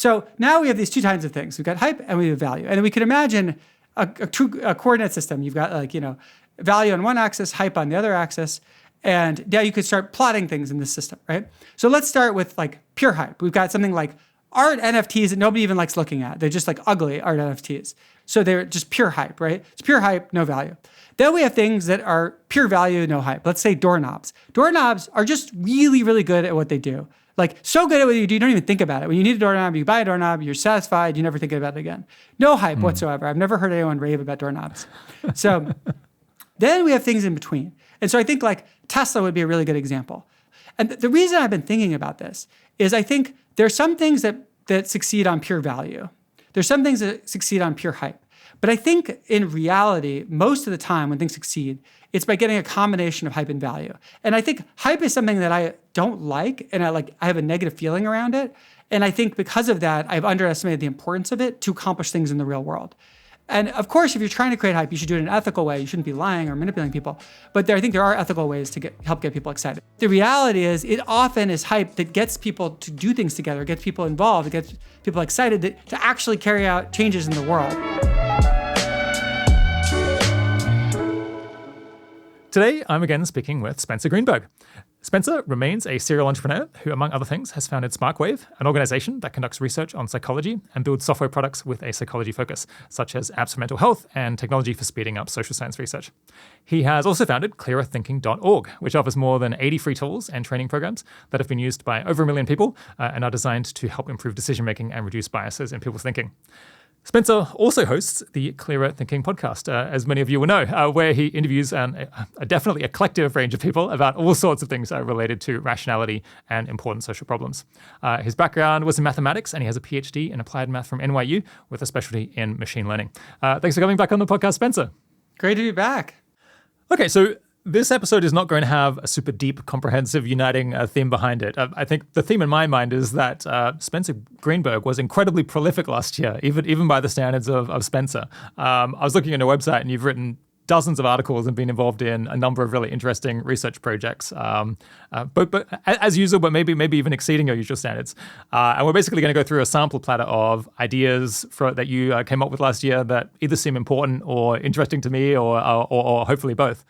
So now we have these two kinds of things. We've got hype and we have value. And we can imagine a coordinate system. You've got value on one axis, hype on the other axis. And now you could start plotting things in this system, right? So let's start with pure hype. We've got something like art NFTs that nobody even likes looking at. They're just ugly art NFTs. So they're just pure hype, right? It's pure hype, no value. Then we have things that are pure value, no hype. Let's say doorknobs. Doorknobs are just really, really good at what they do. So good at what you do, you don't even think about it. When you need a doorknob, you buy a doorknob, you're satisfied, you never think about it again. No hype whatsoever. I've never heard anyone rave about doorknobs. So then we have things in between. And so I think Tesla would be a really good example. And the reason I've been thinking about this is I think there's some things that succeed on pure value. There's some things that succeed on pure hype. But I think in reality, most of the time when things succeed, it's by getting a combination of hype and value. And I think hype is something that I don't like, and I have a negative feeling around it. And I think because of that, I've underestimated the importance of it to accomplish things in the real world. And of course, if you're trying to create hype, you should do it in an ethical way. You shouldn't be lying or manipulating people. But I think there are ethical ways to help get people excited. The reality is it often is hype that gets people to do things together, gets people involved, gets people excited to actually carry out changes in the world. Today, I'm again speaking with Spencer Greenberg. Spencer remains a serial entrepreneur who, among other things, has founded SparkWave, an organization that conducts research on psychology and builds software products with a psychology focus, such as apps for mental health and technology for speeding up social science research. He has also founded clearerthinking.org, which offers more than 80 free tools and training programs that have been used by over 1 million people and are designed to help improve decision-making and reduce biases in people's thinking. Spencer also hosts the Clearer Thinking podcast, as many of you will know, where he interviews a definitely eclectic range of people about all sorts of things related to rationality and important social problems. His background was in mathematics, and he has a PhD in applied math from NYU with a specialty in machine learning. Thanks for coming back on the podcast, Spencer. Great to be back. Okay, so this episode is not going to have a super deep, comprehensive, uniting theme behind it. I think the theme in my mind is that Spencer Greenberg was incredibly prolific last year, even by the standards of Spencer. I was looking at your website, and you've written dozens of articles and been involved in a number of really interesting research projects, but as usual, but maybe even exceeding your usual standards. And we're basically going to go through a sample platter of ideas that you came up with last year that either seem important or interesting to me, or hopefully both.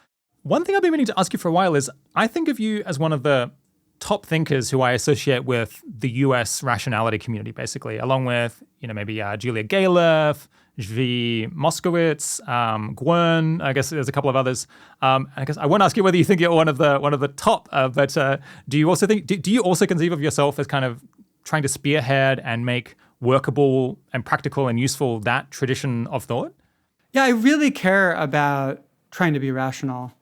One thing I've been meaning to ask you for a while is, I think of you as one of the top thinkers who I associate with the US rationality community, basically, along with, maybe Julia Galef, Zvi Moskowitz, Gwern. I guess there's a couple of others. I guess I won't ask you whether you think you're one of the top, but do you also conceive of yourself as kind of trying to spearhead and make workable and practical and useful that tradition of thought? Yeah, I really care about trying to be rational.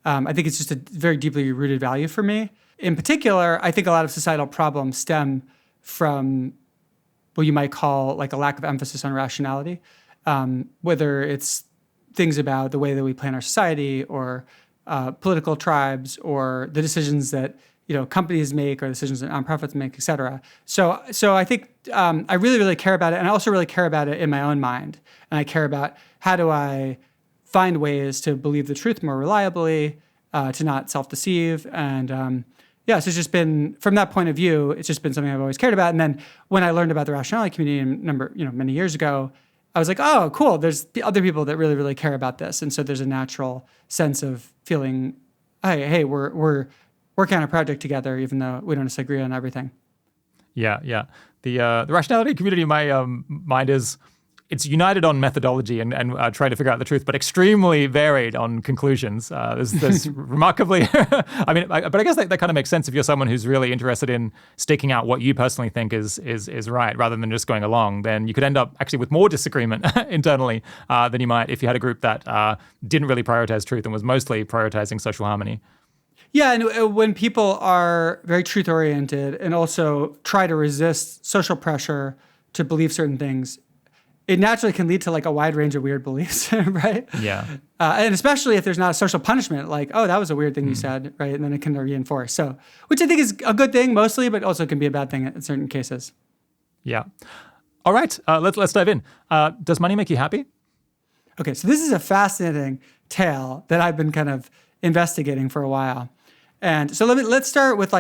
I think it's just a very deeply rooted value for me. In particular, I think a lot of societal problems stem from what you might call a lack of emphasis on rationality, whether it's things about the way that we plan our society or political tribes or the decisions that companies make or decisions that nonprofits make, et cetera. So I think I really, really care about it. And I also really care about it in my own mind. And I care about how do I find ways to believe the truth more reliably, to not self-deceive. And so it's just been, from that point of view, it's just been something I've always cared about. And then when I learned about the rationality community many years ago, I was like, oh, cool, there's other people that really, really care about this. And so there's a natural sense of feeling, hey, we're working on a project together, even though we don't necessarily agree on everything. Yeah. The rationality community in my mind is, it's united on methodology and trying to figure out the truth, but extremely varied on conclusions. There's remarkably, but I guess that kind of makes sense if you're someone who's really interested in staking out what you personally think is right, rather than just going along. Then you could end up actually with more disagreement internally than you might if you had a group that didn't really prioritize truth and was mostly prioritizing social harmony. Yeah, and when people are very truth-oriented and also try to resist social pressure to believe certain things, it naturally can lead to a wide range of weird beliefs, right? Yeah. And especially if there's not a social punishment, oh, that was a weird thing you said, right? And then it can reinforce. So, which I think is a good thing mostly, but also can be a bad thing in certain cases. Yeah. All right, let's dive in. Does money make you happy? Okay, so this is a fascinating tale that I've been kind of investigating for a while. And so let's start with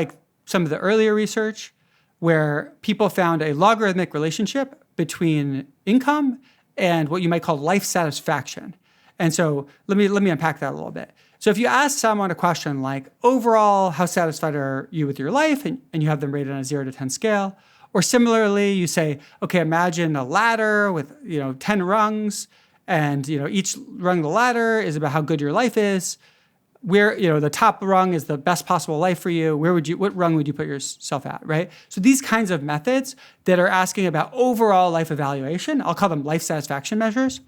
some of the earlier research. where people found a logarithmic relationship between income and what you might call life satisfaction. And so let me unpack that a little bit. So if you ask someone a question like, overall, how satisfied are you with your life? And you have them rated on a 0 to 10 scale. Or similarly, you say, okay, imagine a ladder with 10 rungs, and each rung of the ladder is about how good your life is. Where the top rung is the best possible life for you. What rung would you put yourself at, right? So these kinds of methods that are asking about overall life evaluation, I'll call them life satisfaction measures.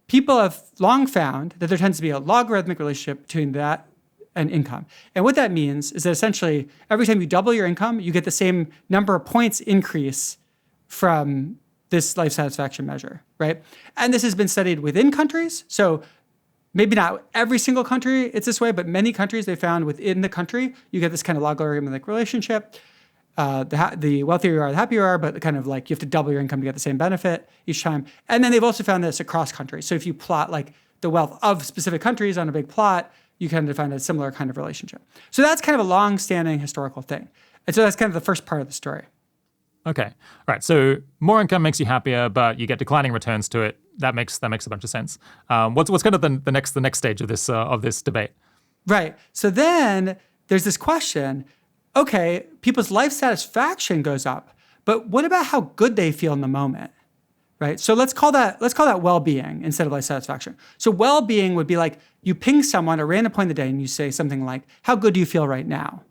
People have long found that there tends to be a logarithmic relationship between that and income. And what that means is that essentially every time you double your income, you get the same number of points increase from this life satisfaction measure, right? And this has been studied within countries. So maybe not every single country it's this way, but many countries they found within the country, you get this kind of logarithmic relationship. The wealthier you are, the happier you are, but kind of like you have to double your income to get the same benefit each time. And then they've also found this across countries. So if you plot like the wealth of specific countries on a big plot, you kind of find a similar kind of relationship. So that's kind of a long-standing historical thing. And so that's kind of the first part of the story. Okay. Right. So more income makes you happier, but you get declining returns to it. That makes a bunch of sense. What's kind of the next stage of this debate? Right. So then there's this question, okay, people's life satisfaction goes up, but what about how good they feel in the moment? Right? So let's call that well-being instead of life satisfaction. So well-being would be like you ping someone at a random point in the day and you say something like, how good do you feel right now?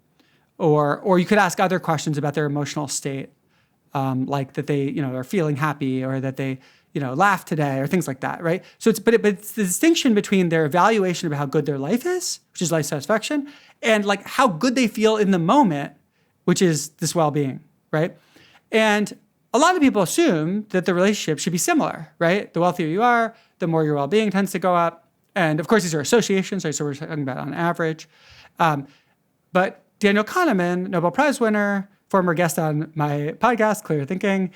Or you could ask other questions about their emotional state, like that they, are feeling happy or that they, laughed today or things like that, right? So it's the distinction between their evaluation of how good their life is, which is life satisfaction, and like how good they feel in the moment, which is this well-being, right? And a lot of people assume that the relationship should be similar, right? The wealthier you are, the more your well-being tends to go up. And of course, these are associations, right? So we're talking about on average. But Daniel Kahneman, Nobel Prize winner, former guest on my podcast, Clear Thinking,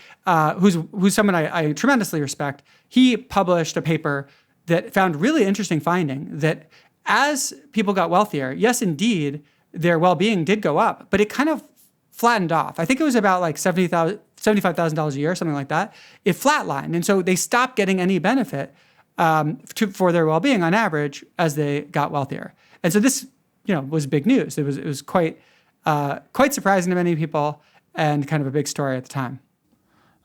who's someone I tremendously respect, he published a paper that found really interesting finding that as people got wealthier, yes, indeed, their well-being did go up, but it kind of flattened off. I think it was about like $75,000 a year, something like that. It flatlined. And so they stopped getting any benefit for their well-being on average as they got wealthier. And so this, was big news. It was quite surprising to many people and kind of a big story at the time.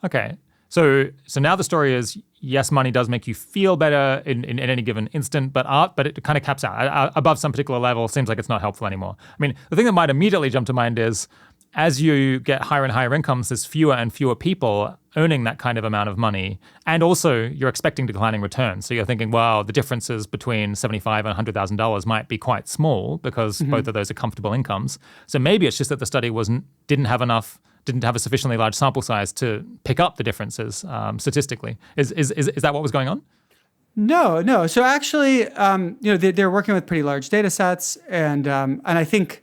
Okay. So now the story is, yes, money does make you feel better in any given instant, but it kind of caps out. Above some particular level, seems like it's not helpful anymore. I mean, the thing that might immediately jump to mind is, as you get higher and higher incomes, there's fewer and fewer people earning that kind of amount of money. And also, you're expecting declining returns. So you're thinking, well, the differences between $75,000 and $100,000 might be quite small because both of those are comfortable incomes. So maybe it's just that the study didn't have a sufficiently large sample size to pick up the differences statistically. Is that what was going on? No. So actually, they're working with pretty large data sets, and I think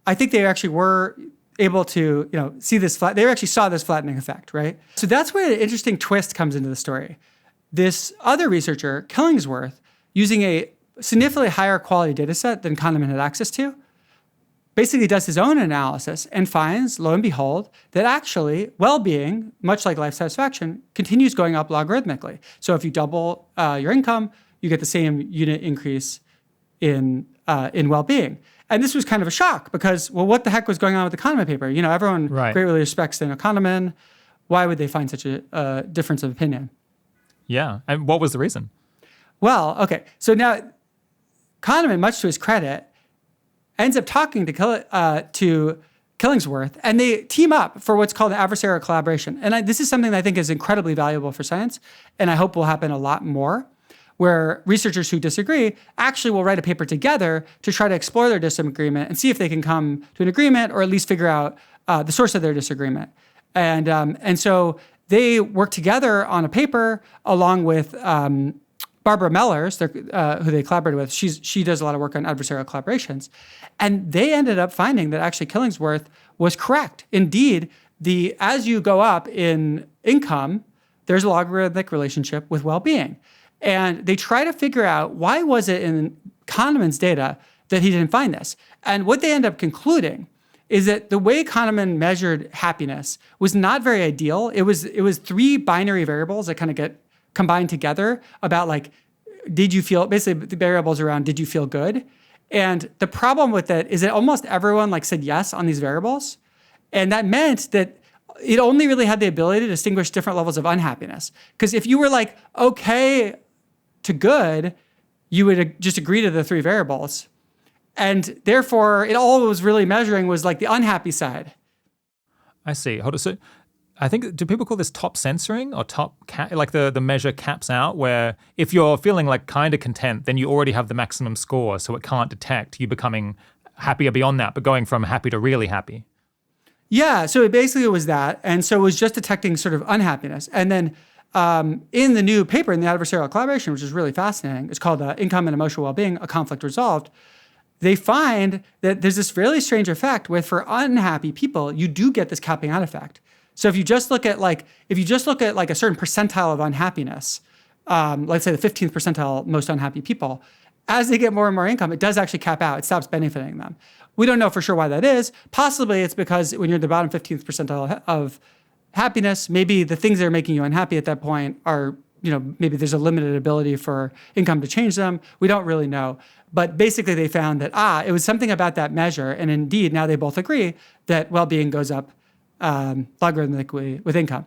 they actually were able to, see this they actually saw this flattening effect, right? So that's where an interesting twist comes into the story. This other researcher, Killingsworth, using a significantly higher quality data set than Kahneman had access to, basically does his own analysis and finds, lo and behold, that actually well-being, much like life satisfaction, continues going up logarithmically. So if you double your income, you get the same unit increase in well-being. And this was kind of a shock because, well, what the heck was going on with the Kahneman paper? Everyone greatly respects Daniel Kahneman. Why would they find such a difference of opinion? Yeah. And what was the reason? Well, okay. So now Kahneman, much to his credit, ends up talking to Killingsworth, and they team up for what's called an adversarial collaboration. And this is something that I think is incredibly valuable for science, and I hope will happen a lot more, where researchers who disagree actually will write a paper together to try to explore their disagreement and see if they can come to an agreement or at least figure out the source of their disagreement. And so they work together on a paper along with Barbara Mellers, who they collaborated with. She does a lot of work on adversarial collaborations. And they ended up finding that actually Killingsworth was correct. Indeed, as you go up in income, there's a logarithmic relationship with well-being. And they try to figure out why was it in Kahneman's data that he didn't find this. And what they end up concluding is that the way Kahneman measured happiness was not very ideal. It was 3 binary variables that kind of get combined together about like, did you feel, basically the variables around, did you feel good? And the problem with it is that almost everyone like said yes on these variables. And that meant that it only really had the ability to distinguish different levels of unhappiness. Because if you were like okay to good, you would just agree to the 3 variables. And therefore, it all was really measuring was like the unhappy side. I see. Hold on. So I think, do people call this top censoring or like the measure caps out, where if you're feeling like kind of content, then you already have the maximum score, so it can't detect you becoming happier beyond that, but going from happy to really happy. Yeah, so it basically was that. And so it was just detecting sort of unhappiness. And then in the new paper, in the adversarial collaboration, which is really fascinating, it's called Income and Emotional Wellbeing, A Conflict Resolved. They find that there's this really strange effect with, for unhappy people, you do get this capping out effect. So if you just look at like a certain percentile of unhappiness, let's say the 15th percentile most unhappy people, as they get more and more income, it does actually cap out. It stops benefiting them. We don't know for sure why that is. Possibly it's because when you're at the bottom 15th percentile of happiness, maybe the things that are making you unhappy at that point are, maybe there's a limited ability for income to change them. We don't really know. But basically they found that, it was something about that measure. And indeed, now they both agree that well-being goes up logarithmically with income.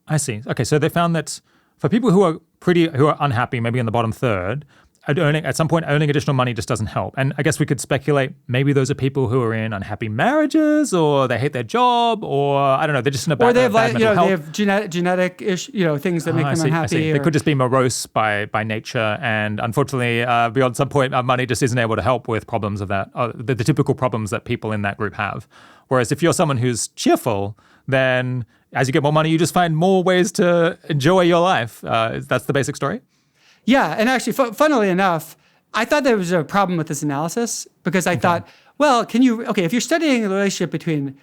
I see. Okay, so they found that for people who are unhappy, maybe in the bottom third, at some point earning additional money just doesn't help. And I guess we could speculate maybe those are people who are in unhappy marriages, or they hate their job, or I don't know, they're just in a bad, or they have bad mental health. They have genetic things that make them unhappy. I see. They could just be morose by nature, and unfortunately, beyond some point, money just isn't able to help with problems of that, the typical problems that people in that group have. Whereas if you're someone who's cheerful, then as you get more money, you just find more ways to enjoy your life. That's the basic story? Yeah, and actually, funnily enough, I thought there was a problem with this analysis because I thought, well, if you're studying the relationship between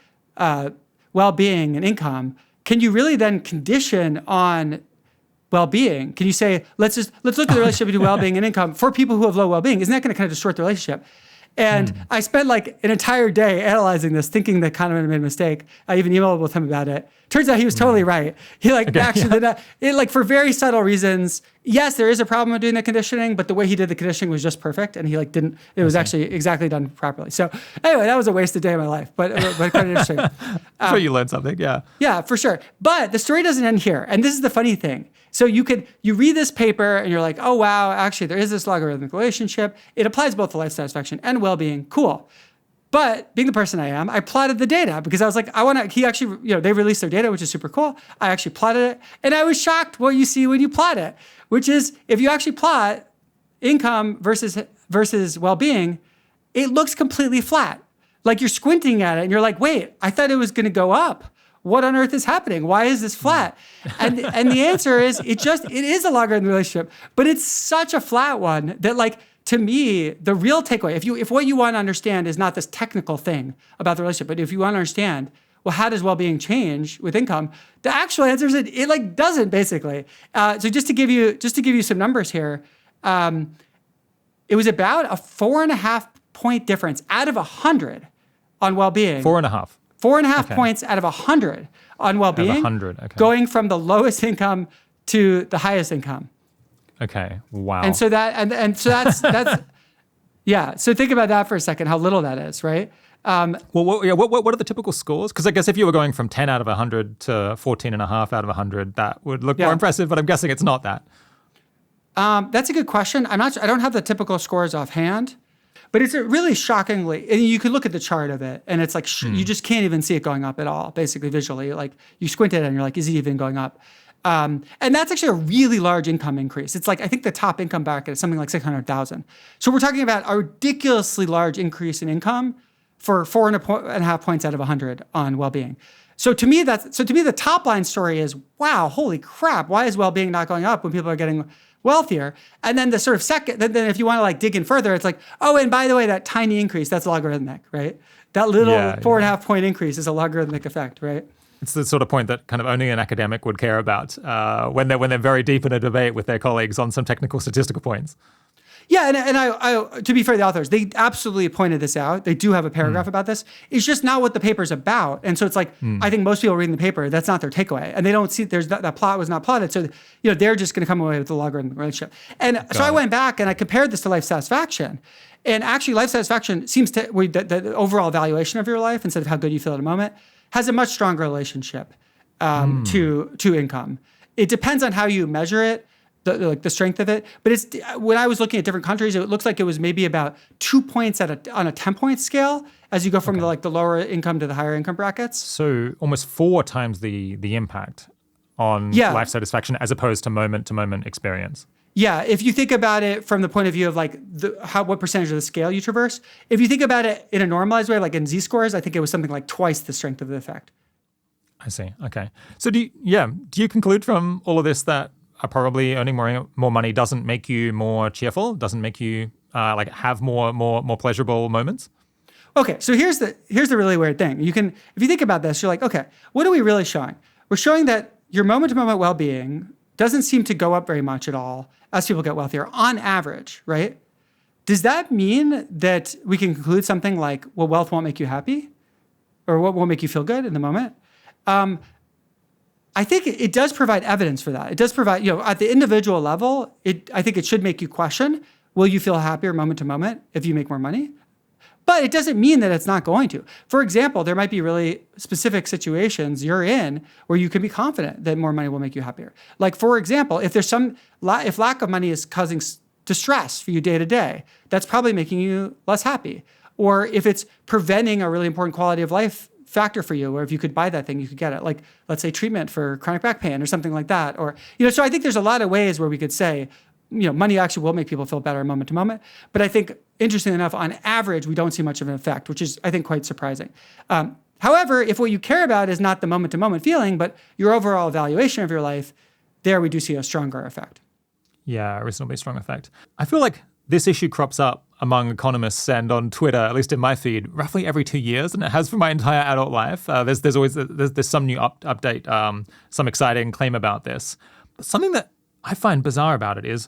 well-being and income, can you really then condition on well-being? Can you say, let's look at the relationship between well-being and income for people who have low well-being? Isn't that going to kind of distort the relationship? And I spent like an entire day analyzing this, thinking that Kahneman made a mistake. I even emailed with him about it. Turns out he was totally right. He for very subtle reasons. Yes, there is a problem with doing the conditioning, but the way he did the conditioning was just perfect, and he it was actually exactly done properly. So anyway, that was a wasted day of my life, but quite interesting. So you learned something, yeah. Yeah, for sure. But the story doesn't end here, and this is the funny thing. So you read this paper and you're like, oh wow, actually there is this logarithmic relationship. It applies both to life satisfaction and well-being. Cool. But being the person I am, I plotted the data because I was like, they released their data, which is super cool. I actually plotted it. And I was shocked what you see when you plot it, which is if you actually plot income versus well-being, it looks completely flat. Like you're squinting at it and you're like, wait, I thought it was going to go up. What on earth is happening? Why is this flat? And the answer is it is a logarithmic relationship, but it's such a flat one that like, to me, the real takeaway, if what you want to understand is not this technical thing about the relationship, but if you want to understand, well, how does well-being change with income? The actual answer is it like doesn't basically. So just to give you some numbers here, it was about a 4.5 point difference out of 100 on well-being. 4.5. 4.5 points out of 100 on well-being. Out of 100, okay. Going from the lowest income to the highest income. Okay. Wow. And so that's yeah. So think about that for a second, how little that is, right? What are the typical scores? Because I guess if you were going from 10 out of 100 to 14.5 out of 100, that would look more impressive, but I'm guessing it's not that. That's a good question. I don't have the typical scores offhand, but it's really shockingly, and you could look at the chart of it, and it's like you just can't even see it going up at all, basically visually. Like you squint at it and you're like, is it even going up? And that's actually a really large income increase. It's like, I think the top income bracket is something like 600,000. So we're talking about a ridiculously large increase in income for 4.5 points out of 100 on well-being. So to me, the top line story is, wow, holy crap, why is well-being not going up when people are getting wealthier? And then the sort of second, then if you want to like dig in further, it's like, oh, and by the way, that tiny increase, that's logarithmic, right? That little 4.5 point increase is a logarithmic effect, right? It's the sort of point that kind of only an academic would care about when they're very deep in a debate with their colleagues on some technical statistical points. Yeah, and I to be fair to the authors, they absolutely pointed this out. They do have a paragraph about this. It's just not what the paper's about. And so it's like, I think most people reading the paper, that's not their takeaway. And they don't see, that plot was not plotted. So, they're just going to come away with the logarithmic relationship. And so I went back and I compared this to life satisfaction. And actually life satisfaction seems to, the overall evaluation of your life, instead of how good you feel at a moment, has a much stronger relationship to income. It depends on how you measure it. The strength of it. But it's, when I was looking at different countries, it looks like it was maybe about 2 points on a 10-point scale as you go from the lower income to the higher income brackets. So almost 4 times the impact on life satisfaction as opposed to moment experience. Yeah, if you think about it from the point of view of what percentage of the scale you traverse, if you think about it in a normalized way, like in Z-scores, I think it was something like twice the strength of the effect. I see. Okay. So do you conclude from all of this that probably earning more money doesn't make you more cheerful, doesn't make you have more pleasurable moments? Okay, so here's the really weird thing. If you think about this, you're like, okay, what are we really showing? We're showing that your moment-to-moment well-being doesn't seem to go up very much at all as people get wealthier, on average, right? Does that mean that we can conclude something like, well, wealth won't make you happy, or what won't make you feel good in the moment? I think it does provide evidence for that. It does provide, at the individual level, I think it should make you question, will you feel happier moment to moment if you make more money? But it doesn't mean that it's not going to. For example, there might be really specific situations you're in where you can be confident that more money will make you happier. Like, for example, if lack of money is causing distress for you day to day, that's probably making you less happy. Or if it's preventing a really important quality of life factor for you, or if you could buy that thing, you could get it. Like, let's say treatment for chronic back pain or something like that. Or, so I think there's a lot of ways where we could say, money actually will make people feel better moment to moment. But I think, interestingly enough, on average, we don't see much of an effect, which is, I think, quite surprising. However, if what you care about is not the moment to moment feeling, but your overall evaluation of your life, there we do see a stronger effect. Yeah, a reasonably strong effect. I feel like this issue crops up among economists and on Twitter, at least in my feed, roughly every 2 years, and it has for my entire adult life. There's always some new update, some exciting claim about this. But something that I find bizarre about it is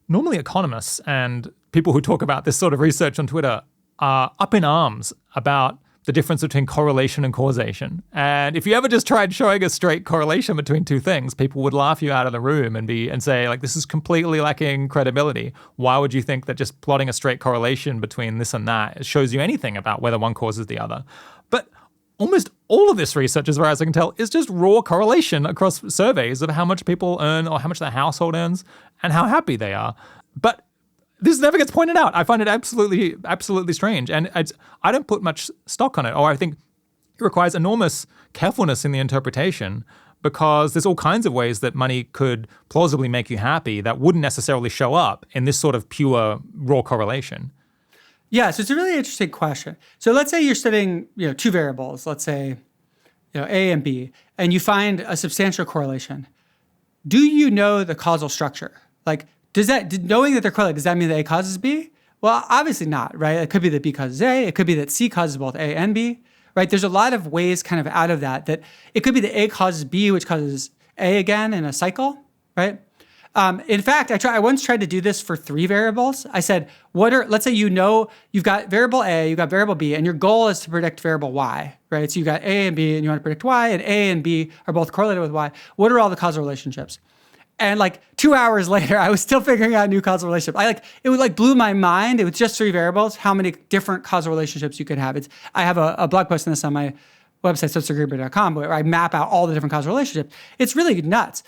normally economists and people who talk about this sort of research on Twitter are up in arms about the difference between correlation and causation. And if you ever just tried showing a straight correlation between two things, people would laugh you out of the room and say, like, this is completely lacking credibility. Why would you think that just plotting a straight correlation between this and that shows you anything about whether one causes the other? But almost all of this research, as far as I can tell, is just raw correlation across surveys of how much people earn or how much their household earns and how happy they are. But this never gets pointed out. I find it absolutely strange. And I don't put much stock on it, or I think it requires enormous carefulness in the interpretation, because there's all kinds of ways that money could plausibly make you happy that wouldn't necessarily show up in this sort of pure raw correlation. Yeah, so it's a really interesting question. So let's say you're studying, two variables, let's say, A and B, and you find a substantial correlation. Do you know the causal structure? Like, knowing that they're correlated, does that mean that A causes B? Well, obviously not, right? It could be that B causes A. It could be that C causes both A and B, right? There's a lot of ways kind of out of that it could be that A causes B, which causes A again in a cycle, right? In fact, I once tried to do this for 3 variables. I said, let's say you've got variable A, you've got variable B, and your goal is to predict variable Y, right? So you got A and B, and you want to predict Y, and A and B are both correlated with Y. What are all the causal relationships? And 2 hours later, I was still figuring out new causal relationships. It blew my mind. It was just 3 variables, how many different causal relationships you could have. I have a blog post on this on my website, spencergreenberg.com, where I map out all the different causal relationships. It's really nuts.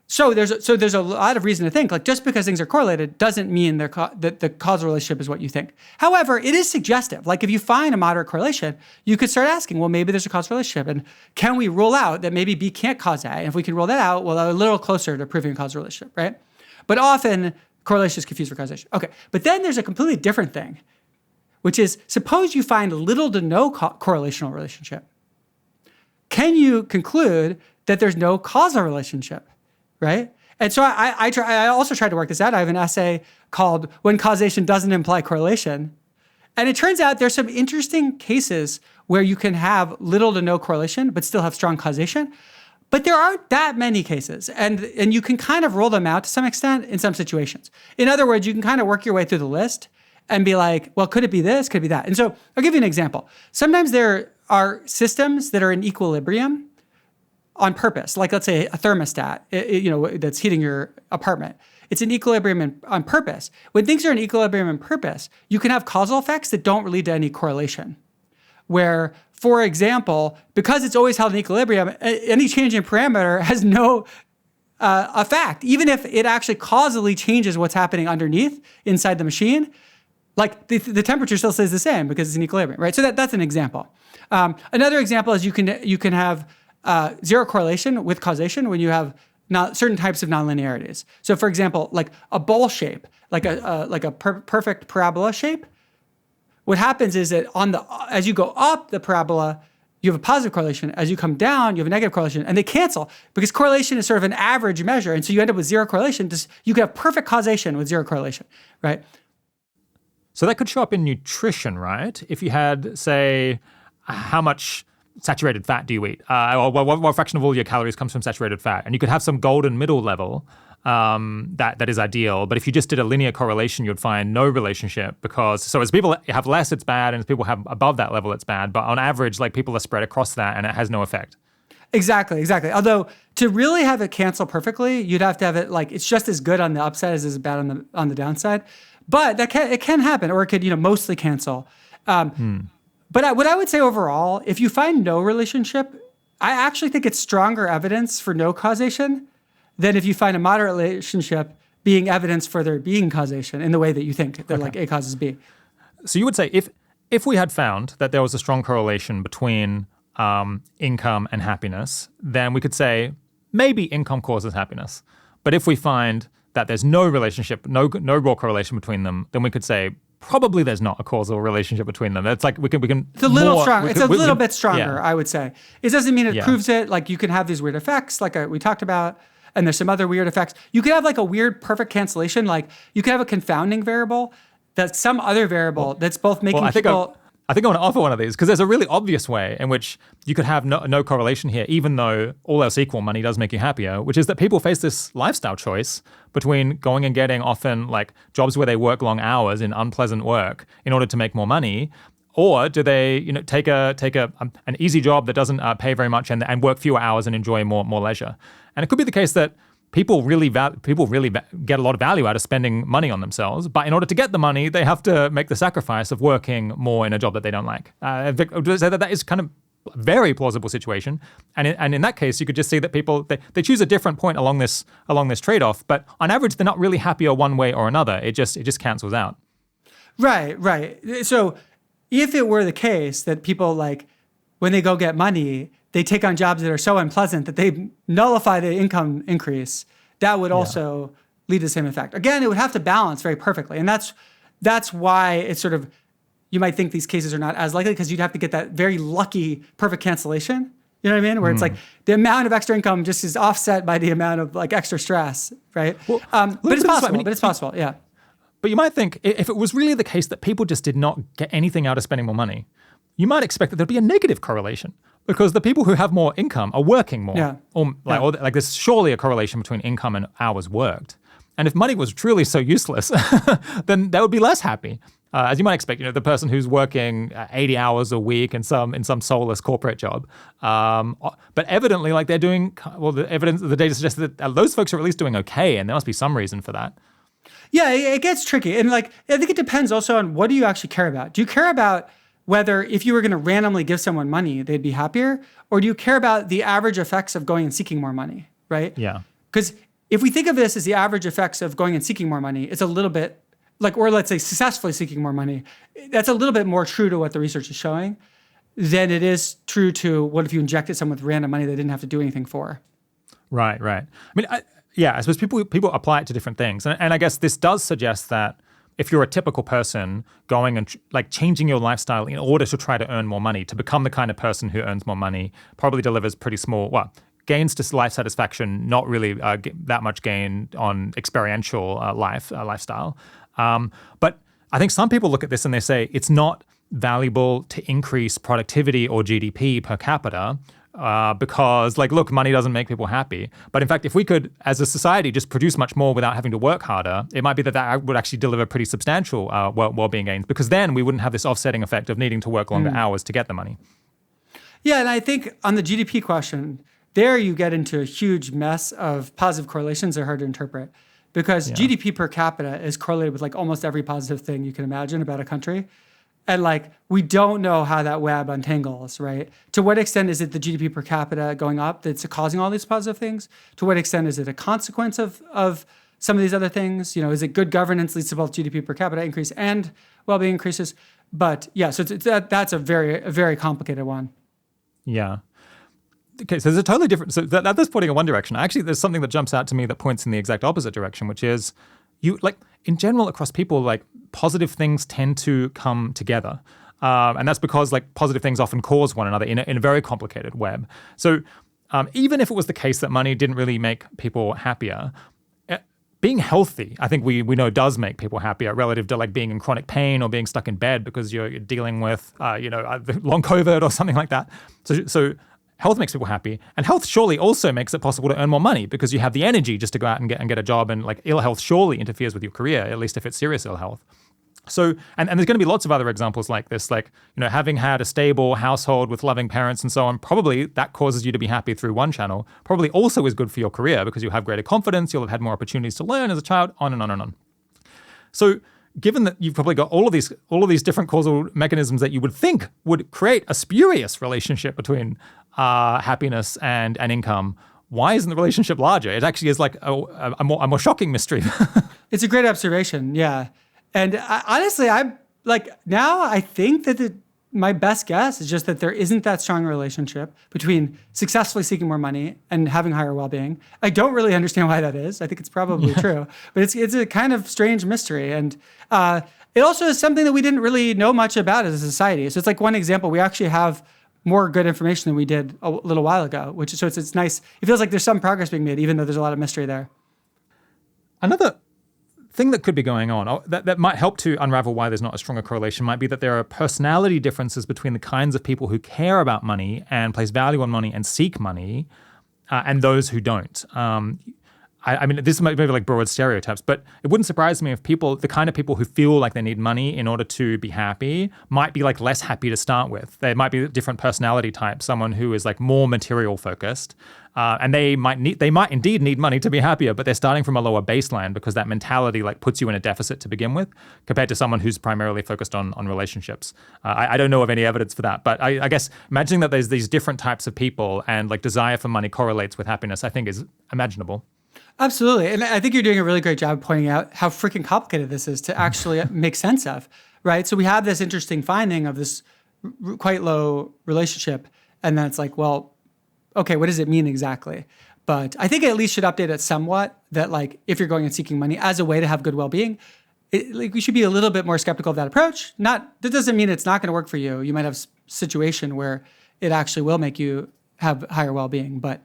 So there's a lot of reason to think, just because things are correlated doesn't mean that the causal relationship is what you think. However, it is suggestive. If you find a moderate correlation, you could start asking, well, maybe there's a causal relationship, and can we rule out that maybe B can't cause A? And if we can rule that out, well, a little closer to proving a causal relationship, right? But often correlation is confused for causation. Okay, but then there's a completely different thing, which is, suppose you find little to no correlational relationship. Can you conclude that there's no causal relationship? Right? And so I also tried to work this out. I have an essay called When Causation Doesn't Imply Correlation. And it turns out there's some interesting cases where you can have little to no correlation, but still have strong causation. But there aren't that many cases, and you can kind of rule them out to some extent in some situations. In other words, you can kind of work your way through the list and be like, well, could it be this? Could it be that? And so I'll give you an example. Sometimes there are systems that are in equilibrium on purpose, like let's say a thermostat, that's heating your apartment. It's in equilibrium on purpose. When things are in equilibrium on purpose, you can have causal effects that don't lead to any correlation. Where, for example, because it's always held in equilibrium, any change in parameter has no effect. Even if it actually causally changes what's happening underneath inside the machine, like the temperature still stays the same because it's in equilibrium, right? So that's an example. Another example is you can have zero correlation with causation when you have certain types of nonlinearities. So, for example, like a bowl shape, like a perfect parabola shape. What happens is that as you go up the parabola, you have a positive correlation. As you come down, you have a negative correlation, and they cancel because correlation is sort of an average measure, and so you end up with zero correlation. You can have perfect causation with zero correlation, right? So that could show up in nutrition, right? If you had, say, how much saturated fat do you eat? Or what fraction of all your calories comes from saturated fat? And you could have some golden middle level that is ideal. But if you just did a linear correlation, you'd find no relationship so as people have less, it's bad. And as people have above that level, it's bad. But on average, like people are spread across that and it has no effect. Exactly. Although to really have it cancel perfectly, you'd have to have it like it's just as good on the upside as it's bad on the downside. But it can happen, or it could mostly cancel. But what I would say overall, if you find no relationship, I actually think it's stronger evidence for no causation than if you find a moderate relationship being evidence for there being causation in the way that you think that like A causes B. So you would say if we had found that there was a strong correlation between income and happiness, then we could say maybe income causes happiness. But if we find that there's no relationship, no raw correlation between them, then we could say probably there's not a causal relationship between them. It's like we can. It's a little stronger. It's a little bit stronger, yeah. I would say. It doesn't mean it proves it. Like you can have these weird effects, like we talked about, and there's some other weird effects. You could have like a weird perfect cancellation. Like you could have a confounding variable that's some other variable that's both making people. I think I want to offer one of these because there's a really obvious way in which you could have no correlation here, even though all else equal, money does make you happier, which is that people face this lifestyle choice between going and getting often like jobs where they work long hours in unpleasant work in order to make more money, or do they take an easy job that doesn't pay very much and work fewer hours and enjoy more leisure. And it could be the case that people really get a lot of value out of spending money on themselves, but in order to get the money, they have to make the sacrifice of working more in a job that they don't like. That is kind of a very plausible situation, and in that case, you could just see that people they choose a different point along this trade-off, but on average, they're not really happier one way or another. It just cancels out. Right. So if it were the case that people like when they go get money, they take on jobs that are so unpleasant that they nullify the income increase, that would also lead to the same effect. Again, it would have to balance very perfectly. And that's why it's sort of, you might think these cases are not as likely because you'd have to get that very lucky perfect cancellation. You know what I mean? Where it's like the amount of extra income just is offset by the amount of like extra stress, right? Well, but it's possible. Yeah. But you might think if it was really the case that people just did not get anything out of spending more money, you might expect that there'd be a negative correlation. Because the people who have more income are working more. Or there's surely a correlation between income and hours worked. And if money was truly so useless, then they would be less happy. As you might expect, the person who's working 80 hours a week in some soulless corporate job. But evidently, like they're doing, the data suggests that those folks are at least doing okay, and there must be some reason for that. Yeah, it gets tricky. And I think it depends also on what do you actually care about? Do you care about whether if you were going to randomly give someone money, they'd be happier? Or do you care about the average effects of going and seeking more money, right? Yeah. Because if we think of this as the average effects of going and seeking more money, it's a little bit or let's say successfully seeking more money, that's a little bit more true to what the research is showing than it is true to what if you injected someone with random money they didn't have to do anything for. Right. I mean, I suppose people apply it to different things. And I guess this does suggest that if you're a typical person going and changing your lifestyle in order to try to earn more money, to become the kind of person who earns more money, probably delivers pretty small, gains to life satisfaction, not really that much gain on experiential lifestyle. But I think some people look at this and they say it's not valuable to increase productivity or GDP per capita because, like, look, money doesn't make people happy. But in fact, if we could, as a society, just produce much more without having to work harder, it might be that would actually deliver pretty substantial well-being gains, because then we wouldn't have this offsetting effect of needing to work longer hours to get the money. Yeah, and I think on the GDP question, there you get into a huge mess of positive correlations that are hard to interpret, because GDP per capita is correlated with like almost every positive thing you can imagine about a country. And like, we don't know how that web untangles, right? To what extent is it the GDP per capita going up that's causing all these positive things? To what extent is it a consequence of some of these other things? Is it good governance leads to both GDP per capita increase and well-being increases? But yeah, so that's a very complicated one. Yeah. Okay, so there's a totally different, so that's pointing in one direction. Actually, there's something that jumps out to me that points in the exact opposite direction, which is in general, across people, like, positive things tend to come together. And that's because, like, positive things often cause one another in a very complicated web. So even if it was the case that money didn't really make people happier, being healthy, I think we know, does make people happier relative to, like, being in chronic pain or being stuck in bed because you're dealing with, long COVID or something like that. So health makes people happy, and health surely also makes it possible to earn more money because you have the energy just to go out and get a job. And, like, ill health surely interferes with your career, at least if it's serious ill health. So, and there's going to be lots of other examples like this, like, having had a stable household with loving parents and so on, probably that causes you to be happy through one channel, probably also is good for your career because you'll have greater confidence, you'll have had more opportunities to learn as a child, on and on and on. So, given that you've probably got all of these different causal mechanisms that you would think would create a spurious relationship between happiness and income, why isn't the relationship larger? It actually is like a more shocking mystery. It's a great observation, yeah. And honestly, I'm like, now I think that my best guess is just that there isn't that strong relationship between successfully seeking more money and having higher well-being. I don't really understand why that is. I think it's probably true, but it's a kind of strange mystery. And it also is something that we didn't really know much about as a society. So it's like one example, we actually have more good information than we did a little while ago, so it's nice. It feels like there's some progress being made, even though there's a lot of mystery there. Another thing that could be going on that might help to unravel why there's not a stronger correlation might be that there are personality differences between the kinds of people who care about money and place value on money and seek money and those who don't. I mean, this might be like broad stereotypes, but it wouldn't surprise me if the kind of people who feel like they need money in order to be happy might be, like, less happy to start with. They might be a different personality type, someone who is, like, more material focused. And they might indeed need money to be happier, but they're starting from a lower baseline because that mentality, like, puts you in a deficit to begin with, compared to someone who's primarily focused on relationships. I don't know of any evidence for that, but I guess imagining that there's these different types of people and, like, desire for money correlates with happiness, I think is imaginable. Absolutely. And I think you're doing a really great job pointing out how freaking complicated this is to actually make sense of, right? So we have this interesting finding of this quite low relationship, and then it's like, well, okay, what does it mean exactly? But I think it at least should update it somewhat that, like, if you're going and seeking money as a way to have good well-being, we should be a little bit more skeptical of that approach. That doesn't mean it's not going to work for you. You might have a situation where it actually will make you have higher well-being, but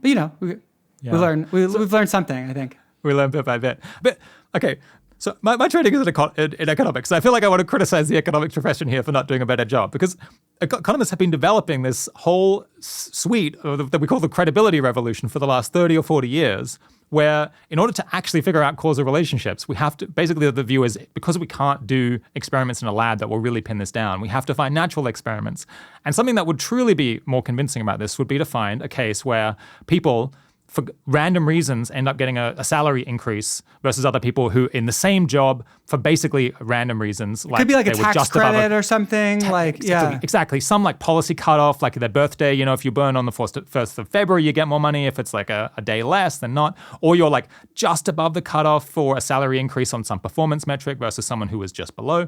we've learned something, I think. We learn bit by bit. But, okay, so my training is in economics. I feel like I want to criticize the economics profession here for not doing a better job, because economists have been developing this whole suite that we call the credibility revolution for the last 30 or 40 years, where in order to actually figure out causal relationships, we have to, basically the view is, because we can't do experiments in a lab that will really pin this down, we have to find natural experiments. And something that would truly be more convincing about this would be to find a case where people, for random reasons, end up getting a salary increase versus other people who, in the same job, for basically random reasons, like, it could be like a tax credit or something, exactly. Some, like, policy cutoff, like their birthday. If you burn on the 1st of February, you get more money. If it's like a day less, then not. Or you're, like, just above the cutoff for a salary increase on some performance metric versus someone who is just below.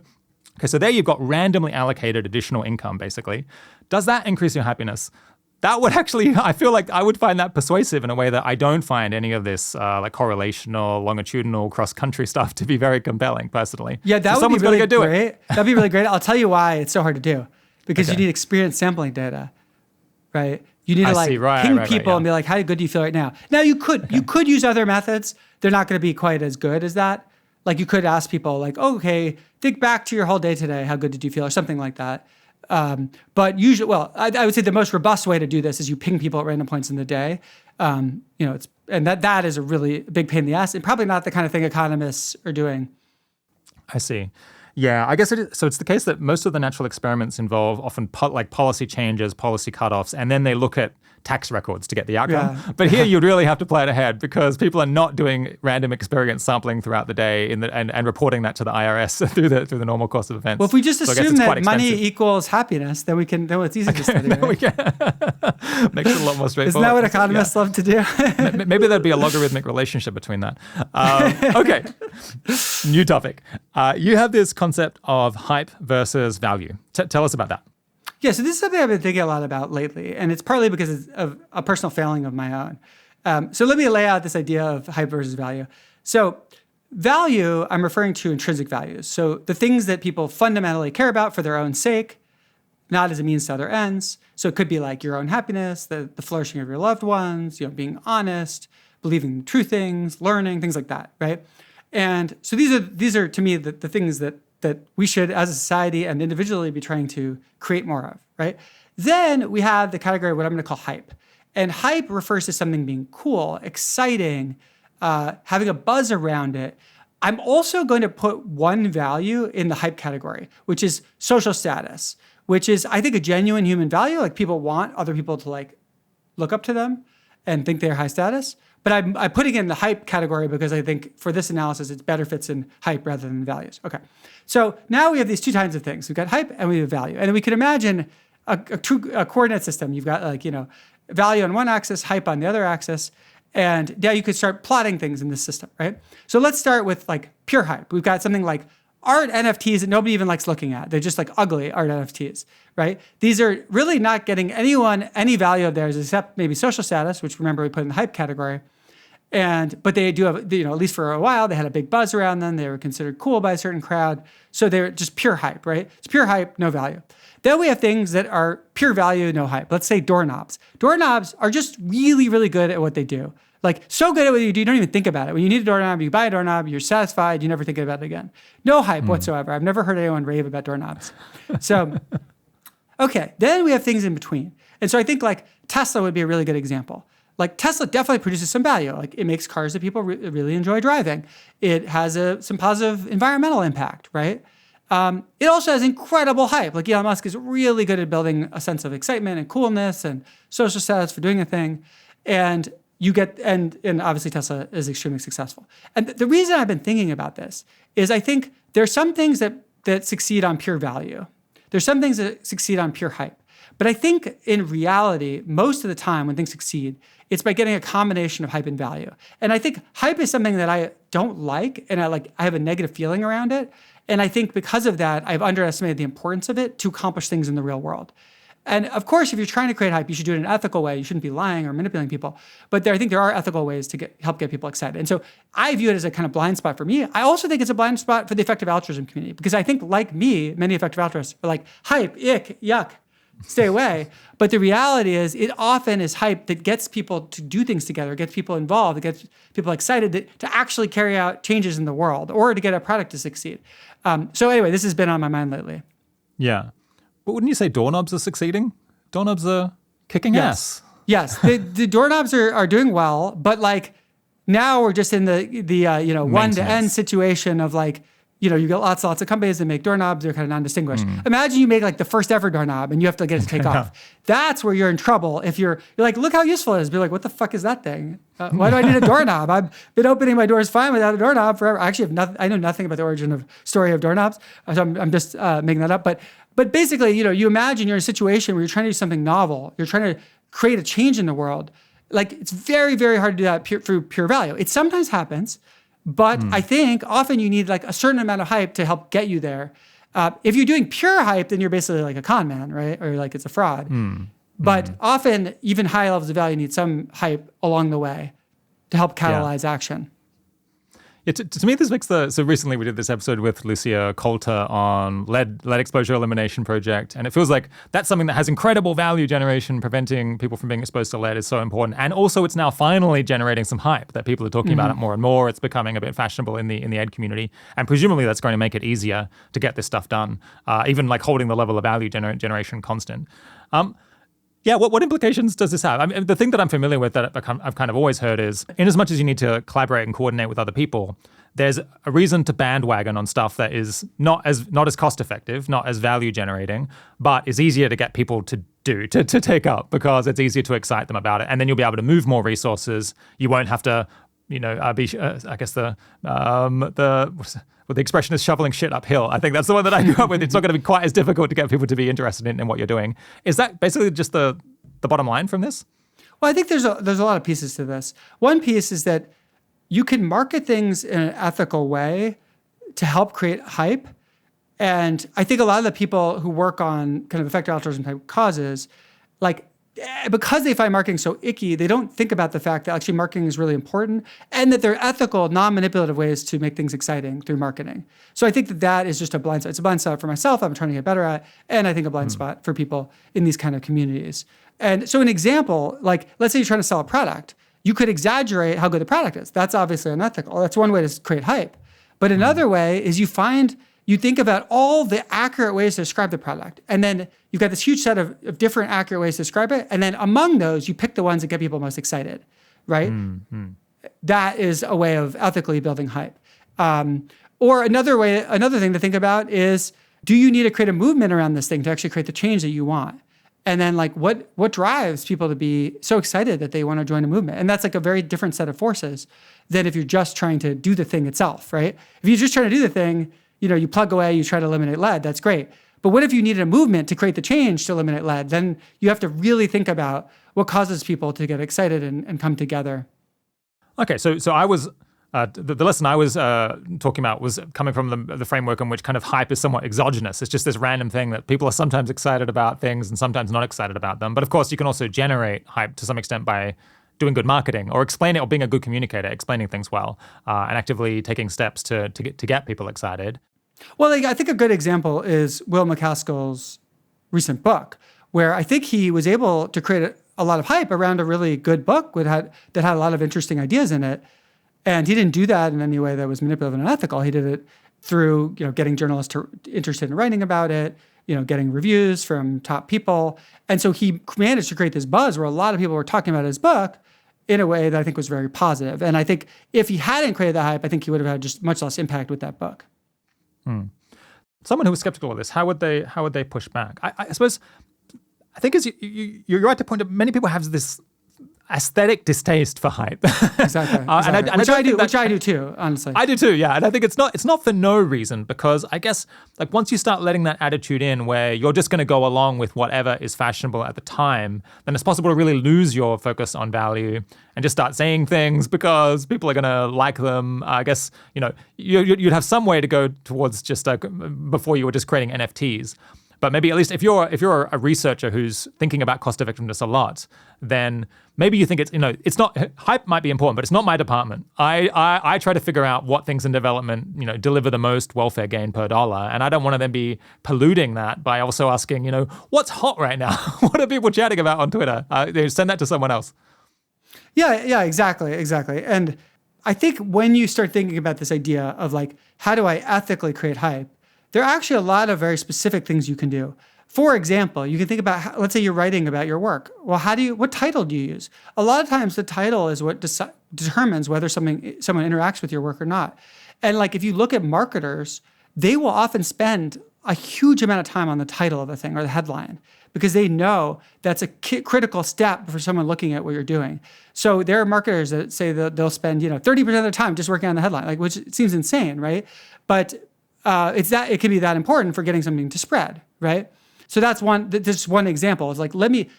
Okay, so there you've got randomly allocated additional income, basically. Does that increase your happiness? That would actually, I feel like I would find that persuasive in a way that I don't find any of this like correlational, longitudinal, cross-country stuff to be very compelling, personally. Yeah, that would be really great. That'd be really great. I'll tell you why it's so hard to do. Because you need experience sampling data, right? You need to ping people and be like, how good do you feel right now? Now, you could use other methods. They're not going to be quite as good as that. Like, you could ask people, like, okay, think back to your whole day today. How good did you feel? Or something like that. But usually, well, I would say the most robust way to do this is you ping people at random points in the day. That is a really big pain in the ass, and probably not the kind of thing economists are doing. I see. Yeah, I guess it is. So it's the case that most of the natural experiments involve often policy changes, policy cutoffs, and then they look at tax records to get the outcome. Yeah. But here you'd really have to play it ahead because people are not doing random experience sampling throughout the day and reporting that to the IRS through the normal course of events. Well, if we just assume that money equals happiness, then it's easy to study, right? We can. Makes it a lot more straightforward. Isn't that what economists love to do? Maybe there'd be a logarithmic relationship between that. Okay, new topic. You have this concept of hype versus value. Tell us about that. Yeah, so this is something I've been thinking a lot about lately, and it's partly because of a personal failing of my own. So let me lay out this idea of hype versus value. So value, I'm referring to intrinsic values. So the things that people fundamentally care about for their own sake, not as a means to other ends. So it could be like your own happiness, the flourishing of your loved ones, being honest, believing true things, learning, things like that, right? And so these are to me the things that we should, as a society and individually, be trying to create more of, right? Then we have the category of what I'm going to call hype. And hype refers to something being cool, exciting, having a buzz around it. I'm also going to put one value in the hype category, which is social status, which is, I think, a genuine human value. Like people want other people to look up to them and think they're high status. But I'm putting it in the hype category because I think for this analysis, it better fits in hype rather than values. Okay. So now we have these two kinds of things. We've got hype and we have value. And we can imagine a coordinate system. You've got value on one axis, hype on the other axis. And now you could start plotting things in this system, right? So let's start with pure hype. We've got something like art NFTs that nobody even likes looking at. They're just ugly art NFTs, right? These are really not getting anyone any value of theirs except maybe social status, which remember we put in the hype category. But they do have, at least for a while, they had a big buzz around them. They were considered cool by a certain crowd. So they're just pure hype, right? It's pure hype, no value. Then we have things that are pure value, no hype. Let's say doorknobs. Doorknobs are just really, really good at what they do. So good at what you do, you don't even think about it. When you need a doorknob, you buy a doorknob, you're satisfied, you never think about it again. No hype whatsoever. I've never heard anyone rave about doorknobs. So, okay, then we have things in between. And so I think Tesla would be a really good example. Tesla definitely produces some value. It makes cars that people really enjoy driving. It has some positive environmental impact, right? It also has incredible hype. Elon Musk is really good at building a sense of excitement and coolness and social status for doing a thing. And you get, and obviously Tesla is extremely successful. And the reason I've been thinking about this is I think there's some things that succeed on pure value. There's some things that succeed on pure hype. But I think in reality, most of the time when things succeed, it's by getting a combination of hype and value. And I think hype is something that I don't like, and I have a negative feeling around it. And I think because of that, I've underestimated the importance of it to accomplish things in the real world. And of course, if you're trying to create hype, you should do it in an ethical way. You shouldn't be lying or manipulating people. But I think there are ethical ways to help get people excited. And so I view it as a kind of blind spot for me. I also think it's a blind spot for the effective altruism community, because I think, like me, many effective altruists are hype, ick, yuck, stay away. But the reality is it often is hype that gets people to do things together, gets people involved, it gets people excited to actually carry out changes in the world or to get a product to succeed. So anyway, this has been on my mind lately. Yeah. But wouldn't you say doorknobs are succeeding? Doorknobs are kicking ass. Yes, the doorknobs are doing well, but now we're just in the one-to-end situation of you've got lots of companies that make doorknobs. They're kind of non-distinguished. Imagine you make the first ever doorknob and you have to get it to take off. That's where you're in trouble. If you're look how useful it is. Be what the fuck is that thing? Why do I need a doorknob? I've been opening my doors fine without a doorknob forever. I actually I know nothing about the origin story of doorknobs. So I'm just making that up. But basically, you imagine you're in a situation where you're trying to do something novel. You're trying to create a change in the world. It's very, very hard to do that through pure value. It sometimes happens. But I think often you need a certain amount of hype to help get you there. If you're doing pure hype, then you're basically a con man, right? Or it's a fraud. But often even high levels of value need some hype along the way to help catalyze action. Yeah, to me, this makes so recently we did this episode with Lucia Coulter on lead exposure elimination project. And it feels like that's something that has incredible value generation. Preventing people from being exposed to lead is so important. And also it's now finally generating some hype that people are talking about it more and more. It's becoming a bit fashionable in the ed community. And presumably that's going to make it easier to get this stuff done, even like holding the level of value generation constant. Yeah, what implications does this have? I mean, the thing that I'm familiar with that I've kind of always heard is, in as much as you need to collaborate and coordinate with other people, there's a reason to bandwagon on stuff that is not as cost effective, not as value generating, but is easier to get people to take up because it's easier to excite them about it, and then you'll be able to move more resources. You won't have to, I guess the expression is shoveling shit uphill. I think that's the one that I grew up with. It's not going to be quite as difficult to get people to be interested in what you're doing. Is that basically just the bottom line from this? Well, I think there's a lot of pieces to this. One piece is that you can market things in an ethical way to help create hype. And I think a lot of the people who work on kind of effective altruism type causes, like, because they find marketing so icky, they don't think about the fact that actually marketing is really important and that there are ethical, non-manipulative ways to make things exciting through marketing. So I think that is just a blind spot. It's a blind spot for myself I'm trying to get better at, and I think a blind spot for people in these kind of communities. And so an example, like let's say you're trying to sell a product, you could exaggerate how good the product is. That's obviously unethical. That's one way to create hype. But another way is you think about all the accurate ways to describe the product. And then you've got this huge set of different accurate ways to describe it. And then among those, you pick the ones that get people most excited, right? That is a way of ethically building hype. Or another thing to think about is, do you need to create a movement around this thing to actually create the change that you want? And then like what drives people to be so excited that they want to join a movement? And that's like a very different set of forces than if you're just trying to do the thing itself, right? If you're just trying to do the thing, you plug away, you try to eliminate lead, that's great. But what if you needed a movement to create the change to eliminate lead? Then you have to really think about what causes people to get excited and come together. Okay, so I was, the lesson I was talking about was coming from the framework in which kind of hype is somewhat exogenous. It's just this random thing that people are sometimes excited about things and sometimes not excited about them. But of course, you can also generate hype to some extent by doing good marketing or explain it, or being a good communicator, explaining things well, and actively taking steps to get people excited. Well, I think a good example is Will McCaskill's recent book, where I think he was able to create a lot of hype around a really good book that had a lot of interesting ideas in it. And he didn't do that in any way that was manipulative and unethical. He did it through getting journalists interested in writing about it, getting reviews from top people. And so he managed to create this buzz where a lot of people were talking about his book in a way that I think was very positive. And I think if he hadn't created that hype, I think he would have had just much less impact with that book. Someone who was skeptical of this, how would they push back? I suppose, I think you're right to point out, many people have this aesthetic distaste for hype. Exactly. Which I do too, honestly. I do too, yeah. And I think it's not for no reason, because I guess like once you start letting that attitude in where you're just going to go along with whatever is fashionable at the time, then it's possible to really lose your focus on value and just start saying things because people are going to like them. I guess, you'd have some way to go towards just before you were just creating NFTs. But maybe at least if you're a researcher who's thinking about cost effectiveness a lot, then maybe you think it's not, hype might be important, but it's not my department. I try to figure out what things in development deliver the most welfare gain per dollar, and I don't want to then be polluting that by also asking what's hot right now. What are people chatting about on Twitter? Send that to someone else. Yeah, exactly. And I think when you start thinking about this idea of like, how do I ethically create hype? There are actually a lot of very specific things you can do. For example, you can think about, let's say you're writing about your work. Well, what title do you use? A lot of times the title is what determines whether someone interacts with your work or not. And like, if you look at marketers, they will often spend a huge amount of time on the title of the thing or the headline, because they know that's a critical step for someone looking at what you're doing. So there are marketers that say that they'll spend 30% of their time just working on the headline, which seems insane, right? But it can be that important for getting something to spread, right? So that's one example. It's like, let me,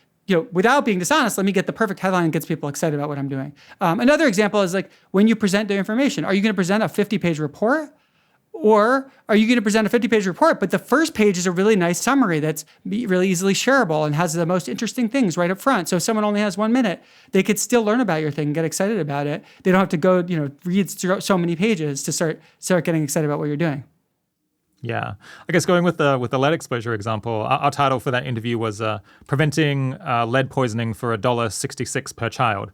without being dishonest, let me get the perfect headline that gets people excited about what I'm doing. Another example is like when you present the information, are you going to present a 50-page report, Or are you going to present a 50-page report, but the first page is a really nice summary that's really easily shareable and has the most interesting things right up front. So if someone only has 1 minute, they could still learn about your thing and get excited about it. They don't have to go, read through so many pages to start getting excited about what you're doing. Yeah, I guess going with the lead exposure example, our title for that interview was "Preventing Lead Poisoning for $1.66 per Child,"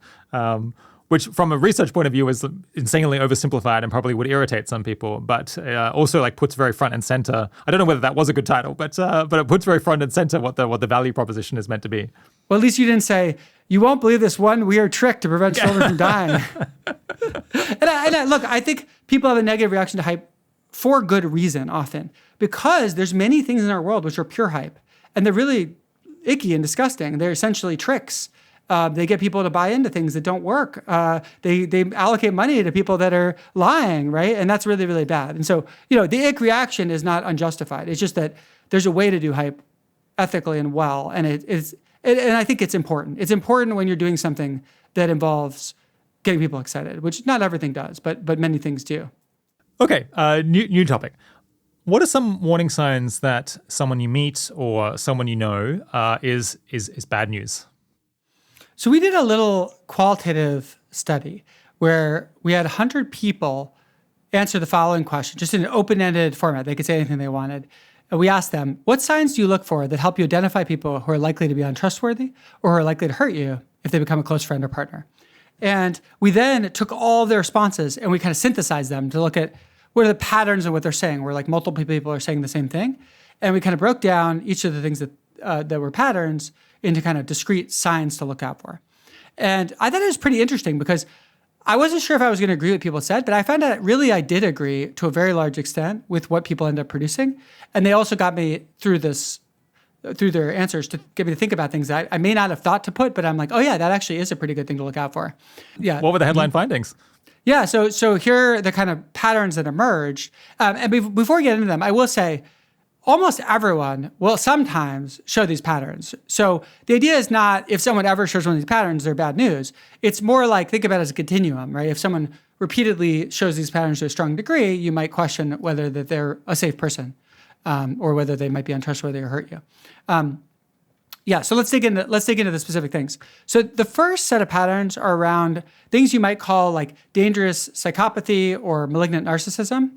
which, from a research point of view, is insanely oversimplified and probably would irritate some people, but also like puts very front and center. I don't know whether that was a good title, but it puts very front and center what the value proposition is meant to be. Well, at least you didn't say, "You won't believe this one weird trick to prevent children from dying." Look, I think people have a negative reaction to hype for good reason often, because there's many things in our world which are pure hype, and they're really icky and disgusting. They're essentially tricks. They get people to buy into things that don't work. They allocate money to people that are lying, right? And that's really, really bad. And so, the ick reaction is not unjustified. It's just that there's a way to do hype ethically and well, and and I think it's important. It's important when you're doing something that involves getting people excited, which not everything does, but many things do. Okay, new topic. What are some warning signs that someone you meet or someone you know is bad news? So we did a little qualitative study where we had 100 people answer the following question, just in an open-ended format. They could say anything they wanted. And we asked them, what signs do you look for that help you identify people who are likely to be untrustworthy or who are likely to hurt you if they become a close friend or partner? And we then took all their responses and we kind of synthesized them to look at what are the patterns of what they're saying, where like multiple people are saying the same thing. And we kind of broke down each of the things that were patterns into kind of discrete signs to look out for. And I thought it was pretty interesting because I wasn't sure if I was going to agree with what people said, but I found out really I did agree to a very large extent with what people end up producing. And they also got me through their answers to get me to think about things that I may not have thought to put, but I'm like, oh yeah, that actually is a pretty good thing to look out for. Yeah. What were the headline findings? Yeah, so here are the kind of patterns that emerged. And before we get into them, I will say almost everyone will sometimes show these patterns. So the idea is not if someone ever shows one of these patterns, they're bad news. It's more like, think about it as a continuum, right? If someone repeatedly shows these patterns to a strong degree, you might question whether that they're a safe person or whether they might be untrustworthy or hurt you. So let's dig into the specific things. So the first set of patterns are around things you might call like dangerous psychopathy or malignant narcissism.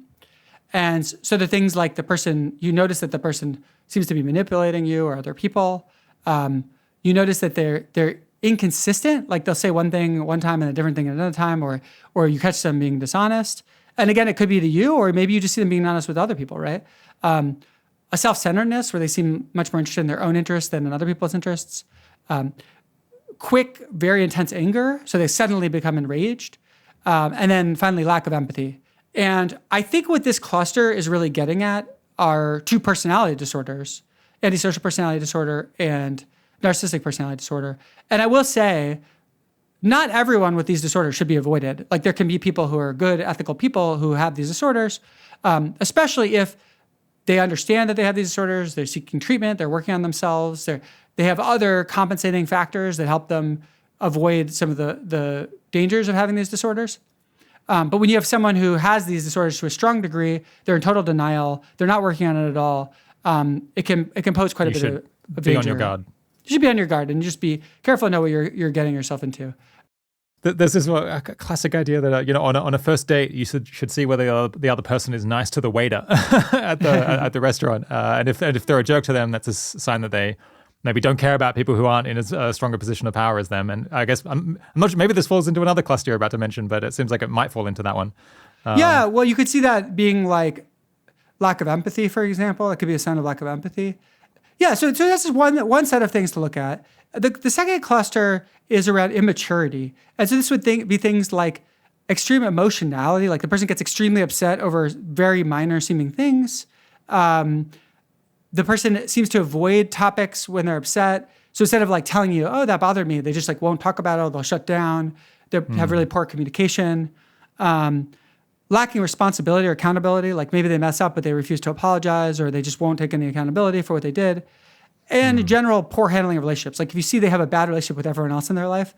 And so the things like you notice that the person seems to be manipulating you or other people. You notice that they're inconsistent, like they'll say one thing one time and a different thing another time, or you catch them being dishonest. And again, it could be to you, or maybe you just see them being honest with other people, right? A self-centeredness where they seem much more interested in their own interests than in other people's interests. Quick, very intense anger, so they suddenly become enraged. And then finally, lack of empathy. And I think what this cluster is really getting at are two personality disorders, antisocial personality disorder and narcissistic personality disorder. And I will say, not everyone with these disorders should be avoided. Like there can be people who are good, ethical people who have these disorders, especially if they understand that they have these disorders, they're seeking treatment, they're working on themselves, they have other compensating factors that help them avoid some of the dangers of having these disorders. But when you have someone who has these disorders to a strong degree, they're in total denial, they're not working on it at all, it can pose quite a bit of danger. Be on your guard. You should be on your guard and just be careful and know what you're getting yourself into. There's this classic idea that on a first date you should see whether the other person is nice to the waiter at the restaurant, and if they're a jerk to them, that's a sign that they maybe don't care about people who aren't in as a stronger position of power as them. And I guess I'm not sure, maybe this falls into another cluster you're about to mention, but it seems like it might fall into that one. Yeah, well, you could see that being like lack of empathy, for example. It could be a sign of lack of empathy. Yeah, so this is one set of things to look at. The second cluster is around immaturity. And so this would be things like extreme emotionality, like the person gets extremely upset over very minor seeming things. The person seems to avoid topics when they're upset. So instead of like telling you, oh, that bothered me, they just like won't talk about it, they'll shut down. They have really poor communication. Lacking responsibility or accountability, like maybe they mess up, but they refuse to apologize, or they just won't take any accountability for what they did. And in general, poor handling of relationships. Like if you see they have a bad relationship with everyone else in their life,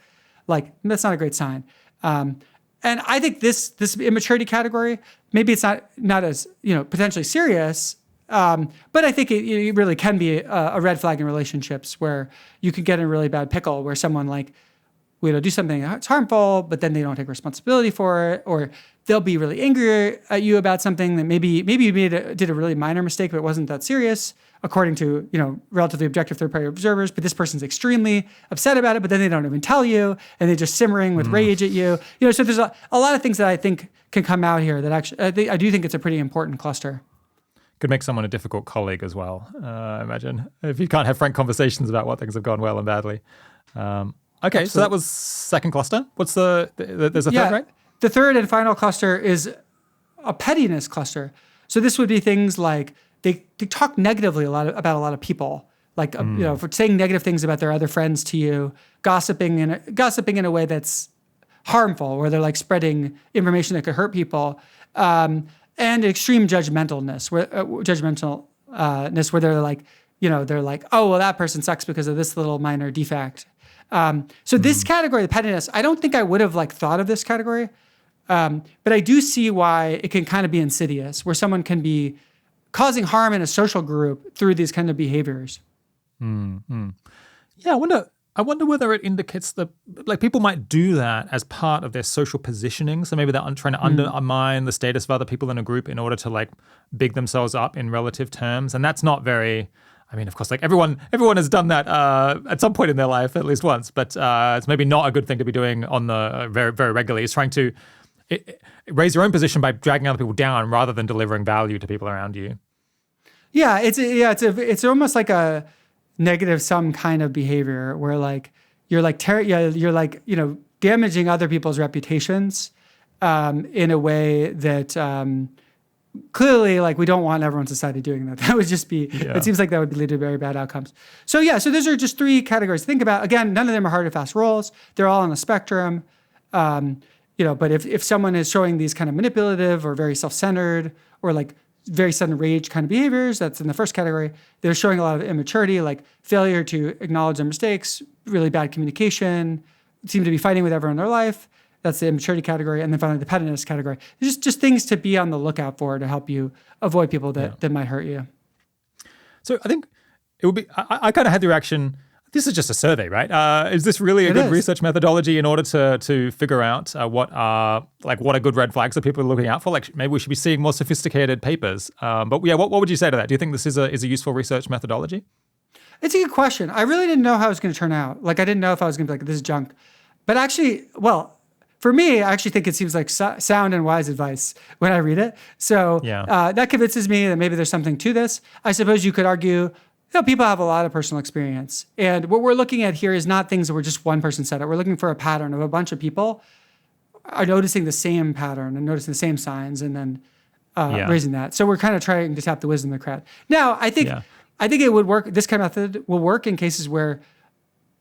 like that's not a great sign. And And I think this immaturity category, maybe it's not as potentially serious, but I think it really can be a red flag in relationships where you could get in a really bad pickle where someone do something that's harmful, but then they don't take responsibility for it, or they'll be really angry at you about something that maybe you did a really minor mistake, but it wasn't that serious, according to relatively objective third-party observers. But this person's extremely upset about it, but then they don't even tell you, and they're just simmering with rage at you. So there's a lot of things that I think can come out here that actually I do think it's a pretty important cluster. Could make someone a difficult colleague as well, I imagine, if you can't have frank conversations about what things have gone well and badly. Okay, Absolutely. So that was second cluster. What's there's a third, right? The third and final cluster is a pettiness cluster. So this would be things like they talk negatively about a lot of people, for saying negative things about their other friends to you, gossiping in a way that's harmful, where they're spreading information that could hurt people, and extreme judgmentalness, where they're like, oh well, that person sucks because of this little minor defect. So this category, the pettiness, I don't think I would have thought of this category, but I do see why it can kind of be insidious, where someone can be causing harm in a social group through these kind of behaviors. Yeah, I wonder whether it indicates that people might do that as part of their social positioning. So maybe they're trying to undermine the status of other people in a group in order to big themselves up in relative terms, and that's not very. I mean, of course, everyone has done that at some point in their life, at least once. But it's maybe not a good thing to be doing on the very, very regularly. It's trying to raise your own position by dragging other people down rather than delivering value to people around you. Yeah, it's almost like a negative sum kind of behavior where you're damaging other people's reputations in a way that. Clearly, we don't want everyone in society doing that. That would just be, It seems like that would lead to very bad outcomes. So those are just three categories to think about. Again, none of them are hard or fast rules. They're all on a spectrum. But if someone is showing these kind of manipulative or very self-centered or very sudden rage kind of behaviors, that's in the first category. They're showing a lot of immaturity, failure to acknowledge their mistakes, really bad communication, seem to be fighting with everyone in their life. That's the immaturity category. And then finally, the pettiness category. Just things to be on the lookout for to help you avoid people that might hurt you. So I think it would be, I kind of had the reaction, this is just a survey, right? Is this really a good research methodology in order to figure out what are good red flags that people are looking out for? Maybe we should be seeing more sophisticated papers. But what would you say to that? Do you think this is a useful research methodology? It's a good question. I really didn't know how it was going to turn out. I didn't know if I was going to be this is junk. But actually, for me, I actually think it seems like sound and wise advice when I read it. So that convinces me that maybe there's something to this. I suppose you could argue, people have a lot of personal experience. And what we're looking at here is not things that were just one person said it. We're looking for a pattern of a bunch of people are noticing the same pattern and noticing the same signs and then raising that. So we're kind of trying to tap the wisdom of the crowd. Now, I think it would work. This kind of method will work in cases where,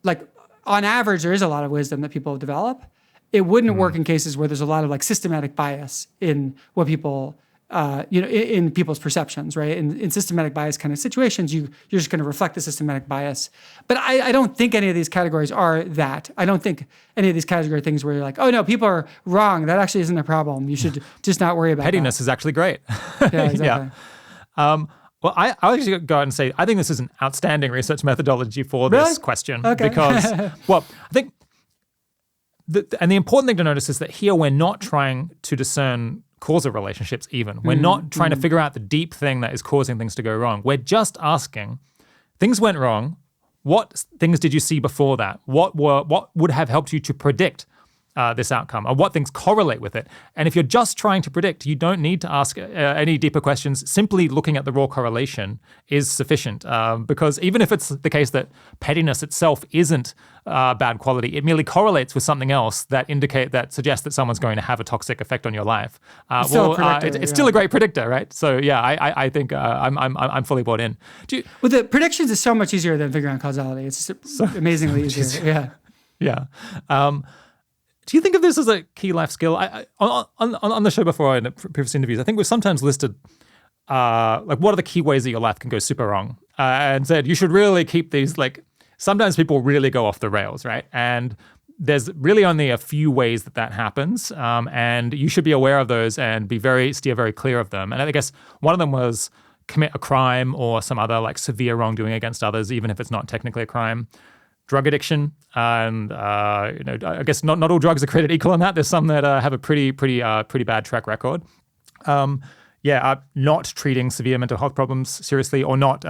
on average, there is a lot of wisdom that people develop. It wouldn't work in cases where there's a lot of systematic bias in what people, in people's perceptions, right? In systematic bias kind of situations, you're just going to reflect the systematic bias. But I don't think any of these categories are that. I don't think any of these category things where you're like, oh no, people are wrong. That actually isn't a problem. You should just not worry about pettiness that. Is actually great. Yeah, exactly. Well, I'll actually go out and say, I think this is an outstanding research methodology for this question. Okay. Because, I think, and the important thing to notice is that here we're not trying to discern causal relationships even. We're not trying to figure out the deep thing that is causing things to go wrong. We're just asking, things went wrong. What things did you see before that? What would have helped you to predict this outcome, or what things correlate with it? And if you're just trying to predict, you don't need to ask any deeper questions. Simply looking at the raw correlation is sufficient, because even if it's the case that pettiness itself isn't bad quality, it merely correlates with something else that suggests that someone's going to have a toxic effect on your life. It's still a great predictor, right? So I think I'm fully bought in. The predictions is so much easier than figuring out causality. It's so amazingly easier. Yeah. Do you think of this as a key life skill? On the show before in previous interviews, I think we've sometimes listed what are the key ways that your life can go super wrong, and said you should really keep these. Sometimes people really go off the rails, right? And there's really only a few ways that happens, and you should be aware of those and steer very clear of them. And I guess one of them was commit a crime or some other like severe wrongdoing against others, even if it's not technically a crime. Drug addiction, and I guess not all drugs are created equal in that. There's some that have a pretty bad track record. Not treating severe mental health problems seriously, or not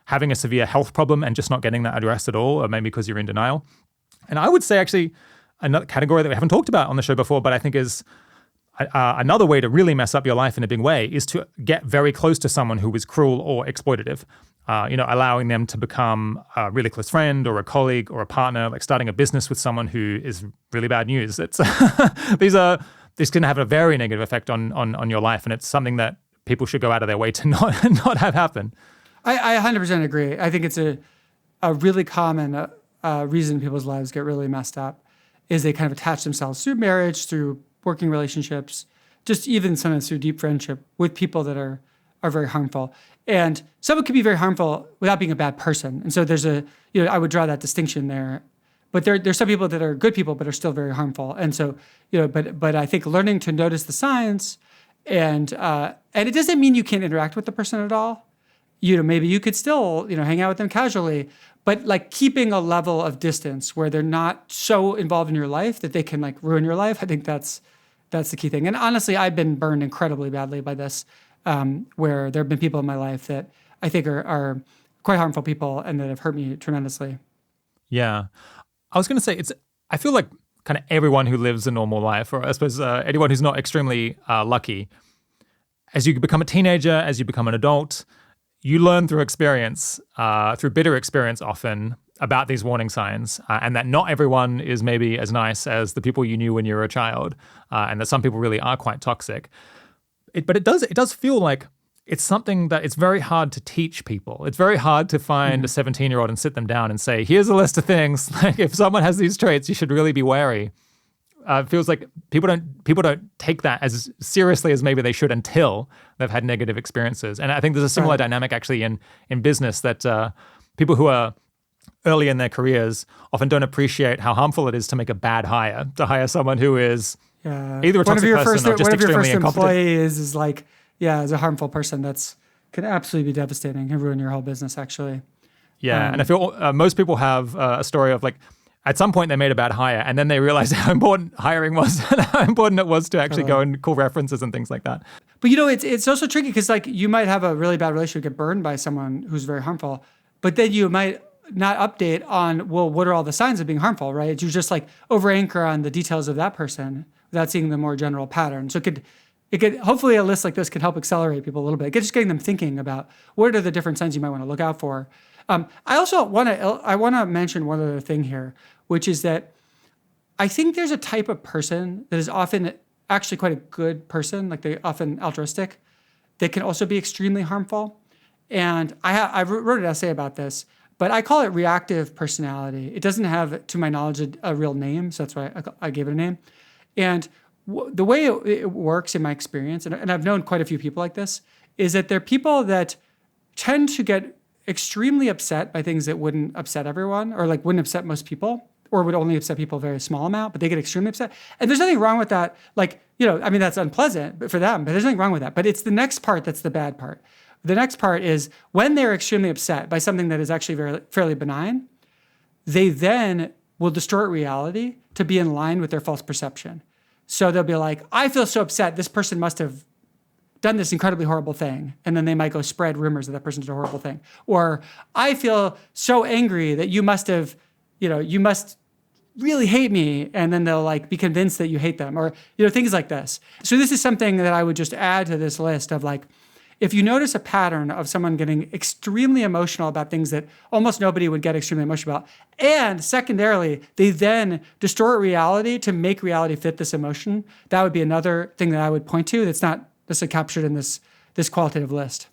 having a severe health problem and just not getting that addressed at all, or maybe because you're in denial. And I would say actually another category that we haven't talked about on the show before, but I think is another way to really mess up your life in a big way is to get very close to someone who is cruel or exploitative. Allowing them to become a really close friend or a colleague or a partner, like starting a business with someone who is really bad news. It's this can have a very negative effect on your life, and it's something that people should go out of their way to not have happen. I 100% agree. I think it's a really common reason people's lives get really messed up is they kind of attach themselves through marriage, through working relationships, just even sometimes through deep friendship with people that are very harmful. And someone can be very harmful without being a bad person. And so there's I would draw that distinction there. But there's some people that are good people but are still very harmful. And so, but I think learning to notice the signs and it doesn't mean you can't interact with the person at all. Maybe you could still, hang out with them casually, but like keeping a level of distance where they're not so involved in your life that they can like ruin your life. I think that's the key thing. And honestly, I've been burned incredibly badly by this. Where there have been people in my life that I think are quite harmful people and that have hurt me tremendously. Yeah. I was going to say, I feel like kind of everyone who lives a normal life, or I suppose anyone who's not extremely lucky, as you become a teenager, as you become an adult, you learn through experience, through bitter experience often, about these warning signs, and that not everyone is maybe as nice as the people you knew when you were a child, and that some people really are quite toxic. But it does feel like it's something that it's very hard to teach people. It's very hard to find a 17-year-old and sit them down and say, here's a list of things. Like if someone has these traits, you should really be wary. It feels like people don't take that as seriously as maybe they should until they've had negative experiences. And I think there's a similar dynamic actually in business that people who are early in their careers often don't appreciate how harmful it is to make a bad hire, to hire someone who is either a toxic person or just extremely incompetent. Employee is like, is a harmful person. That's can absolutely be devastating and ruin your whole business, actually. Yeah, and I feel most people have a story of like, at some point they made a bad hire and then they realized how important hiring was and how important it was to actually go and call references and things like that. But it's also tricky because like you might have a really bad relationship, get burned by someone who's very harmful, but then you might not update on, well, what are all the signs of being harmful, right? You just like over anchor on the details of that person without seeing the more general pattern. So it could hopefully a list like this could help accelerate people a little bit. Just getting them thinking about what are the different signs you might want to look out for. I also want to mention one other thing here, which is that I think there's a type of person that is often actually quite a good person, like they're often altruistic, that can also be extremely harmful. And I wrote an essay about this, but I call it reactive personality. It doesn't have, to my knowledge, a real name, so that's why I gave it a name. And the way it works in my experience, and I've known quite a few people like this, is that they're people that tend to get extremely upset by things that wouldn't upset everyone, or like wouldn't upset most people, or would only upset people a very small amount, but they get extremely upset. And there's nothing wrong with that. Like, that's unpleasant for them, but there's nothing wrong with that. But it's the next part that's the bad part. The next part is when they're extremely upset by something that is actually fairly benign, they then will distort reality to be in line with their false perception. So they'll be like, I feel so upset, this person must have done this incredibly horrible thing. And then they might go spread rumors that person did a horrible thing. Or I feel so angry that you must have, you must really hate me. And then they'll like be convinced that you hate them, or, things like this. So this is something that I would just add to this list of like, if you notice a pattern of someone getting extremely emotional about things that almost nobody would get extremely emotional about, and secondarily, they then distort reality to make reality fit this emotion, that would be another thing that I would point to that's not necessarily captured in this qualitative list.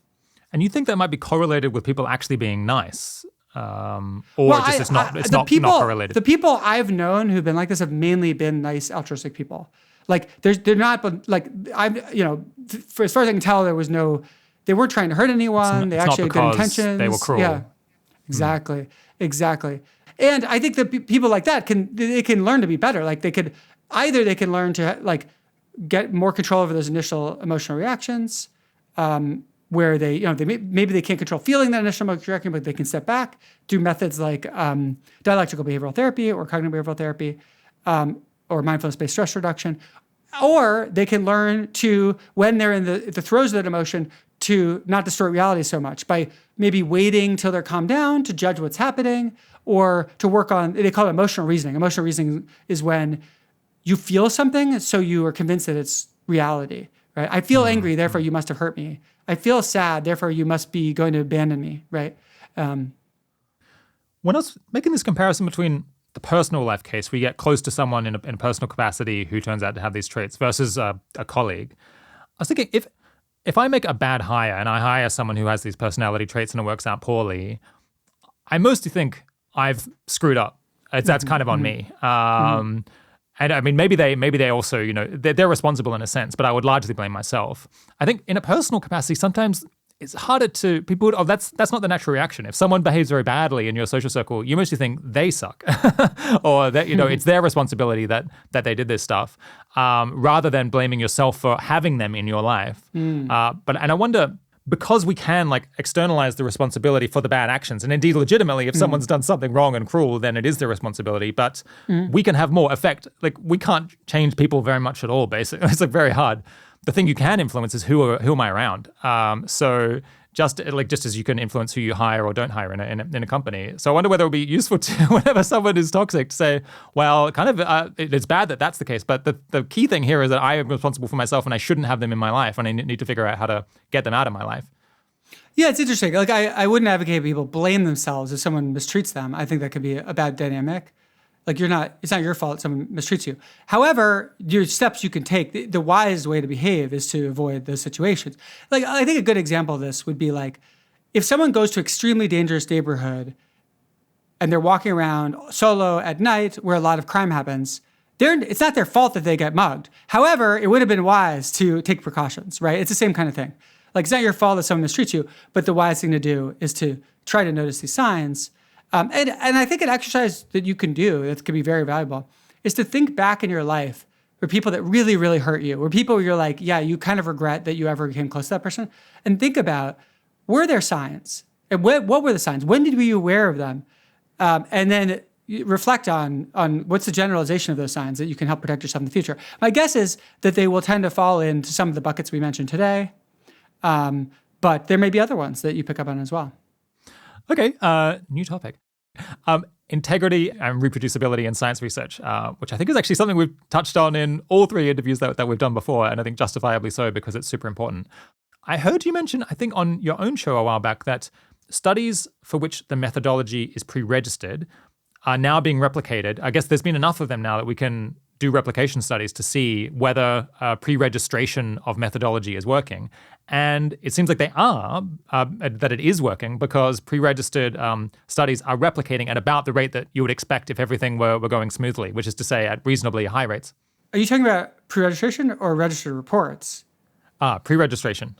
And you think that might be correlated with people actually being nice? It's not correlated? The people I've known who've been like this have mainly been nice, altruistic people. Like they're not like for as far as I can tell, they weren't trying to hurt anyone. They actually had good intentions. They were cruel. Yeah, exactly. Exactly. And I think that people like that can learn to be better. Like they can learn to like get more control over those initial emotional reactions, where maybe they can't control feeling that initial emotional reaction, but they can step back, do methods like dialectical behavioral therapy or cognitive behavioral therapy, or mindfulness-based stress reduction. Or they can learn to, when they're in the throes of that emotion, to not distort reality so much by maybe waiting till they're calmed down to judge what's happening, or to work on, they call it emotional reasoning. Emotional reasoning is when you feel something, so you are convinced that it's reality, right? I feel angry, therefore you must have hurt me. I feel sad, therefore you must be going to abandon me, right? When I was making this comparison between the personal life case, we get close to someone in a personal capacity who turns out to have these traits versus a colleague, I was thinking if I make a bad hire and I hire someone who has these personality traits and it works out poorly, I mostly think I've screwed up. That's kind of on me. And I mean, maybe they also, they're responsible in a sense, but I would largely blame myself. I think in a personal capacity, sometimes it's harder to, people would, that's not the natural reaction. If someone behaves very badly in your social circle, you mostly think they suck or that, it's their responsibility that they did this stuff, rather than blaming yourself for having them in your life. And I wonder, because we can like externalize the responsibility for the bad actions, and indeed legitimately, if someone's done something wrong and cruel, then it is their responsibility, but we can have more effect. Like we can't change people very much at all, basically. It's like very hard. The thing you can influence is who am I around? So just as you can influence who you hire or don't hire in a company. So I wonder whether it would be useful to, whenever someone is toxic, to say, well, kind of it's bad that that's the case, but the key thing here is that I am responsible for myself and I shouldn't have them in my life, and I need to figure out how to get them out of my life. Yeah, it's interesting. Like I wouldn't advocate people blame themselves if someone mistreats them. I think that could be a bad dynamic. Like it's not your fault someone mistreats you. However, your steps you can take, the wise way to behave is to avoid those situations. Like I think a good example of this would be like, if someone goes to extremely dangerous neighborhood and they're walking around solo at night where a lot of crime happens, it's not their fault that they get mugged. However, it would have been wise to take precautions, right? It's the same kind of thing. Like it's not your fault that someone mistreats you, but the wise thing to do is to try to notice these signs. And I think an exercise that you can do that can be very valuable is to think back in your life for people that really, really hurt you, or people where you're like, yeah, you kind of regret that you ever came close to that person, and think about, were there signs? And what were the signs? When did we be aware of them? And then reflect on what's the generalization of those signs that you can help protect yourself in the future. My guess is that they will tend to fall into some of the buckets we mentioned today, but there may be other ones that you pick up on as well. Okay, new topic. Integrity and reproducibility in science research, which I think is actually something we've touched on in all three interviews that we've done before, and I think justifiably so because it's super important. I heard you mention, I think on your own show a while back, that studies for which the methodology is pre-registered are now being replicated. I guess there's been enough of them now that we can do replication studies to see whether pre-registration of methodology is working. And it seems like they are, that it is working, because pre-registered studies are replicating at about the rate that you would expect if everything were going smoothly, which is to say at reasonably high rates. Are you talking about pre-registration or registered reports? Pre-registration.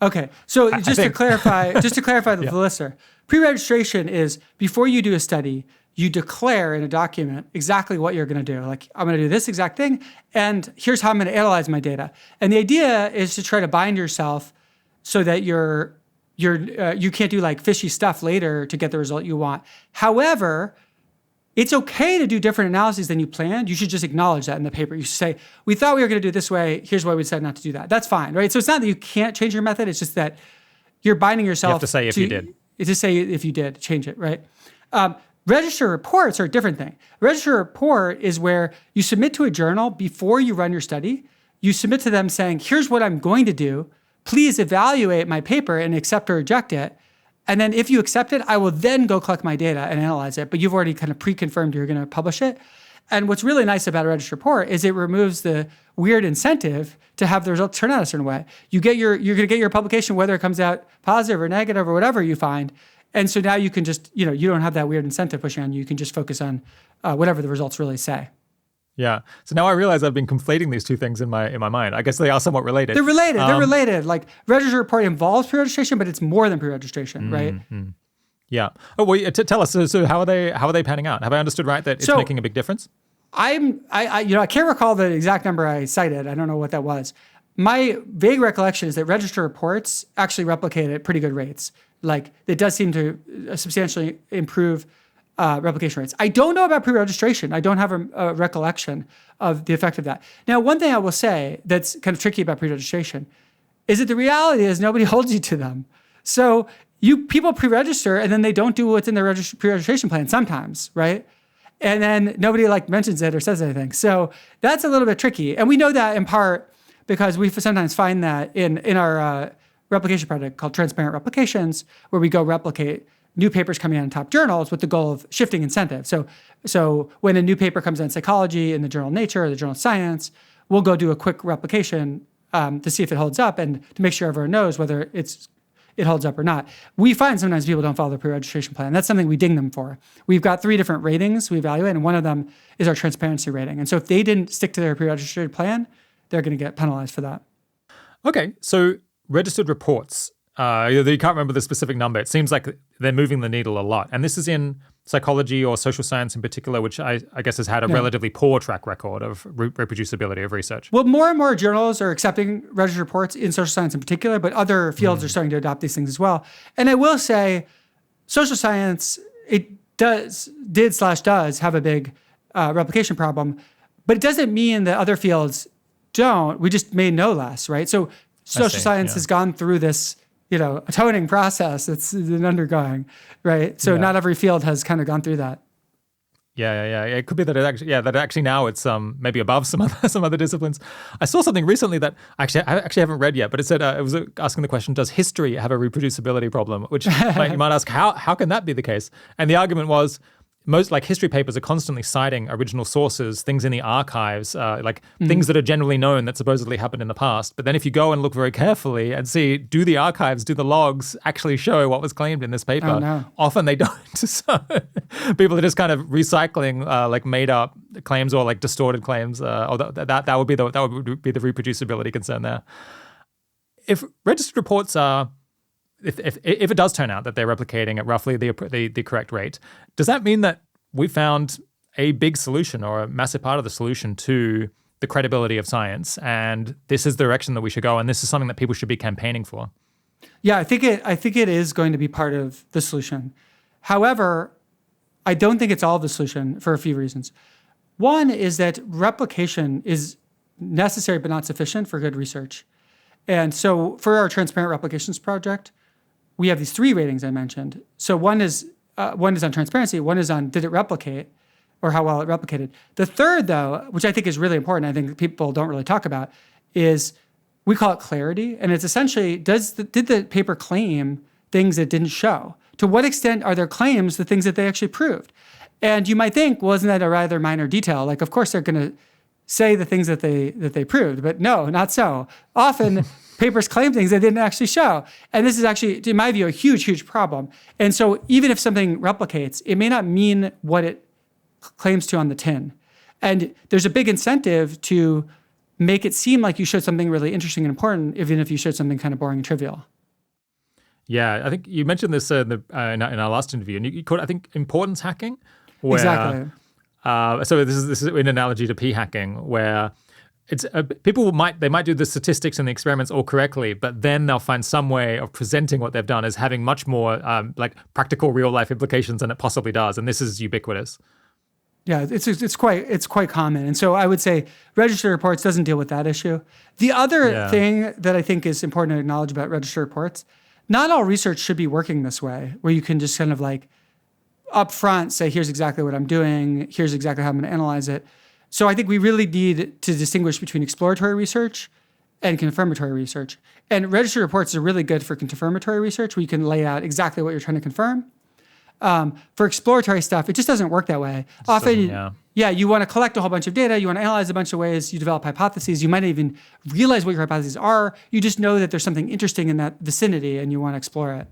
Okay, so just to clarify the listener, pre-registration is before you do a study, you declare in a document exactly what you're going to do. Like, I'm going to do this exact thing, and here's how I'm going to analyze my data. And the idea is to try to bind yourself so that you can't do like fishy stuff later to get the result you want. However, it's okay to do different analyses than you planned. You should just acknowledge that in the paper. You should say, we thought we were going to do it this way. Here's why we decided not to do that. That's fine, right? So it's not that you can't change your method. It's just that you're binding yourself. You have to say if you did. To say if you did, change it, right? Register reports are a different thing. Register report is where you submit to a journal before you run your study. You submit to them saying, here's what I'm going to do. Please evaluate my paper and accept or reject it. And then if you accept it, I will then go collect my data and analyze it. But you've already kind of pre-confirmed you're going to publish it. And what's really nice about a registered report is it removes the weird incentive to have the results turn out a certain way. You're going to get your publication, whether it comes out positive or negative or whatever you find. And so now you can just, you don't have that weird incentive pushing on you. You can just focus on whatever the results really say. Yeah. So now I realize I've been conflating these two things in my mind. I guess they are somewhat related. They're related. They're related. Like registered report involves pre-registration, but it's more than pre-registration, right? Yeah. Oh, well, tell us. So how are they panning out? Have I understood right that it's making a big difference? I can't recall the exact number I cited. I don't know what that was. My vague recollection is that registered reports actually replicate at pretty good rates. Like it does seem to substantially improve replication rates. I don't know about pre-registration. I don't have a recollection of the effect of that. Now, one thing I will say that's kind of tricky about pre-registration is that the reality is nobody holds you to them. So people pre-register and then they don't do what's in their pre-registration plan sometimes, right? And then nobody mentions it or says anything. So that's a little bit tricky. And we know that in part because we sometimes find that in our replication project called Transparent Replications, where we go replicate new papers coming out in top journals with the goal of shifting incentive. So when a new paper comes out in Psychology, in the Journal of Nature, or the Journal of Science, we'll go do a quick replication to see if it holds up and to make sure everyone knows whether it holds up or not. We find sometimes people don't follow the pre-registration plan. That's something we ding them for. We've got 3 different ratings we evaluate, and one of them is our transparency rating. And so if they didn't stick to their pre-registered plan, they're going to get penalized for that. Okay, so registered reports. You can't remember the specific number. It seems like they're moving the needle a lot. And this is in psychology or social science in particular, which I guess has had a relatively poor track record of reproducibility of research. Well, more and more journals are accepting registered reports in social science in particular, but other fields are starting to adopt these things as well. And I will say, social science, it does have a big replication problem, but it doesn't mean that other fields don't. We just may know less, right? So social science has gone through this a toning process it's been undergoing, right? So not every field has kind of gone through that. Yeah. It could be that it actually now it's maybe above some other disciplines. I saw something recently that I actually haven't read yet, but it said it was asking the question: does history have a reproducibility problem? Which you might ask, how can that be the case? And the argument was, most history papers are constantly citing original sources, things in the archives, things that are generally known that supposedly happened in the past. But then if you go and look very carefully and see, do the archives, do the logs actually show what was claimed in this paper? Oh, no. Often they don't. So people are just kind of recycling made up claims or distorted claims. That would be the reproducibility concern there. If registered reports are If it does turn out that they're replicating at roughly the correct rate, does that mean that we found a big solution or a massive part of the solution to the credibility of science, and this is the direction that we should go, and this is something that people should be campaigning for? Yeah, I think it is going to be part of the solution. However, I don't think it's all of the solution for a few reasons. One is that replication is necessary but not sufficient for good research. And so for our Transparent Replications project, we have these 3 ratings I mentioned. So one is on transparency, one is on did it replicate or how well it replicated. The third, though, which I think is really important, I think people don't really talk about, is we call it clarity. And it's essentially, did the paper claim things it didn't show? To what extent are their claims the things that they actually proved? And you might think, well, isn't that a rather minor detail? Of course they're going to say the things that they proved, but no, not so. Often papers claim things they didn't actually show. And this is actually, in my view, a huge, huge problem. And so even if something replicates, it may not mean what it claims to on the tin. And there's a big incentive to make it seem like you showed something really interesting and important, even if you showed something kind of boring and trivial. Yeah, I think you mentioned this in our last interview, and you called it, I think, importance hacking. Where, exactly. So this is an analogy to p-hacking, where it's people might do the statistics and the experiments all correctly, but then they'll find some way of presenting what they've done as having much more practical real life implications than it possibly does, and this is ubiquitous. Yeah, it's quite common, and so I would say registered reports doesn't deal with that issue. The other thing that I think is important to acknowledge about registered reports, not all research should be working this way, where you can just kind of up front say, here's exactly what I'm doing, here's exactly how I'm going to analyze it. So I think we really need to distinguish between exploratory research and confirmatory research. And registered reports are really good for confirmatory research, where you can lay out exactly what you're trying to confirm. For exploratory stuff, it just doesn't work that way. Often, you want to collect a whole bunch of data, you want to analyze a bunch of ways, you develop hypotheses, you might not even realize what your hypotheses are, you just know that there's something interesting in that vicinity and you want to explore it.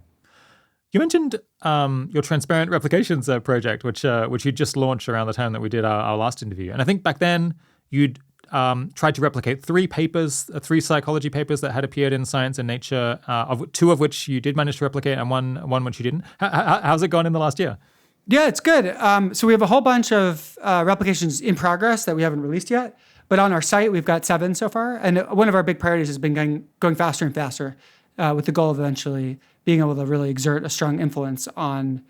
You mentioned your Transparent Replications project, which you just launched around the time that we did our last interview. And I think back then you'd tried to replicate three psychology papers that had appeared in Science and Nature, two of which you did manage to replicate and one which you didn't. How's it gone in the last year? Yeah, it's good. So we have a whole bunch of replications in progress that we haven't released yet. But on our site, we've got 7 so far. And one of our big priorities has been going faster and faster with the goal of eventually being able to really exert a strong influence on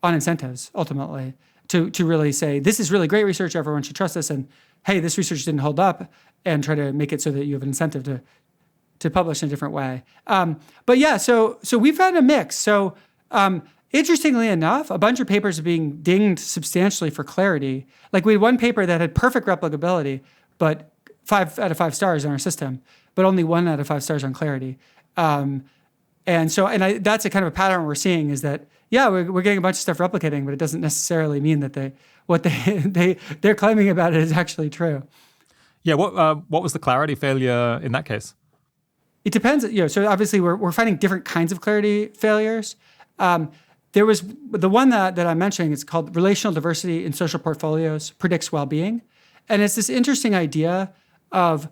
incentives, ultimately, to really say, this is really great research, everyone should trust this, and hey, this research didn't hold up, and try to make it so that you have an incentive to publish in a different way. But yeah, so we've had a mix. So interestingly enough, a bunch of papers are being dinged substantially for clarity. Like we had one paper that had perfect replicability, but 5 out of 5 stars in our system, but only 1 out of 5 stars on clarity. That's a kind of a pattern we're seeing is that, yeah, we're getting a bunch of stuff replicating, but it doesn't necessarily mean that what they're claiming about it is actually true. Yeah, what was the clarity failure in that case? It depends. So obviously we're finding different kinds of clarity failures. There was the one that I'm mentioning. It's called relational diversity in social portfolios predicts well-being, and it's this interesting idea of,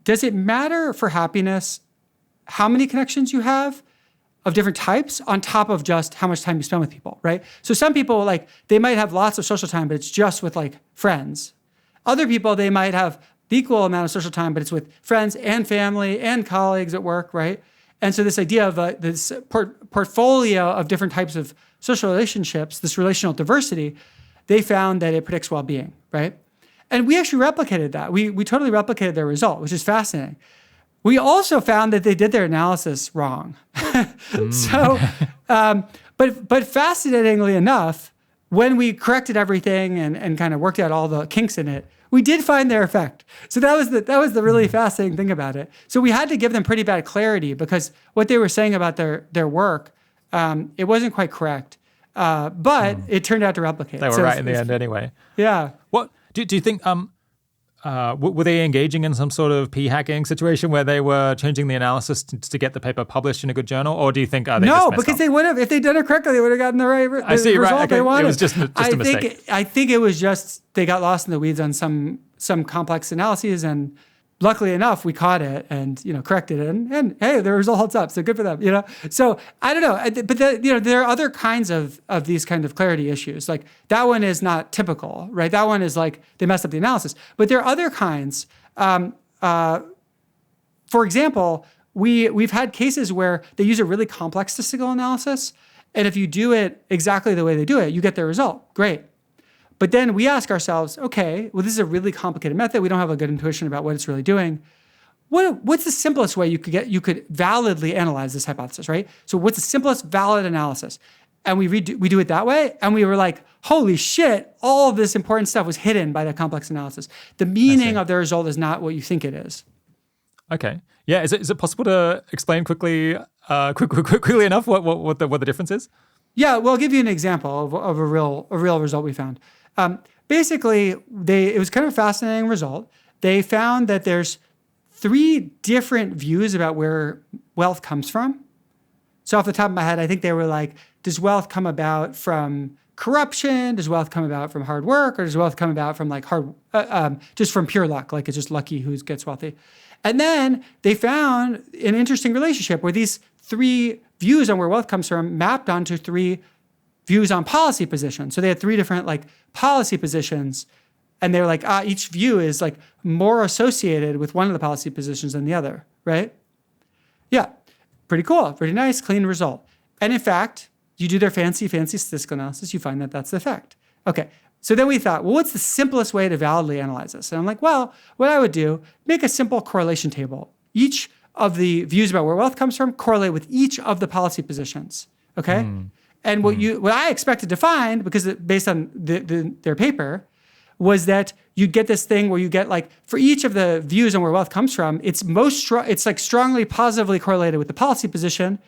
does it matter for happiness how many connections you have of different types on top of just how much time you spend with people, right? So some people, like, they might have lots of social time, but it's just with like friends. Other people, they might have the equal amount of social time, but it's with friends and family and colleagues at work, right? And so this idea of this portfolio of different types of social relationships, this relational diversity, they found that it predicts well-being, right? And we actually replicated that. We totally replicated their result, which is fascinating. We also found that they did their analysis wrong. So, but fascinatingly enough, when we corrected everything and kind of worked out all the kinks in it, we did find their effect. So that was the really fascinating thing about it. So we had to give them pretty bad clarity because what they were saying about their work, it wasn't quite correct. But it turned out to replicate. They were right in the end anyway. Yeah. What do you think? Were they engaging in some sort of p-hacking situation where they were changing the analysis to get the paper published in a good journal, or do you think they no? Just messed because up? They would have, if they'd done it correctly, they would have gotten the result right. Okay. they wanted. It was just a mistake. I think it was just they got lost in the weeds on some complex analyses, and luckily enough, we caught it and corrected it, and hey, the result holds up, so good for them. So I don't know, but there are other kinds of these kind of clarity issues. Like that one is not typical, right? That one is like they messed up the analysis, but there are other kinds. For example, we've had cases where they use a really complex statistical analysis, and if you do it exactly the way they do it, you get their result. Great. But then we ask ourselves, okay, well, this is a really complicated method. We don't have a good intuition about what it's really doing. What's the simplest way you could validly analyze this hypothesis, right? So what's the simplest valid analysis? And we do it that way, and we were like, holy shit, all of this important stuff was hidden by the complex analysis. The meaning of the result is not what you think it is. Okay. Yeah. Is it possible to explain quickly enough what the difference is? Yeah. Well, I'll give you an example of a real result we found. Basically, it was kind of a fascinating result. They found that there's 3 different views about where wealth comes from. So off the top of my head, I think they were like, does wealth come about from corruption? Does wealth come about from hard work? Or does wealth come about from like just from pure luck? Like it's just lucky who gets wealthy. And then they found an interesting relationship where these 3 views on where wealth comes from mapped onto 3 views on policy positions. So they had 3 different like policy positions, and they were like, each view is like more associated with one of the policy positions than the other, right? Yeah, pretty cool, pretty nice, clean result. And in fact, you do their fancy statistical analysis, you find that that's the effect. Okay, so then we thought, well, what's the simplest way to validly analyze this? And I'm like, well, what I would do, make a simple correlation table. Each of the views about where wealth comes from correlate with each of the policy positions, okay? And what I expected to find, because based on their paper, was that you get this thing where you get like, for each of the views on where wealth comes from, it's like strongly positively correlated with the policy position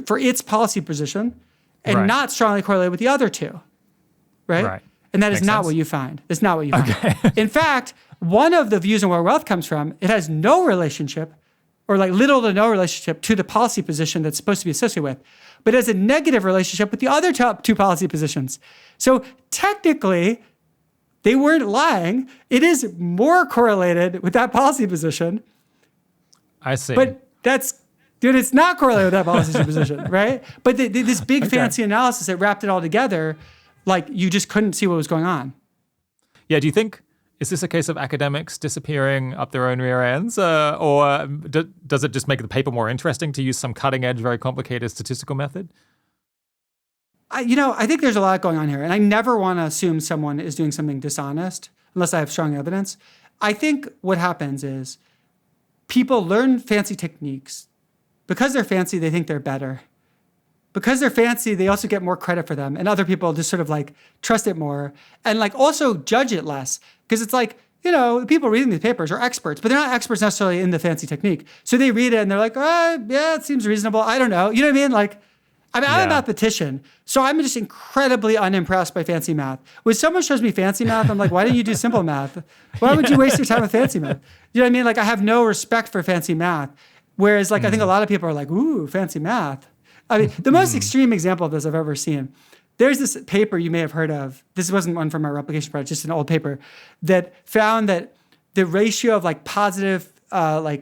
for its policy position, and not strongly correlated with the other 2, right? And that is not what you find. That's not what you find. Okay. In fact, one of the views on where wealth comes from, it has no relationship, or like little to no relationship to the policy position that's supposed to be associated with, but it has a negative relationship with the other 2 policy positions. So technically, they weren't lying. It is more correlated with that policy position. I see. But it's not correlated with that policy position, right? But this big fancy analysis that wrapped it all together, like you just couldn't see what was going on. Yeah, do you think, is this a case of academics disappearing up their own rear ends? Or does it just make the paper more interesting to use some cutting edge, very complicated statistical method? I think there's a lot going on here. And I never want to assume someone is doing something dishonest unless I have strong evidence. I think what happens is people learn fancy techniques. Because they're fancy, they think they're better. Because they're fancy, they also get more credit for them. And other people just sort of like trust it more and like also judge it less. Because it's like, the people reading these papers are experts, but they're not experts necessarily in the fancy technique. So they read it and they're like, yeah, it seems reasonable. I don't know. You know what I mean? Like, I'm a mathematician, so I'm just incredibly unimpressed by fancy math. When someone shows me fancy math, I'm like, why didn't you do simple math? Why would you waste your time with fancy math? You know what I mean? Like, I have no respect for fancy math. Whereas, like, I think a lot of people are like, ooh, fancy math. I mean, the most extreme example of this I've ever seen, there's this paper you may have heard of. This wasn't one from our replication project, just an old paper that found that the ratio of like positive, I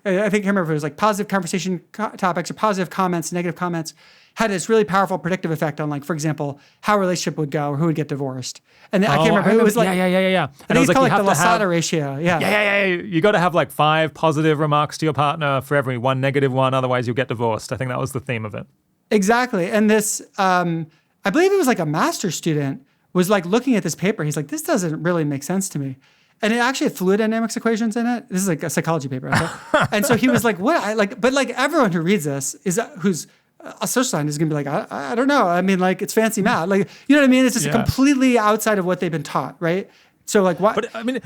can't remember if it was like positive conversation topics or positive comments, negative comments, had this really powerful predictive effect on, like, for example, how a relationship would go or who would get divorced. And I can't remember. It was like, yeah. I think it's called like the Lasada ratio. Yeah. You got to have like 5 positive remarks to your partner for every 1 negative one. Otherwise, you'll get divorced. I think that was the theme of it. Exactly. And this, I believe it was like a master's student was like looking at this paper. He's like, this doesn't really make sense to me. And it actually had fluid dynamics equations in it. This is like a psychology paper. Okay? And so he was like, but like everyone who reads this who's a social scientist is going to be like, I don't know. I mean, like, it's fancy math. Like, you know what I mean? It's just completely outside of what they've been taught, right? So like what? But I mean,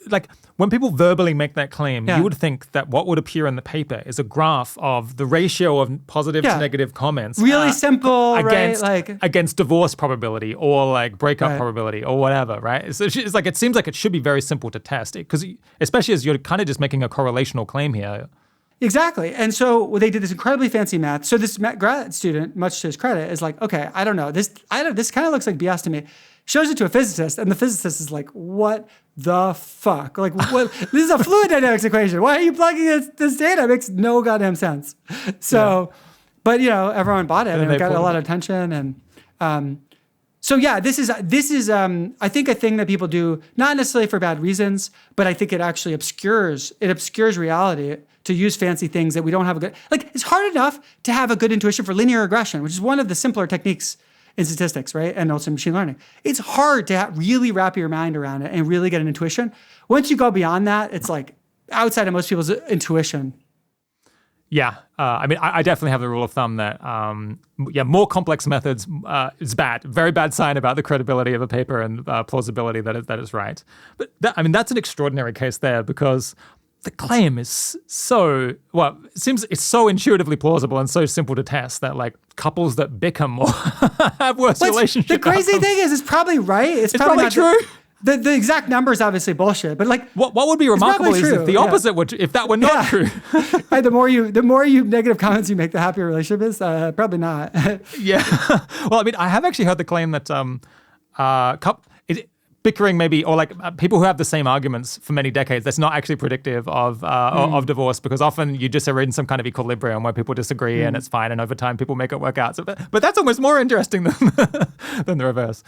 like when people verbally make that claim, you would think that what would appear in the paper is a graph of the ratio of positive to negative comments. Really simple, against, right? Like against divorce probability or like breakup probability or whatever, right? So it's like, it seems like it should be very simple to test it because especially as you're kind of just making a correlational claim here. Exactly. And so they did this incredibly fancy math. So this grad student, much to his credit, is like, okay, I don't know. This kind of looks like BS to me. Shows it to a physicist, and the physicist is like, what the fuck? Like, what? This is a fluid dynamics equation. Why are you plugging this data? It makes no goddamn sense. So, but everyone bought it, and it got a lot of attention. And this is I think a thing that people do, not necessarily for bad reasons, but I think it actually obscures reality to use fancy things that we don't have a good, like, it's hard enough to have a good intuition for linear regression, which is one of the simpler techniques in statistics, right? And also machine learning. It's hard to really wrap your mind around it and really get an intuition. Once you go beyond that, it's like outside of most people's intuition. Yeah. I mean, I definitely have the rule of thumb that, more complex methods is bad. Very bad sign about the credibility of a paper and plausibility that is right. But that's an extraordinary case there because the claim is it seems it's so intuitively plausible and so simple to test that like couples that bicker more have worse relationships. The crazy thing is, it's probably right. It's probably not true. The exact number is obviously bullshit, but like what would be remarkable is if the opposite would, if that were not true. Right, the more you negative comments you make, the happier relationship is. Probably not. Yeah. Well, I mean, I have actually heard the claim that bickering maybe, or like people who have the same arguments for many decades, that's not actually predictive of divorce, because often you just are in some kind of equilibrium where people disagree and it's fine, and over time people make it work out. So, but that's almost more interesting than the reverse.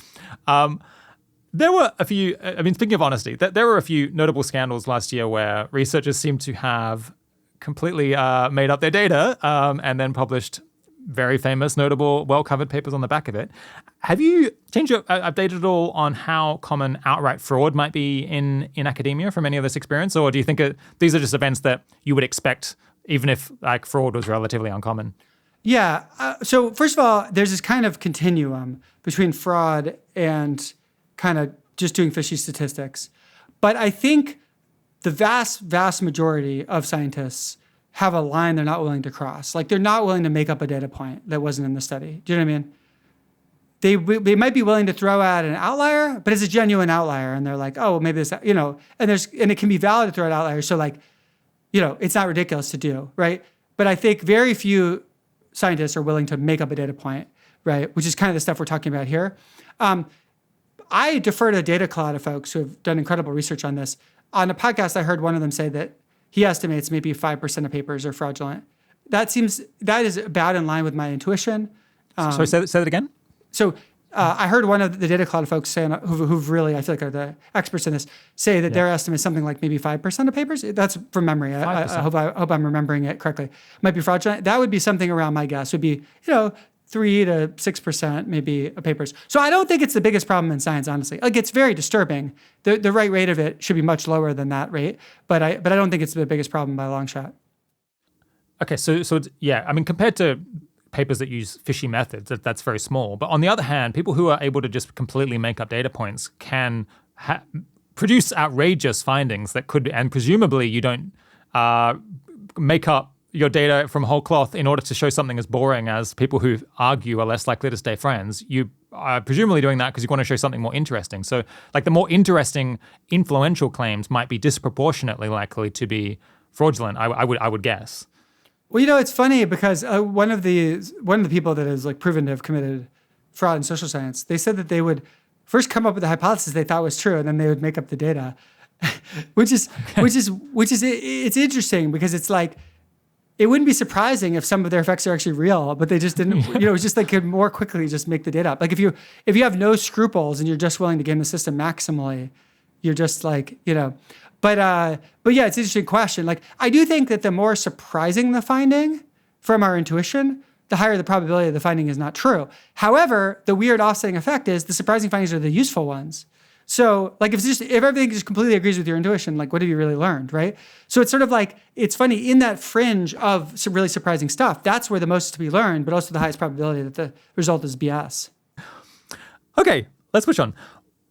There were a few, speaking of honesty, there were a few notable scandals last year where researchers seem to have completely made up their data and then published very famous, notable, well-covered papers on the back of it. Have you updated at all on how common outright fraud might be in academia from any of this experience? Or do you think these are just events that you would expect even if like fraud was relatively uncommon? Yeah. So first of all, there's this kind of continuum between fraud and kind of just doing fishy statistics. But I think the vast, vast majority of scientists have a line they're not willing to cross. Like, they're not willing to make up a data point that wasn't in the study. Do you know what I mean? They might be willing to throw out an outlier, but it's a genuine outlier. And they're like, oh, well, maybe this, and it can be valid to throw out outliers. So like, it's not ridiculous to do, right? But I think very few scientists are willing to make up a data point, right? Which is kind of the stuff we're talking about here. I defer to data cloud of folks who have done incredible research on this. On a podcast, I heard one of them say that he estimates maybe 5% of papers are fraudulent. That is about in line with my intuition. Sorry, say that again? So I heard one of the data cloud folks say, who've really, I feel like are the experts in this, say that their estimate is something like maybe 5% of papers. That's from memory. I hope I'm remembering it correctly. Might be fraudulent. That would be something around my guess. Would be 3 to 6% maybe of papers. So I don't think it's the biggest problem in science, honestly. Like, it's very disturbing. The right rate of it should be much lower than that rate, but I don't think it's the biggest problem by a long shot. Okay, so it's, I mean, compared to papers that use fishy methods, that's very small. But on the other hand, people who are able to just completely make up data points can produce outrageous findings that could, and presumably you don't make up your data from whole cloth in order to show something as boring as people who argue are less likely to stay friends. You are presumably doing that because you want to show something more interesting. So like the more interesting, influential claims might be disproportionately likely to be fraudulent, I would guess. Well, it's funny because one of the people that is like proven to have committed fraud in social science, they said that they would first come up with a hypothesis they thought was true, and then they would make up the data, which is it's interesting because it's like, it wouldn't be surprising if some of their effects are actually real, but they just didn't. It's just they could more quickly just make the data up. Like if you have no scruples and you're just willing to game the system maximally, you're just like But yeah, it's an interesting question. Like, I do think that the more surprising the finding from our intuition, the higher the probability the finding is not true. However, the weird offsetting effect is the surprising findings are the useful ones. So like if everything just completely agrees with your intuition, like what have you really learned, right? So it's sort of like, it's funny, in that fringe of some really surprising stuff, that's where the most is to be learned, but also the highest probability that the result is BS. Okay, let's switch on.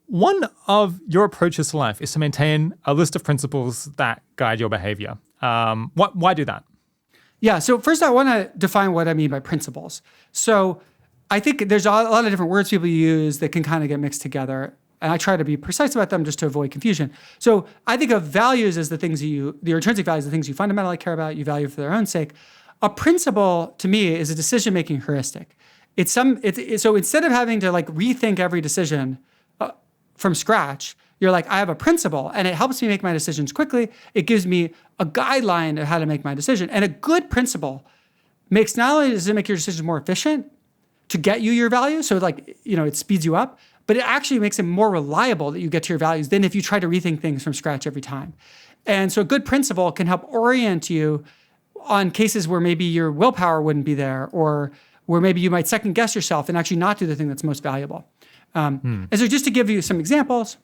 One of your approaches to life is to maintain a list of principles that guide your behavior. Why do that? Yeah, so first I want to define what I mean by principles. So I think there's a lot of different words people use that can kind of get mixed together. And I try to be precise about them just to avoid confusion. So I think of values as the things your intrinsic values, the things you fundamentally care about, you value for their own sake. A principle, to me, is a decision-making heuristic. So instead of having to like rethink every decision from scratch, you're like, I have a principle, and it helps me make my decisions quickly. It gives me a guideline of how to make my decision. And a good principle makes, not only does it make your decisions more efficient to get you your value, so like, it speeds you up, but it actually makes it more reliable that you get to your values than if you try to rethink things from scratch every time. And so a good principle can help orient you on cases where maybe your willpower wouldn't be there, or where maybe you might second guess yourself and actually not do the thing that's most valuable. And so just to give you some examples,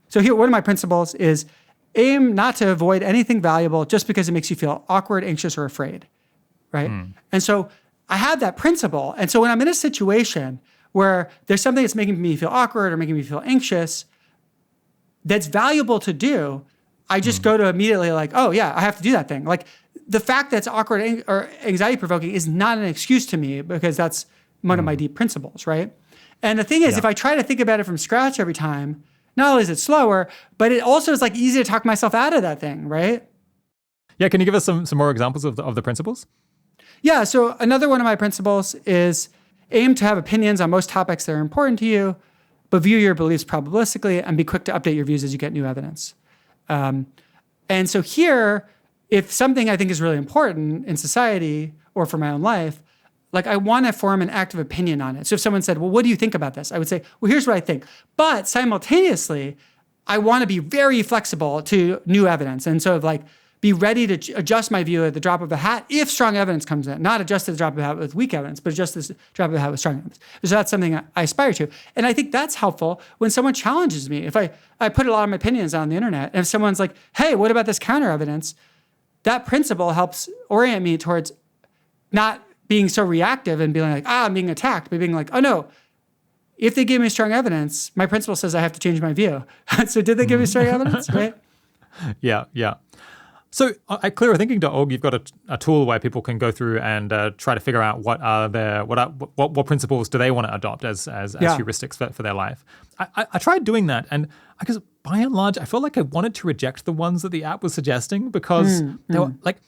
so here, one of my principles is aim not to avoid anything valuable just because it makes you feel awkward, anxious, or afraid, right? And so I have that principle. And so when I'm in a situation where there's something that's making me feel awkward or making me feel anxious, that's valuable to do, I just go to immediately like, oh yeah, I have to do that thing. Like the fact that's awkward or anxiety provoking is not an excuse to me because that's one of my deep principles, right? And the thing is, if I try to think about it from scratch every time, not only is it slower, but it also is like easy to talk myself out of that thing, right? Yeah, can you give us some more examples of the principles? Yeah, so another one of my principles is aim to have opinions on most topics that are important to you, but view your beliefs probabilistically and be quick to update your views as you get new evidence. And so here, if something I think is really important in society or for my own life, like I want to form an active opinion on it. So if someone said, well, what do you think about this? I would say, well, here's what I think. But simultaneously, I want to be very flexible to new evidence. And so like be ready to adjust my view at the drop of a hat if strong evidence comes in. Not adjust at the drop of a hat with weak evidence, but adjust the drop of a hat with strong evidence. So that's something I aspire to. And I think that's helpful when someone challenges me. If I put a lot of my opinions on the internet, and if someone's like, hey, what about this counter evidence? That principle helps orient me towards not being so reactive and being like, I'm being attacked, but being like, oh no, if they give me strong evidence, my principle says I have to change my view. So did they give me strong evidence, right? Yeah. So at clearerthinking.org, you've got a tool where people can go through and try to figure out what principles do they want to adopt as heuristics for their life. I tried doing that, and I guess by and large, I felt like I wanted to reject the ones that the app was suggesting because they were like,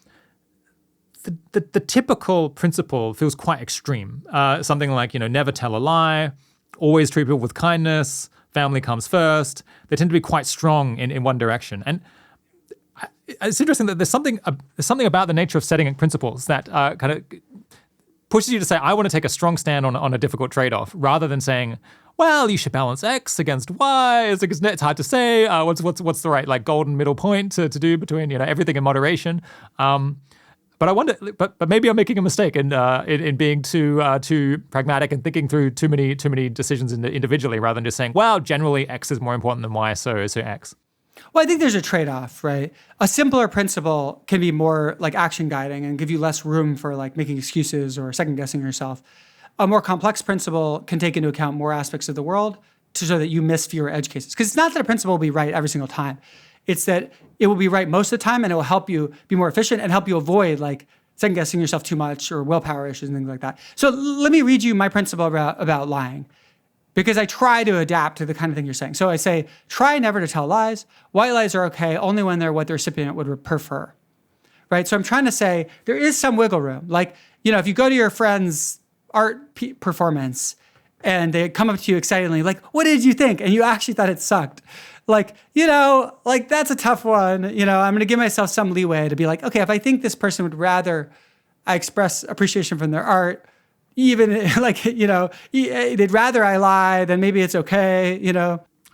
the typical principle feels quite extreme. Something like, never tell a lie, always treat people with kindness, family comes first. They tend to be quite strong in one direction. And it's interesting that there's something about the nature of setting principles that kind of pushes you to say, I want to take a strong stand on a difficult trade-off, rather than saying, well, you should balance X against Y. It's hard to say. What's the right golden middle point to do between everything in moderation. But I wonder, but maybe I'm making a mistake in being too pragmatic and thinking through too many decisions individually, rather than just saying, well, generally X is more important than Y, so X. Well, I think there's a trade-off, right? A simpler principle can be more action guiding and give you less room for making excuses or second guessing yourself. A more complex principle can take into account more aspects of the world so that you miss fewer edge cases. Because it's not that a principle will be right every single time. It's that it will be right most of the time, and it will help you be more efficient and help you avoid second guessing yourself too much or willpower issues and things like that. So let me read you my principle about lying, because I try to adapt to the kind of thing you're saying. So I say, try never to tell lies. White lies are okay only when they're what the recipient would prefer, right? So I'm trying to say there is some wiggle room. If you go to your friend's art performance and they come up to you excitedly, what did you think? And you actually thought it sucked. That's a tough one. I'm going to give myself some leeway to be okay, if I think this person would rather I express appreciation from their art, even they'd rather I lie, then maybe it's okay,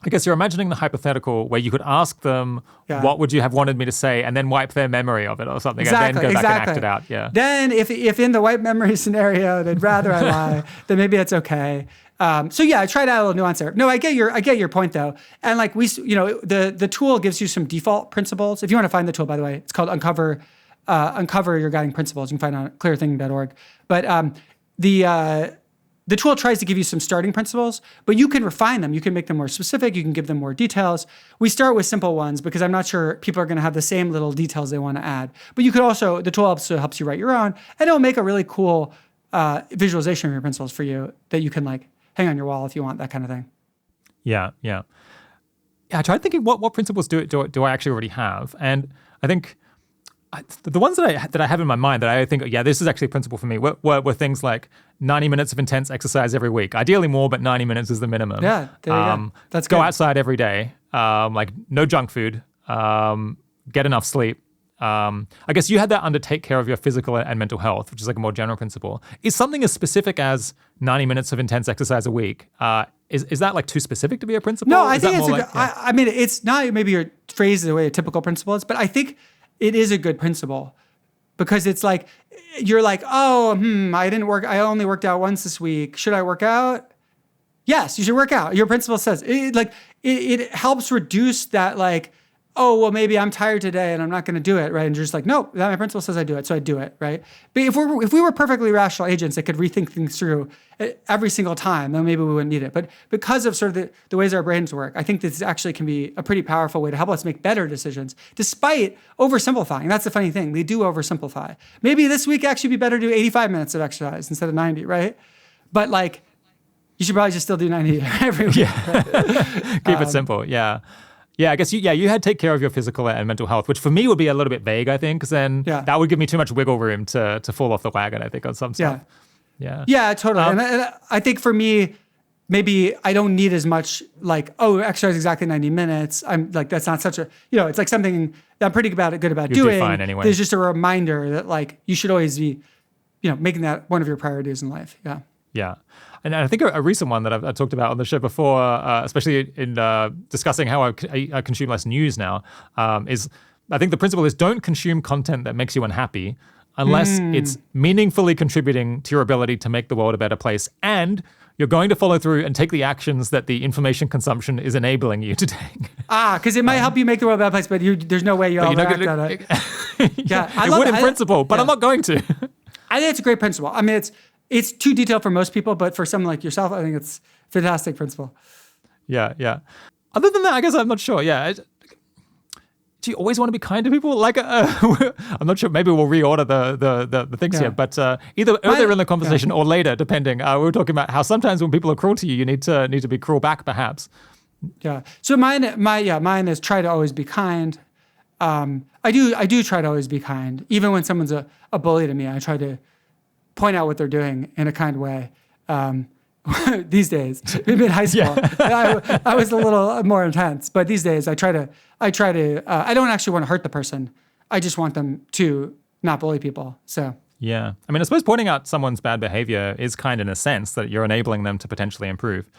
I guess you're imagining the hypothetical where you could ask them, what would you have wanted me to say, and then wipe their memory of it or something, and then go back and act it out. Yeah. Then if in the wipe memory scenario, they'd rather I lie, then maybe that's okay. I tried out a little nuance there. No, I get your point though. And the tool gives you some default principles. If you want to find the tool, by the way, it's called Uncover Your Guiding Principles. You can find it on clearthing.org. But the tool tries to give you some starting principles, but you can refine them. You can make them more specific. You can give them more details. We start with simple ones because I'm not sure people are going to have the same little details they want to add. But you could also, the tool also helps you write your own, and it'll make a really cool visualization of your principles for you that you can hang on your wall if you want, that kind of thing. Yeah. I tried thinking what principles do I actually already have, and I think the ones that I have in my mind that I think, this is actually a principle for me, were things like 90 minutes of intense exercise every week. Ideally more, but 90 minutes is the minimum. Yeah, there you go. That's go good. outside every day. No junk food. Get enough sleep. I guess you had that under take care of your physical and mental health, which is a more general principle. Is something as specific as 90 minutes of intense exercise a week, is that too specific to be a principle? No, I think it's it's not maybe your phrase the way a typical principle is, but I think it is a good principle, because it's you're I didn't work. I only worked out once this week. Should I work out? Yes, you should work out. Your principle says it helps reduce that maybe I'm tired today and I'm not going to do it, right? And you're just no, my principle says I do it, so I do it, right? But if we were perfectly rational agents that could rethink things through every single time, then maybe we wouldn't need it. But because of sort of the ways our brains work, I think this actually can be a pretty powerful way to help us make better decisions, despite oversimplifying. That's the funny thing. They do oversimplify. Maybe this week actually be better to do 85 minutes of exercise instead of 90, right? But you should probably just still do 90 every week. Yeah. Keep it simple, yeah. Yeah, I guess you had take care of your physical and mental health, which for me would be a little bit vague, I think, because then that would give me too much wiggle room to fall off the wagon, I think, on some stuff. Yeah, totally. And I think for me, maybe I don't need as much exercise exactly 90 minutes. I'm that's not such a, it's something that I'm pretty good about You'll doing. Do fine anyway. There's just a reminder that you should always be, making that one of your priorities in life. Yeah. Yeah. And I think a recent one that I've talked about on the show before, especially in discussing how I consume less news now, is I think the principle is don't consume content that makes you unhappy unless it's meaningfully contributing to your ability to make the world a better place, and you're going to follow through and take the actions that the information consumption is enabling you to take. Because it might help you make the world a better place, but there's no way you'll act on it. I would in principle, but I'm not going to. I think it's a great principle. I mean, it's too detailed for most people, but for someone like yourself, I think it's a fantastic principle. Yeah. Other than that, I guess I'm not sure. Yeah. Do you always want to be kind to people? I'm not sure. Maybe we'll reorder the things here, but either earlier in the conversation or later, depending. We were talking about how sometimes when people are cruel to you, you need to be cruel back, perhaps. Yeah. So mine is try to always be kind. I do try to always be kind, even when someone's a bully to me. I try to point out what they're doing in a kind way. These days, maybe in high school, I was a little more intense. But these days, I try to. I don't actually want to hurt the person. I just want them to not bully people. So. Yeah. I mean, I suppose pointing out someone's bad behavior is kind in a sense that you're enabling them to potentially improve.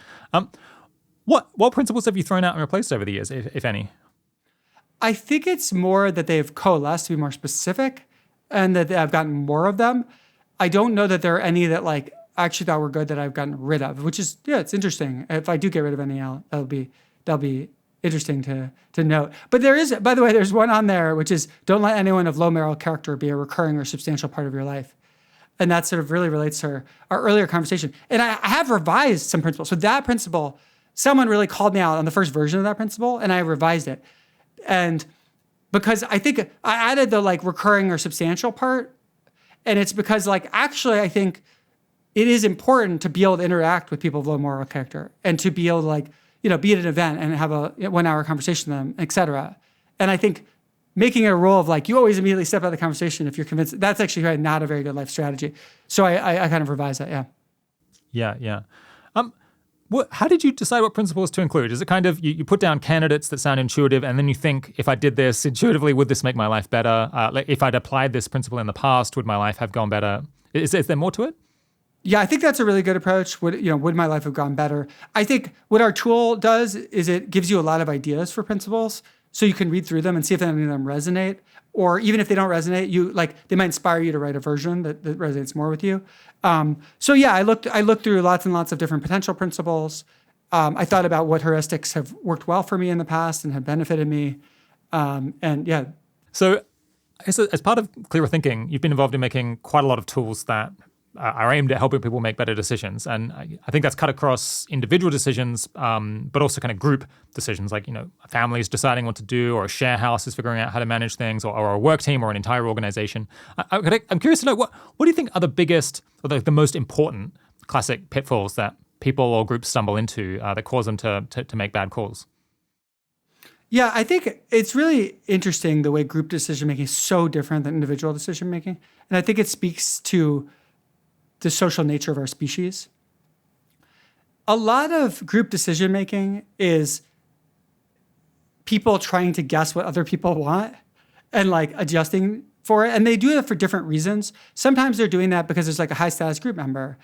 What principles have you thrown out and replaced over the years, if any? I think it's more that they've coalesced to be more specific and that I've gotten more of them. I don't know that there are any that like I actually thought were good that I've gotten rid of, which is, yeah, it's interesting. If I do get rid of any, that'll be interesting to note. But there is, by the way, there's one on there, which is don't let anyone of low moral character be a recurring or substantial part of your life. And that sort of really relates to our earlier conversation. And I have revised some principles. So that principle, someone really called me out on the first version of that principle, and I revised it. And because I think I added the like recurring or substantial part, and it's because like actually I think it is important to be able to interact with people of low moral character and to be able to like, be at an event and have a 1 hour conversation with them, et cetera. And I think making a rule of like, you always immediately step out of the conversation if you're convinced, that's actually not a very good life strategy. So I kind of revised that, yeah. Yeah. How did you decide what principles to include? Is it kind of, you put down candidates that sound intuitive and then you think, if I did this intuitively, would this make my life better? If I'd applied this principle in the past, would my life have gone better? Is there more to it? Yeah, I think that's a really good approach. Would my life have gone better? I think what our tool does is it gives you a lot of ideas for principles, so you can read through them and see if any of them resonate. Or even if they don't resonate, they might inspire you to write a version that resonates more with you. So yeah, I looked through lots and lots of different potential principles. I thought about what heuristics have worked well for me in the past and have benefited me. And yeah. So I guess as part of clearer thinking, you've been involved in making quite a lot of tools that are aimed at helping people make better decisions. And I think that's cut across individual decisions, but also kind of group decisions, like, families deciding what to do, or a share house is figuring out how to manage things, or a work team, or an entire organization. I'm curious to know, what do you think are the biggest, or the most important classic pitfalls that people or groups stumble into that cause them to make bad calls? Yeah, I think it's really interesting the way group decision-making is so different than individual decision-making. And I think it speaks to the social nature of our species. A lot of group decision-making is people trying to guess what other people want and like adjusting for it. And they do it for different reasons. Sometimes they're doing that because there's like a high status group member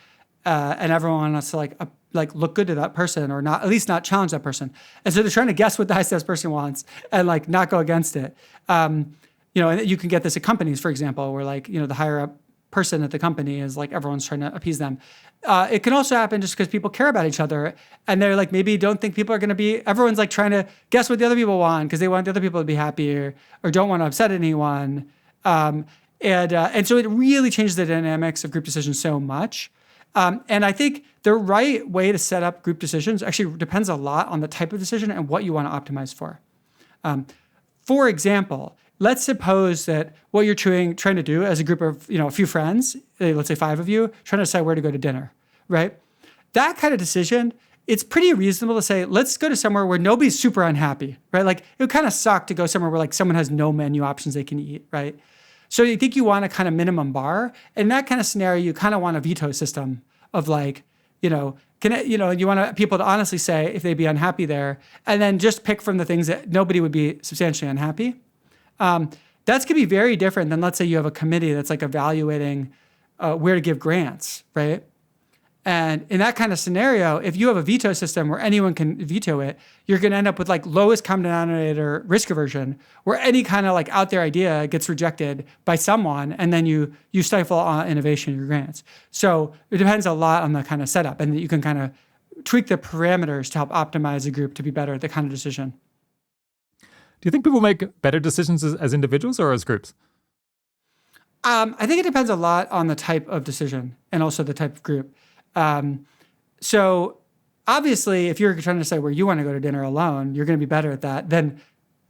and everyone wants to like look good to that person, or not, at least not challenge that person. And so they're trying to guess what the high status person wants and like not go against it. And you can get this at companies, for example, where like, the higher up person at the company is like everyone's trying to appease them. It can also happen just because people care about each other and they're like maybe don't think people are going to be, everyone's like trying to guess what the other people want because they want the other people to be happy or don't want to upset anyone. And so it really changes the dynamics of group decisions so much. And I think the right way to set up group decisions actually depends a lot on the type of decision and what you want to optimize for. For example, let's suppose that what you're trying to do as a group of, a few friends, let's say 5 of you, trying to decide where to go to dinner, right? That kind of decision, it's pretty reasonable to say, let's go to somewhere where nobody's super unhappy, right? Like it would kind of suck to go somewhere where like someone has no menu options they can eat, right? So you think you want a kind of minimum bar. In that kind of scenario, you kind of want a veto system of like, you want people to honestly say if they'd be unhappy there, and then just pick from the things that nobody would be substantially unhappy. That's going to be very different than, let's say you have a committee that's like evaluating where to give grants, right? And in that kind of scenario, if you have a veto system where anyone can veto it, you're going to end up with like lowest common denominator risk aversion, where any kind of like out there idea gets rejected by someone, and then you stifle innovation in your grants. So it depends a lot on the kind of setup, and you can kind of tweak the parameters to help optimize a group to be better at the kind of decision. Do you think people make better decisions as individuals or as groups? I think it depends a lot on the type of decision and also the type of group. So obviously, if you're trying to decide where you want to go to dinner alone, you're going to be better at that than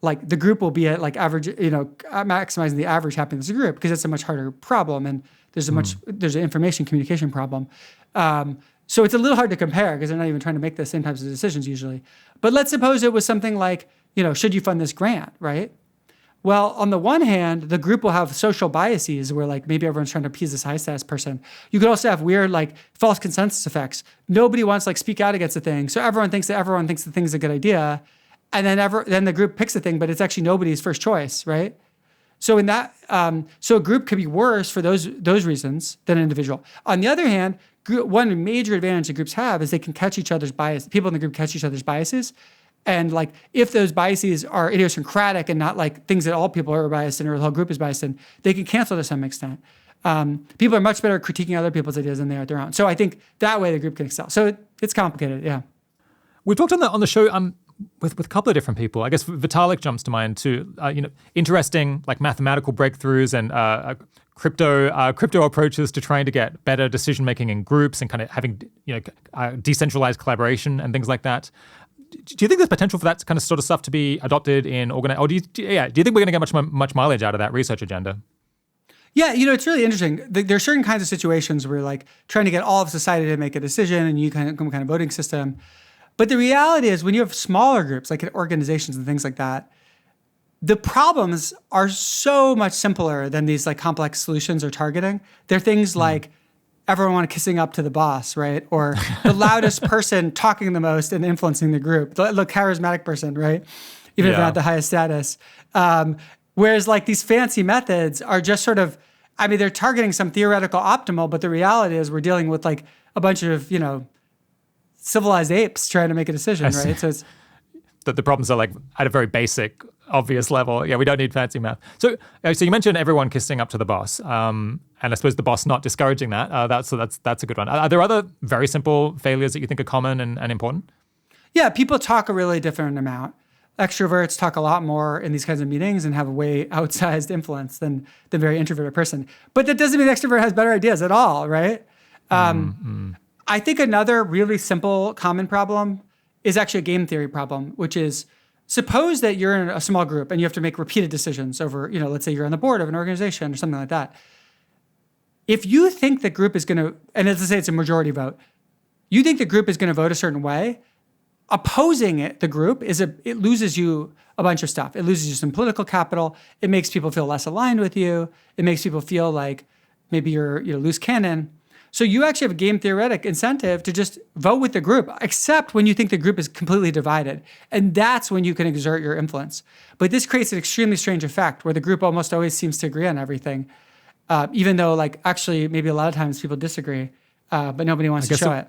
like the group will be at like average, maximizing the average happiness of the group, because it's a much harder problem and there's an information communication problem. So it's a little hard to compare because they're not even trying to make the same types of decisions usually. But let's suppose it was something like, should you fund this grant, right? Well, on the one hand, the group will have social biases where like maybe everyone's trying to appease this high status person. You could also have weird like false consensus effects. Nobody wants to like speak out against a thing. So everyone thinks the thing's a good idea. And then the group picks a thing, but it's actually nobody's first choice, right? So in that, so a group could be worse for those reasons than an individual. On the other hand, one major advantage that groups have is they can catch each other's bias. People in the group catch each other's biases. And like, if those biases are idiosyncratic and not like things that all people are biased in or the whole group is biased in, they can cancel to some extent. People are much better at critiquing other people's ideas than they are their own. So I think that way the group can excel. So it's complicated, yeah. We talked on the show with a couple of different people. I guess Vitalik jumps to mind too. Interesting like mathematical breakthroughs and crypto approaches to trying to get better decision making in groups and kind of having decentralized collaboration and things like that. Do you think there's potential for that kind of sort of stuff to be adopted in organized? Or do you think we're going to get much mileage out of that research agenda? Yeah, it's really interesting. There are certain kinds of situations where like trying to get all of society to make a decision and you kind of voting system. But the reality is when you have smaller groups, like organizations and things like that, the problems are so much simpler than these like complex solutions or targeting. They're things like everyone kissing up to the boss, right? Or the loudest person talking the most and influencing the group, the charismatic person, right? Even if they're not the highest status. Whereas like these fancy methods are just sort of, they're targeting some theoretical optimal, but the reality is we're dealing with like a bunch of, civilized apes trying to make a decision, right? So it's the problems are like at a very basic, obvious level. Yeah, we don't need fancy math. So you mentioned everyone kissing up to the boss, and I suppose the boss not discouraging that. That's a good one. Are there other very simple failures that you think are common and important? Yeah, people talk a really different amount. Extroverts talk a lot more in these kinds of meetings and have a way outsized influence than the very introverted person. But that doesn't mean the extrovert has better ideas at all, right? I think another really simple common problem is actually a game theory problem, which is suppose that you're in a small group and you have to make repeated decisions over, let's say you're on the board of an organization or something like that. If you think the group is going to, and let's say it's a majority vote, you think the group is going to vote a certain way, opposing the group it loses you a bunch of stuff. It loses you some political capital. It makes people feel less aligned with you. It makes people feel like maybe you're loose cannon. So you actually have a game theoretic incentive to just vote with the group, except when you think the group is completely divided. And that's when you can exert your influence. But this creates an extremely strange effect where the group almost always seems to agree on everything, even though like actually maybe a lot of times people disagree, but nobody wants to show it.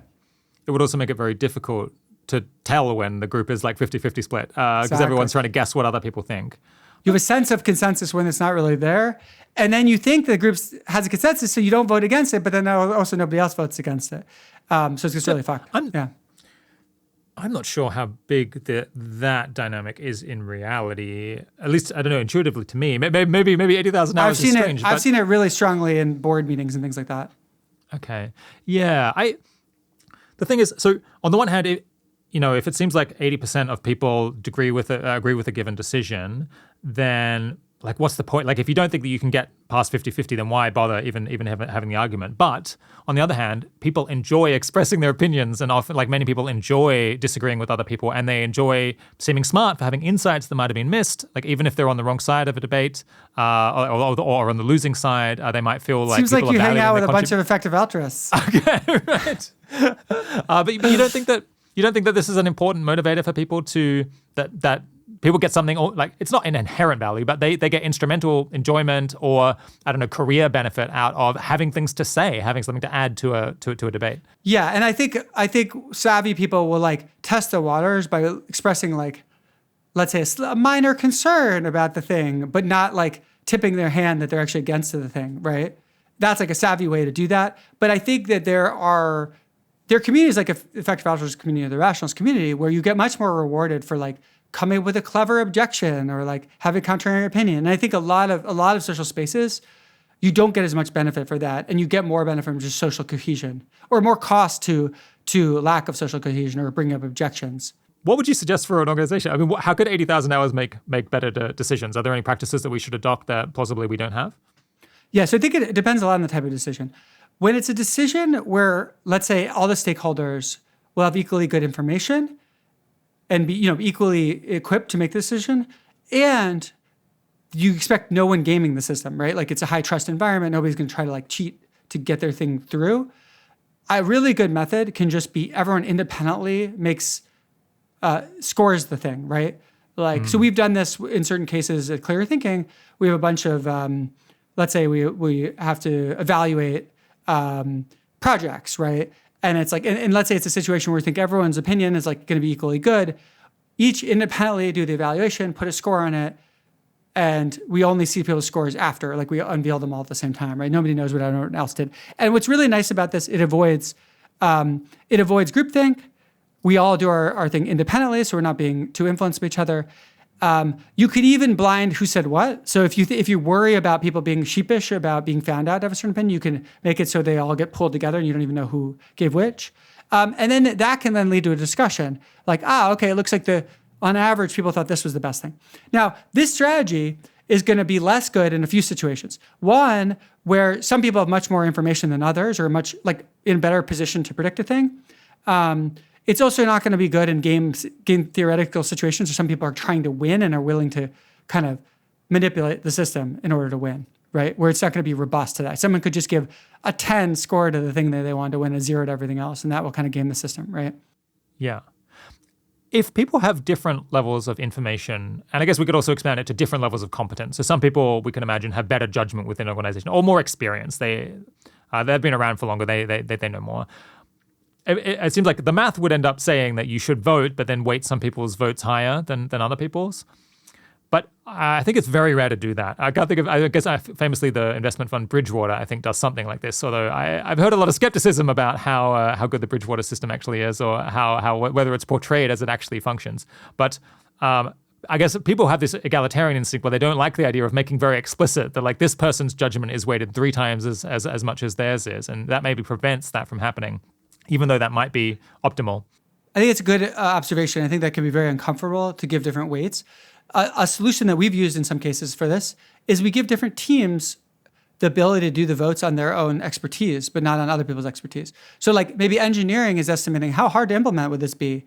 It would also make it very difficult to tell when the group is like 50-50 split because everyone's trying to guess what other people think. You have a sense of consensus when it's not really there. And then you think the group has a consensus, so you don't vote against it, but then also nobody else votes against it. So it's just really fucked. I'm not sure how big that dynamic is in reality. At least, I don't know, intuitively to me. Maybe 80,000 hours is strange. I've seen it really strongly in board meetings and things like that. Okay. Yeah. The thing is, so on the one hand, if it seems like 80% of people agree with a given decision, then like what's the point? Like if you don't think that you can get past 50-50, then why bother even having the argument? But on the other hand, people enjoy expressing their opinions, and often like many people enjoy disagreeing with other people, and they enjoy seeming smart for having insights that might have been missed. Like even if they're on the wrong side of a debate or on the losing side, they might feel like seems like you hang out with a bunch of effective altruists. Okay, right. But you don't think that this is an important motivator for people to that people get something like it's not an inherent value, but they get instrumental enjoyment or I don't know career benefit out of having things to say, having something to add to a debate. Yeah, and I think savvy people will like test the waters by expressing like, let's say a minor concern about the thing, but not like tipping their hand that they're actually against the thing, right? That's like a savvy way to do that. But I think that there are communities like effective altruism community or the rationalist community where you get much more rewarded for like coming with a clever objection or like having a contrary opinion. And I think a lot of social spaces, you don't get as much benefit for that, and you get more benefit from just social cohesion or more cost to lack of social cohesion or bringing up objections. What would you suggest for an organization? I mean, how could 80,000 hours make better decisions? Are there any practices that we should adopt that plausibly we don't have? Yeah, so I think it depends a lot on the type of decision. When it's a decision where, let's say, all the stakeholders will have equally good information and be equally equipped to make the decision, and you expect no one gaming the system, right? Like it's a high trust environment. Nobody's going to try to like cheat to get their thing through. A really good method can just be everyone independently scores the thing, right? Like, so we've done this in certain cases at Clear Thinking. We have a bunch of, let's say we have to evaluate projects, right? And it's like, and let's say it's a situation where we think everyone's opinion is like going to be equally good. Each independently do the evaluation, put a score on it, and we only see people's scores after, like we unveil them all at the same time, right? Nobody knows what everyone else did. And what's really nice about this, it avoids groupthink. We all do our thing independently, so we're not being too influenced by each other. You could even blind who said what. So if you worry about people being sheepish about being found out to have a certain opinion, you can make it so they all get pulled together and you don't even know who gave which. And then that can then lead to a discussion. Like, okay, it looks like on average, people thought this was the best thing. Now, this strategy is going to be less good in a few situations. One, where some people have much more information than others or are much like in a better position to predict a thing. It's also not going to be good in game theoretical situations where some people are trying to win and are willing to kind of manipulate the system in order to win, right? Where it's not going to be robust to that. Someone could just give a 10 score to the thing that they want to win, a 0 to everything else, and that will kind of game the system, right? Yeah. If people have different levels of information, and I guess we could also expand it to different levels of competence. So some people we can imagine have better judgment within an organization or more experience. They've been around for longer. They know more. It seems like the math would end up saying that you should vote, but then weight some people's votes higher than other people's. But I think it's very rare to do that. I can't think of, I guess famously the investment fund Bridgewater, I think, does something like this. Although I've heard a lot of skepticism about how good the Bridgewater system actually is or whether it's portrayed as it actually functions. But I guess people have this egalitarian instinct where they don't like the idea of making very explicit that like this person's judgment is weighted 3 times as much as theirs is. And that maybe prevents that from happening, even though that might be optimal. I think it's a good observation. I think that can be very uncomfortable to give different weights. A solution that we've used in some cases for this is we give different teams the ability to do the votes on their own expertise, but not on other people's expertise. So like maybe engineering is estimating how hard to implement would this be?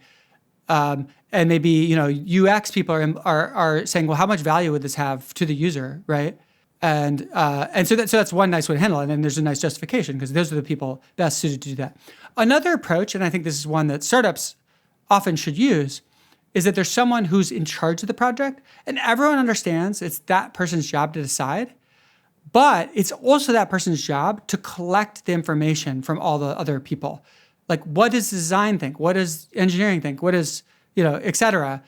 And maybe, UX people are saying, well, how much value would this have to the user, right? And so that's one nice way to handle it. And then there's a nice justification because those are the people best suited to do that. Another approach, and I think this is one that startups often should use, is that there's someone who's in charge of the project and everyone understands it's that person's job to decide, but it's also that person's job to collect the information from all the other people. Like, what does design think? What does engineering think? What does, et cetera.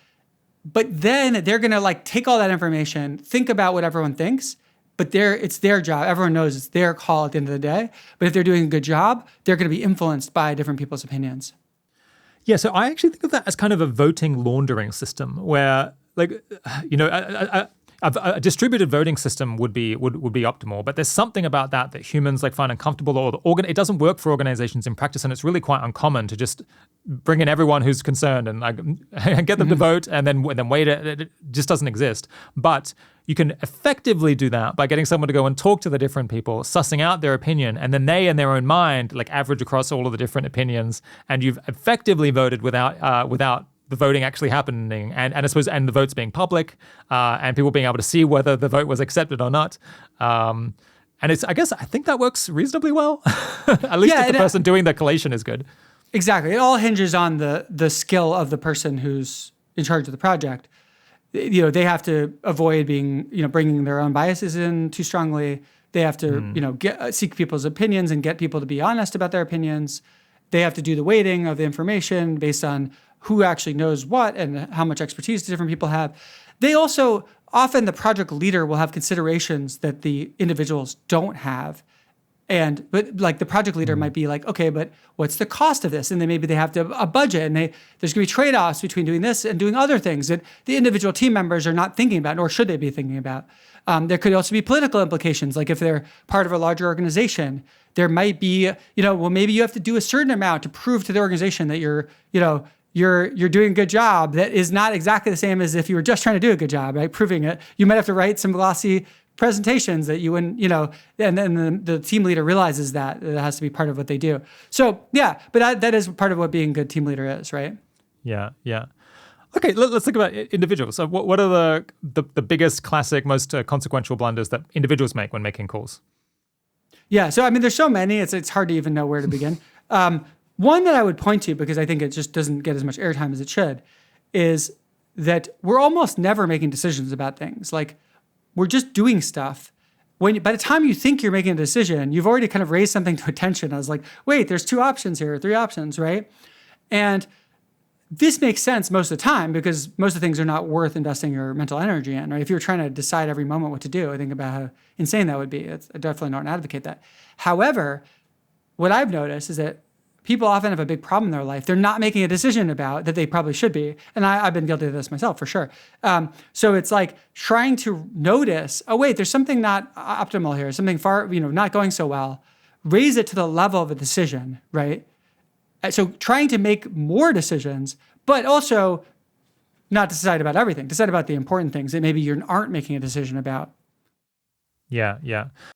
But then they're going to like take all that information, think about what everyone thinks, but it's their job. Everyone knows it's their call at the end of the day. But if they're doing a good job, they're going to be influenced by different people's opinions. Yeah, so I actually think of that as kind of a voting laundering system where, like, a distributed voting system would be optimal, but there's something about that humans like find uncomfortable, or it doesn't work for organizations in practice, and it's really quite uncommon to just bring in everyone who's concerned and like get them to vote and then wait. It just doesn't exist. But you can effectively do that by getting someone to go and talk to the different people, sussing out their opinion, and then they, in their own mind, like average across all of the different opinions, and you've effectively voted without the voting actually happening, and I suppose the votes being public, and people being able to see whether the vote was accepted or not. And I think that works reasonably well, at least if the person doing the collation is good. Exactly. It all hinges on the skill of the person who's in charge of the project. They have to avoid being, bringing their own biases in too strongly. They have to, seek people's opinions and get people to be honest about their opinions. They have to do the weighting of the information based on who actually knows what and how much expertise different people have. They also, often the project leader will have considerations that the individuals don't have. But like the project leader might be like, okay, but what's the cost of this? And then maybe they have a budget and there's going to be trade-offs between doing this and doing other things that the individual team members are not thinking about, nor should they be thinking about. There could also be political implications. Like if they're part of a larger organization, there might be, maybe you have to do a certain amount to prove to the organization that you're doing a good job that is not exactly the same as if you were just trying to do a good job, right? Proving it. You might have to write some glossy presentations that you wouldn't, and then the team leader realizes that it has to be part of what they do. So yeah, but that is part of what being a good team leader is, right? Yeah. Okay, let's think about individuals. So what are the biggest, classic, most consequential blunders that individuals make when making calls? Yeah, so I mean, there's so many, it's hard to even know where to begin. One that I would point to, because I think it just doesn't get as much airtime as it should, is that we're almost never making decisions about things. Like, we're just doing stuff. By the time you think you're making a decision, you've already kind of raised something to attention. I was like, wait, there's 2 options here, 3 options, right? And this makes sense most of the time because most of the things are not worth investing your mental energy in, right? If you're trying to decide every moment what to do, I think about how insane that would be. I definitely don't advocate that. However, what I've noticed is that people often have a big problem in their life they're not making a decision about that they probably should be. And I've been guilty of this myself, for sure. So it's like trying to notice, oh, wait, there's something not optimal here, something far, not going so well. Raise it to the level of a decision, right? So trying to make more decisions, but also not decide about everything, decide about the important things that maybe you aren't making a decision about. Yeah.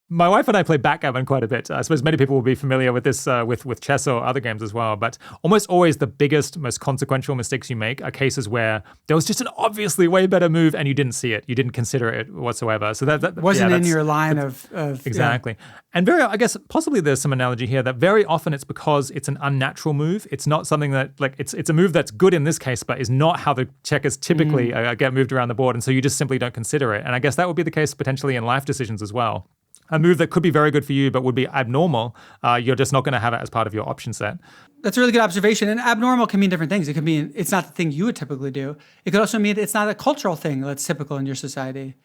My wife and I play backgammon quite a bit. I suppose many people will be familiar with this with chess or other games as well. But almost always the biggest, most consequential mistakes you make are cases where there was just an obviously way better move and you didn't see it. You didn't consider it whatsoever. So that wasn't in your line of exactly. Yeah. And I guess possibly there's some analogy here that very often it's because it's an unnatural move. It's not something that it's a move that's good in this case, but is not how the checkers typically get moved around the board. And so you just simply don't consider it. And I guess that would be the case potentially in life decisions as well. A move that could be very good for you but would be abnormal, you're just not going to have it as part of your option set. That's a really good observation. And abnormal can mean different things. It could mean it's not the thing you would typically do. It could also mean it's not a cultural thing that's typical in your society.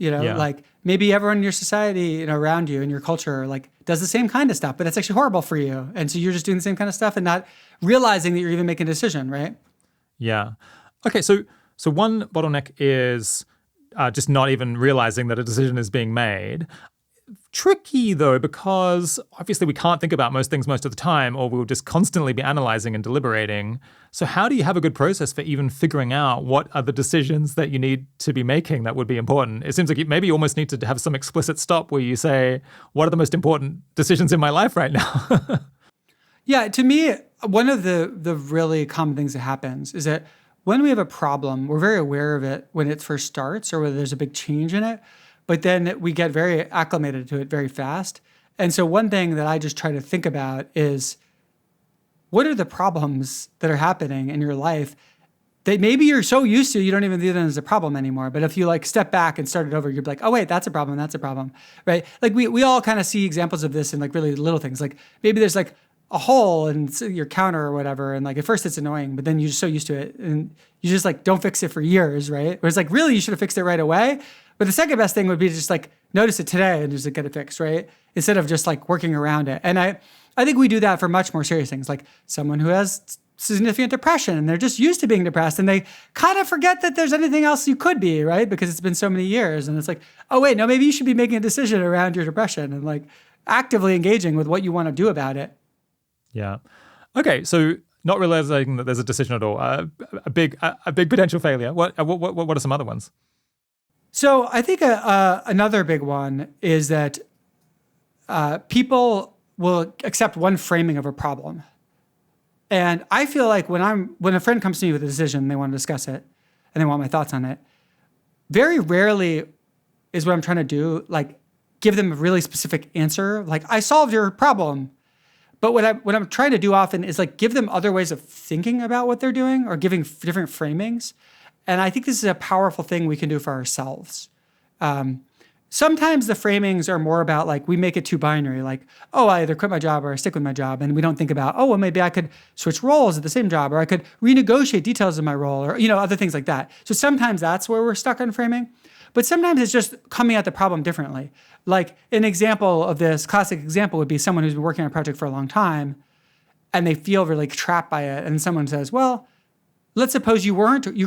Like maybe everyone in your society around you in your culture does the same kind of stuff, but it's actually horrible for you. And so you're just doing the same kind of stuff and not realizing that you're even making a decision, right? Yeah. Okay, so one bottleneck is just not even realizing that a decision is being made. Tricky though, because obviously we can't think about most things most of the time, or we'll just constantly be analyzing and deliberating. So how do you have a good process for even figuring out what are the decisions that you need to be making that would be important? It seems like maybe you almost need to have some explicit stop where you say, what are the most important decisions in my life right now? Yeah, to me, one of the really common things that happens is that when we have a problem, we're very aware of it when it first starts or whether there's a big change in it. But then we get very acclimated to it very fast. And so one thing that I just try to think about is, what are the problems that are happening in your life that maybe you're so used to, you don't even view them as a problem anymore. But if you step back and start it over, you're like, oh, wait, that's a problem, right? We all kind of see examples of this in really little things. Like maybe there's a hole in your counter or whatever. And at first it's annoying, but then you're just so used to it. And you just don't fix it for years, right? Whereas really you should have fixed it right away. But the second best thing would be to just notice it today and just get it fixed, right? Instead of just working around it. And I think we do that for much more serious things, like someone who has significant depression and they're just used to being depressed and they kind of forget that there's anything else you could be, right? Because it's been so many years. And it's oh wait, no, maybe you should be making a decision around your depression and actively engaging with what you want to do about it. Yeah. Okay, so not realizing that there's a decision at all, a big potential failure. What are some other ones? So I think another big one is that people will accept one framing of a problem. And I feel like when a friend comes to me with a decision, they want to discuss it and they want my thoughts on it, very rarely is what I'm trying to do, give them a really specific answer. I solved your problem. But what I'm trying to do often is give them other ways of thinking about what they're doing or giving different framings. And I think this is a powerful thing we can do for ourselves. Sometimes the framings are more about we make it too binary, oh, I either quit my job or I stick with my job. And we don't think about, oh, well, maybe I could switch roles at the same job or I could renegotiate details of my role or, other things like that. So sometimes that's where we're stuck on framing. But sometimes it's just coming at the problem differently. An example of this, classic example would be someone who's been working on a project for a long time and they feel really trapped by it. And someone says, well, let's suppose you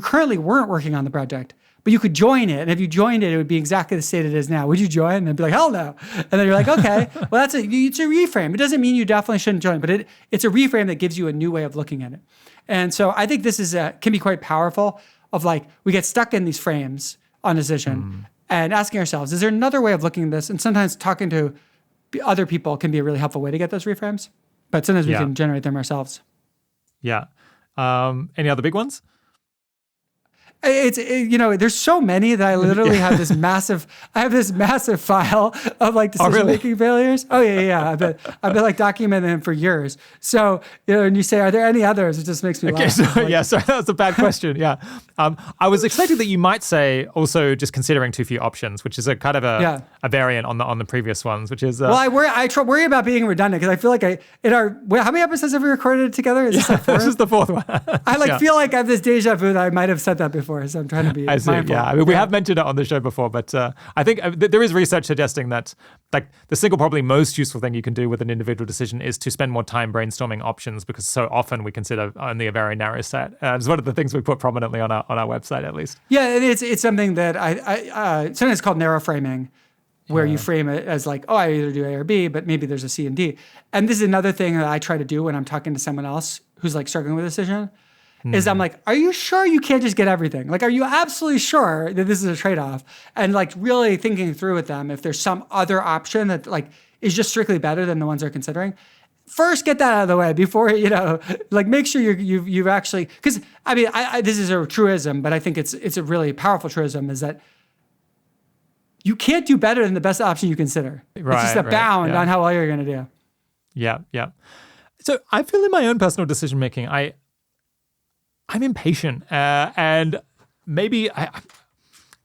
currently weren't working on the project, but you could join it. And if you joined it, it would be exactly the state it is now. Would you join? And they'd be like, hell no. And then you're like, okay, well, it's a reframe. It doesn't mean you definitely shouldn't join, but it's a reframe that gives you a new way of looking at it. And so I think this can be quite powerful of we get stuck in these frames on decision and asking ourselves, is there another way of looking at this? And sometimes talking to other people can be a really helpful way to get those reframes, but sometimes we can generate them ourselves. Yeah. Any other big ones? There's so many that I literally have this massive file of like decision-making failures. Oh yeah. I've been like documenting them for years. So, and you say, are there any others? It just makes me laugh. Sorry, that was a bad question. Yeah. I was expecting that you might say also just considering too few options, which is a kind of a variant on the previous ones, which is... Well, I worry about being redundant because I feel like how many episodes have we recorded together? Is this like 4? This is the 4th one. I feel like I have this deja vu that I might have said that before. So I'm trying to be mindful. Yeah. I mean, we have mentioned it on the show before, but I think there is research suggesting that like the single probably most useful thing you can do with an individual decision is to spend more time brainstorming options, because so often we consider only a very narrow set. It's one of the things we put prominently on our website, at least. Yeah, and it's something that sometimes it's called narrow framing, where you frame it as like, oh, I either do A or B, but maybe there's a C and D. And this is another thing that I try to do when I'm talking to someone else who's like struggling with a decision. Is I'm like, are you sure you can't just get everything? Like, are you absolutely sure that this is a trade-off? And like really thinking through with them if there's some other option that like is just strictly better than the ones they're considering. First, get that out of the way before, like make sure you've actually, because I mean, this is a truism, but I think it's a really powerful truism, is that you can't do better than the best option you consider. Right, it's just a bound on how well you're going to do. Yeah. So I feel in my own personal decision-making, I'm impatient and maybe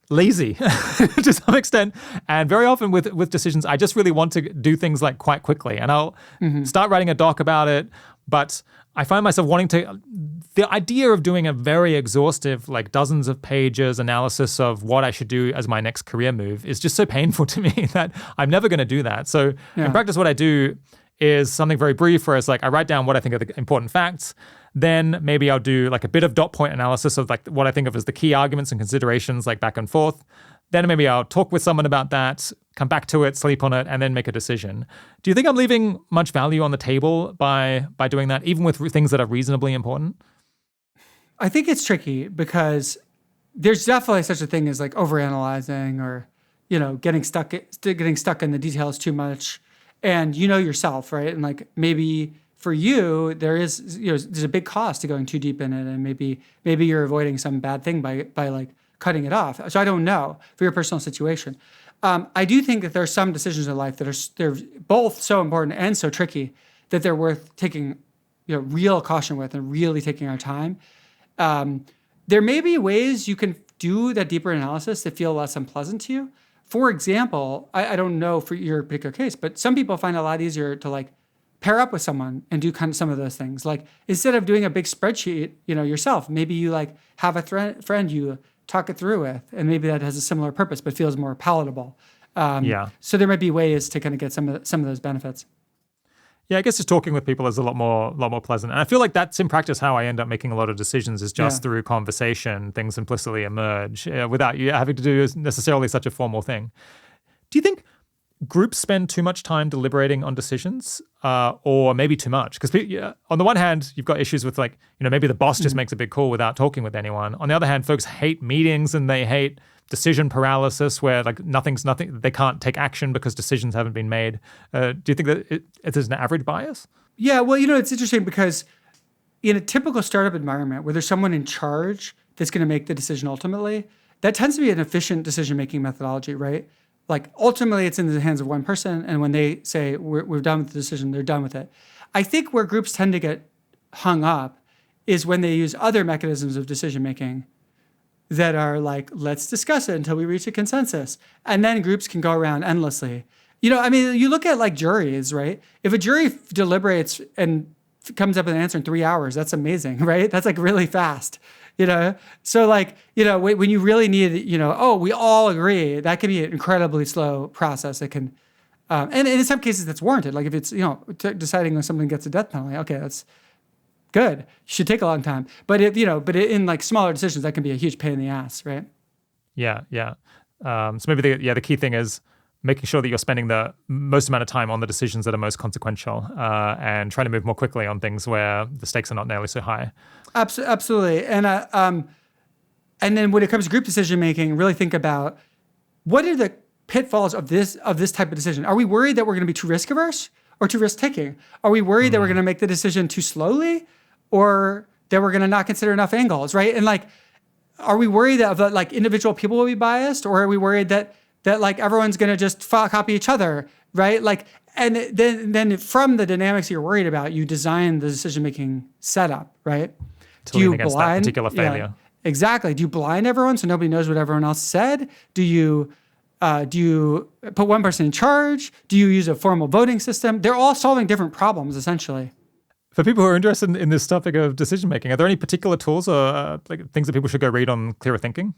lazy to some extent. And very often with decisions, I just really want to do things like quite quickly. And I'll start writing a doc about it, but I find myself the idea of doing a very exhaustive, like dozens of pages analysis of what I should do as my next career move is just so painful to me that I'm never going to do that. So in practice, what I do is something very brief, where it's like I write down what I think are the important facts. Then maybe I'll do like a bit of dot point analysis of like what I think of as the key arguments and considerations, like back and forth. Then maybe I'll talk with someone about that, come back to it, sleep on it, and then make a decision. Do you think I'm leaving much value on the table by doing that, even with things that are reasonably important? I think it's tricky because there's definitely such a thing as like overanalyzing or, getting stuck in the details too much. And yourself, right? And like maybe for you, there's a big cost to going too deep in it, and maybe you're avoiding some bad thing by like cutting it off. So I don't know for your personal situation. I do think that there are some decisions in life that they're both so important and so tricky that they're worth taking real caution with and really taking our time. There may be ways you can do that deeper analysis that feel less unpleasant to you. For example, I don't know for your particular case, but some people find it a lot easier to like pair up with someone and do kind of some of those things. Like instead of doing a big spreadsheet, yourself, maybe you like have a friend you talk it through with, and maybe that has a similar purpose but feels more palatable. So there might be ways to kind of get some of those benefits. Yeah, I guess just talking with people is a lot more pleasant. And I feel like that's in practice how I end up making a lot of decisions, is just through conversation, things implicitly emerge without you having to do necessarily such a formal thing. Do you think groups spend too much time deliberating on decisions or maybe too much? Because on the one hand, you've got issues with like, maybe the boss just makes a big call without talking with anyone. On the other hand, folks hate meetings and they hate decision paralysis, where like nothing, they can't take action because decisions haven't been made. Do you think that there's an average bias? Yeah, well, it's interesting because in a typical startup environment where there's someone in charge that's going to make the decision ultimately, that tends to be an efficient decision-making methodology, right? Like ultimately it's in the hands of one person, and when they say we're done with the decision, they're done with it. I think where groups tend to get hung up is when they use other mechanisms of decision-making that are like, let's discuss it until we reach a consensus. And then groups can go around endlessly. You look at like juries, right? If a jury deliberates and comes up with an answer in 3 hours, that's amazing, right? That's like really fast, So like, when you really need, we all agree, that can be an incredibly slow process. It can, and in some cases that's warranted. Like if it's, deciding when something gets a death penalty, okay, that's good. Should take a long time. But in like smaller decisions, that can be a huge pain in the ass, right? Yeah. So maybe the key thing is making sure that you're spending the most amount of time on the decisions that are most consequential, and trying to move more quickly on things where the stakes are not nearly so high. Absolutely. And then when it comes to group decision making, really think about what are the pitfalls of this type of decision. Are we worried that we're going to be too risk averse or too risk taking? Are we worried that we're going to make the decision too slowly, or that we're going to not consider enough angles, right? And like, are we worried that like individual people will be biased, or are we worried that like everyone's going to just copy each other, right? Like, and then from the dynamics you're worried about, you design the decision-making setup, right? To lean against that particular failure. Yeah, exactly. Do you blind everyone so nobody knows what everyone else said? Do you put one person in charge? Do you use a formal voting system? They're all solving different problems, essentially. For people who are interested in this topic of decision-making, are there any particular tools or like things that people should go read on clearer thinking?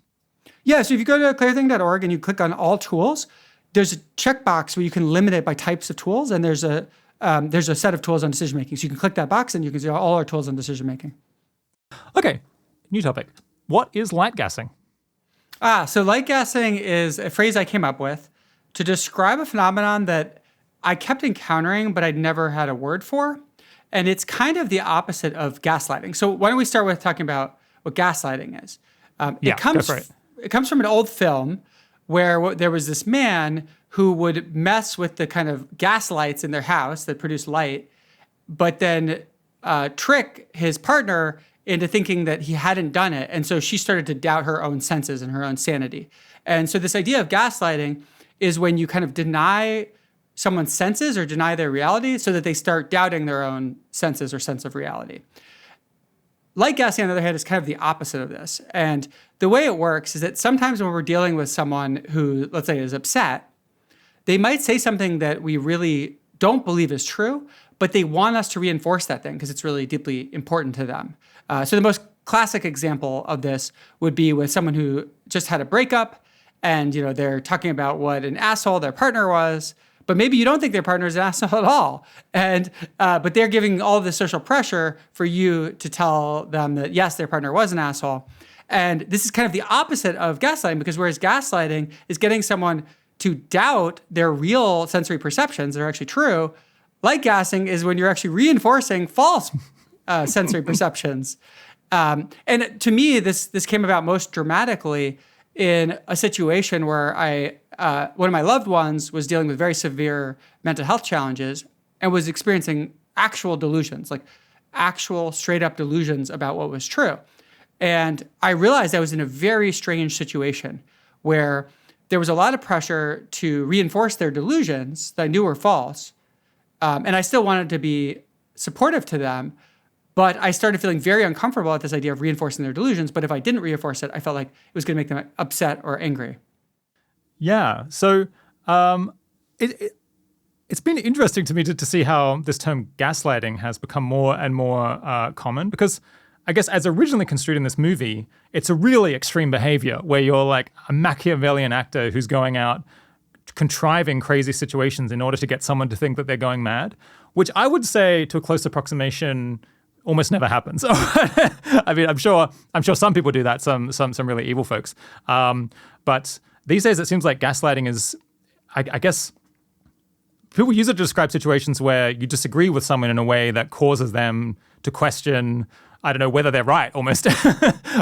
Yeah, so if you go to clearthink.org and you click on all tools, there's a checkbox where you can limit it by types of tools, and there's a set of tools on decision-making. So you can click that box and you can see all our tools on decision-making. Okay, new topic. What is lightgassing? So lightgassing is a phrase I came up with to describe a phenomenon that I kept encountering, but I'd never had a word for. And it's kind of the opposite of gaslighting. So why don't we start with talking about what gaslighting is? Go for it. It comes from an old film where there was this man who would mess with the kind of gas lights in their house that produce light, but then trick his partner into thinking that he hadn't done it. And so she started to doubt her own senses and her own sanity. And so this idea of gaslighting is when you kind of deny someone's senses or deny their reality so that they start doubting their own senses or sense of reality. Lightgassing, on the other hand, is kind of the opposite of this. And the way it works is that sometimes when we're dealing with someone who, let's say, is upset, they might say something that we really don't believe is true, but they want us to reinforce that thing because it's really deeply important to them. So the most classic example of this would be with someone who just had a breakup and they're talking about what an asshole their partner was, but maybe you don't think their partner is an asshole at all. And but they're giving all of this social pressure for you to tell them that, yes, their partner was an asshole. And this is kind of the opposite of gaslighting, because whereas gaslighting is getting someone to doubt their real sensory perceptions that are actually true, lightgassing is when you're actually reinforcing false sensory perceptions. And to me, this came about most dramatically in a situation where one of my loved ones was dealing with very severe mental health challenges and was experiencing actual delusions, like actual straight up delusions about what was true. And I realized I was in a very strange situation where there was a lot of pressure to reinforce their delusions that I knew were false. And I still wanted to be supportive to them, but I started feeling very uncomfortable at this idea of reinforcing their delusions. But if I didn't reinforce it, I felt like it was going to make them upset or angry. Yeah. So it's been interesting to me to see how this term gaslighting has become more and more common, because I guess as originally construed in this movie, it's a really extreme behavior where you're like a Machiavellian actor who's going out contriving crazy situations in order to get someone to think that they're going mad, which I would say to a close approximation almost never happens. I mean, I'm sure some people do that, some really evil folks. But these days it seems like gaslighting is, I guess, people use it to describe situations where you disagree with someone in a way that causes them to question, I don't know, whether they're right almost,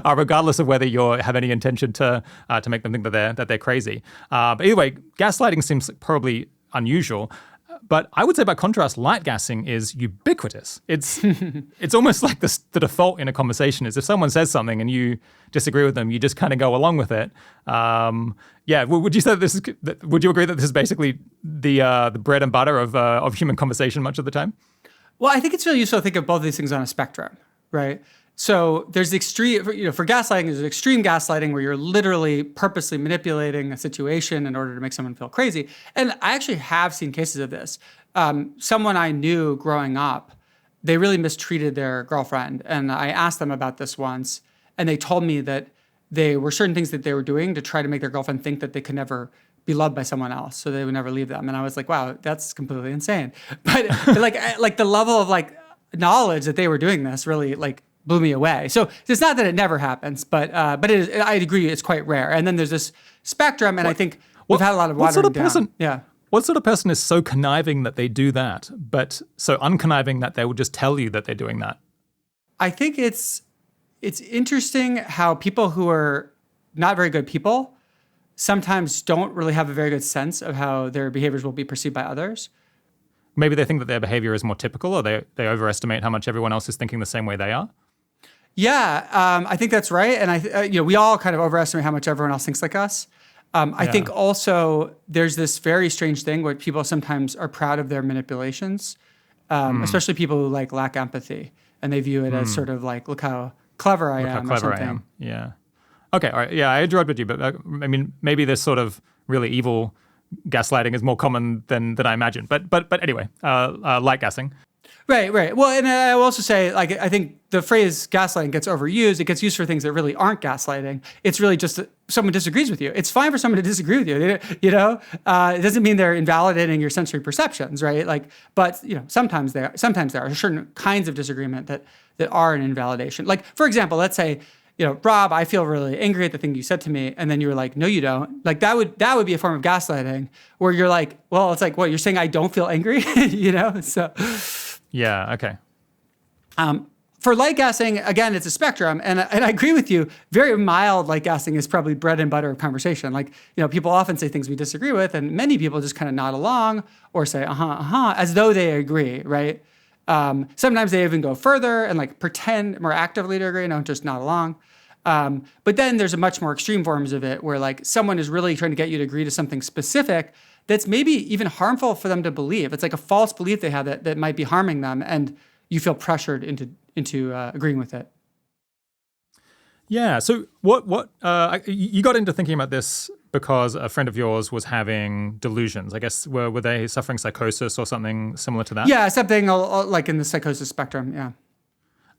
regardless of whether you have any intention to make them think that they're crazy. But either way, gaslighting seems probably unusual. But I would say by contrast, lightgassing is ubiquitous. It's almost like the default in a conversation is if someone says something and you disagree with them, you just kind of go along with it. Would you say would you agree that this is basically the bread and butter of human conversation much of the time? Well, I think it's really useful to think of both of these things on a spectrum, right? So there's the extreme, for gaslighting, there's an extreme gaslighting where you're literally purposely manipulating a situation in order to make someone feel crazy. And I actually have seen cases of this. Someone I knew growing up, they really mistreated their girlfriend. And I asked them about this once, and they told me that there were certain things that they were doing to try to make their girlfriend think that they could never be loved by someone else, so they would never leave them. And I was like, wow, that's completely insane. But like the level of like knowledge that they were doing this really like blew me away. So it's not that it never happens, but it is, I agree, it's quite rare. And then there's this spectrum, and I think we've had a lot of watering down. Yeah. What sort of person is so conniving that they do that, but so unconniving that they will just tell you that they're doing that? I think it's interesting how people who are not very good people sometimes don't really have a very good sense of how their behaviors will be perceived by others. Maybe they think that their behavior is more typical, or they overestimate how much everyone else is thinking the same way they are. Yeah, I think that's right. And we all kind of overestimate how much everyone else thinks like us. I think also there's this very strange thing where people sometimes are proud of their manipulations, especially people who like lack empathy, and they view it as sort of like, look how clever I am or something. Yeah. Okay. All right. Yeah, I agree with you, but I mean, maybe this sort of really evil gaslighting is more common than I imagine. But anyway, light gassing. Right. Well, and I will also say, like, I think the phrase gaslighting gets overused. It gets used for things that really aren't gaslighting. It's really just that someone disagrees with you. It's fine for someone to disagree with you. It doesn't mean they're invalidating your sensory perceptions, right? Like, but sometimes there are certain kinds of disagreement that are an invalidation. Like, for example, let's say, Rob, I feel really angry at the thing you said to me, and then you were like, no, you don't. Like that would be a form of gaslighting, where you're like, well, it's like, what, you're saying I don't feel angry, So. Yeah. Okay. For light gassing, again, it's a spectrum, and I agree with you. Very mild light gassing is probably bread and butter of conversation. Like, people often say things we disagree with, and many people just kind of nod along or say as though they agree, right? Sometimes they even go further and like pretend more actively to agree, and don't just nod along. But then there's a much more extreme forms of it where like someone is really trying to get you to agree to something specific that's maybe even harmful for them to believe. It's like a false belief they have that might be harming them, and you feel pressured into agreeing with it. Yeah. So what you got into thinking about this because a friend of yours was having delusions. I guess were they suffering psychosis or something similar to that? Yeah, something like in the psychosis spectrum. Yeah.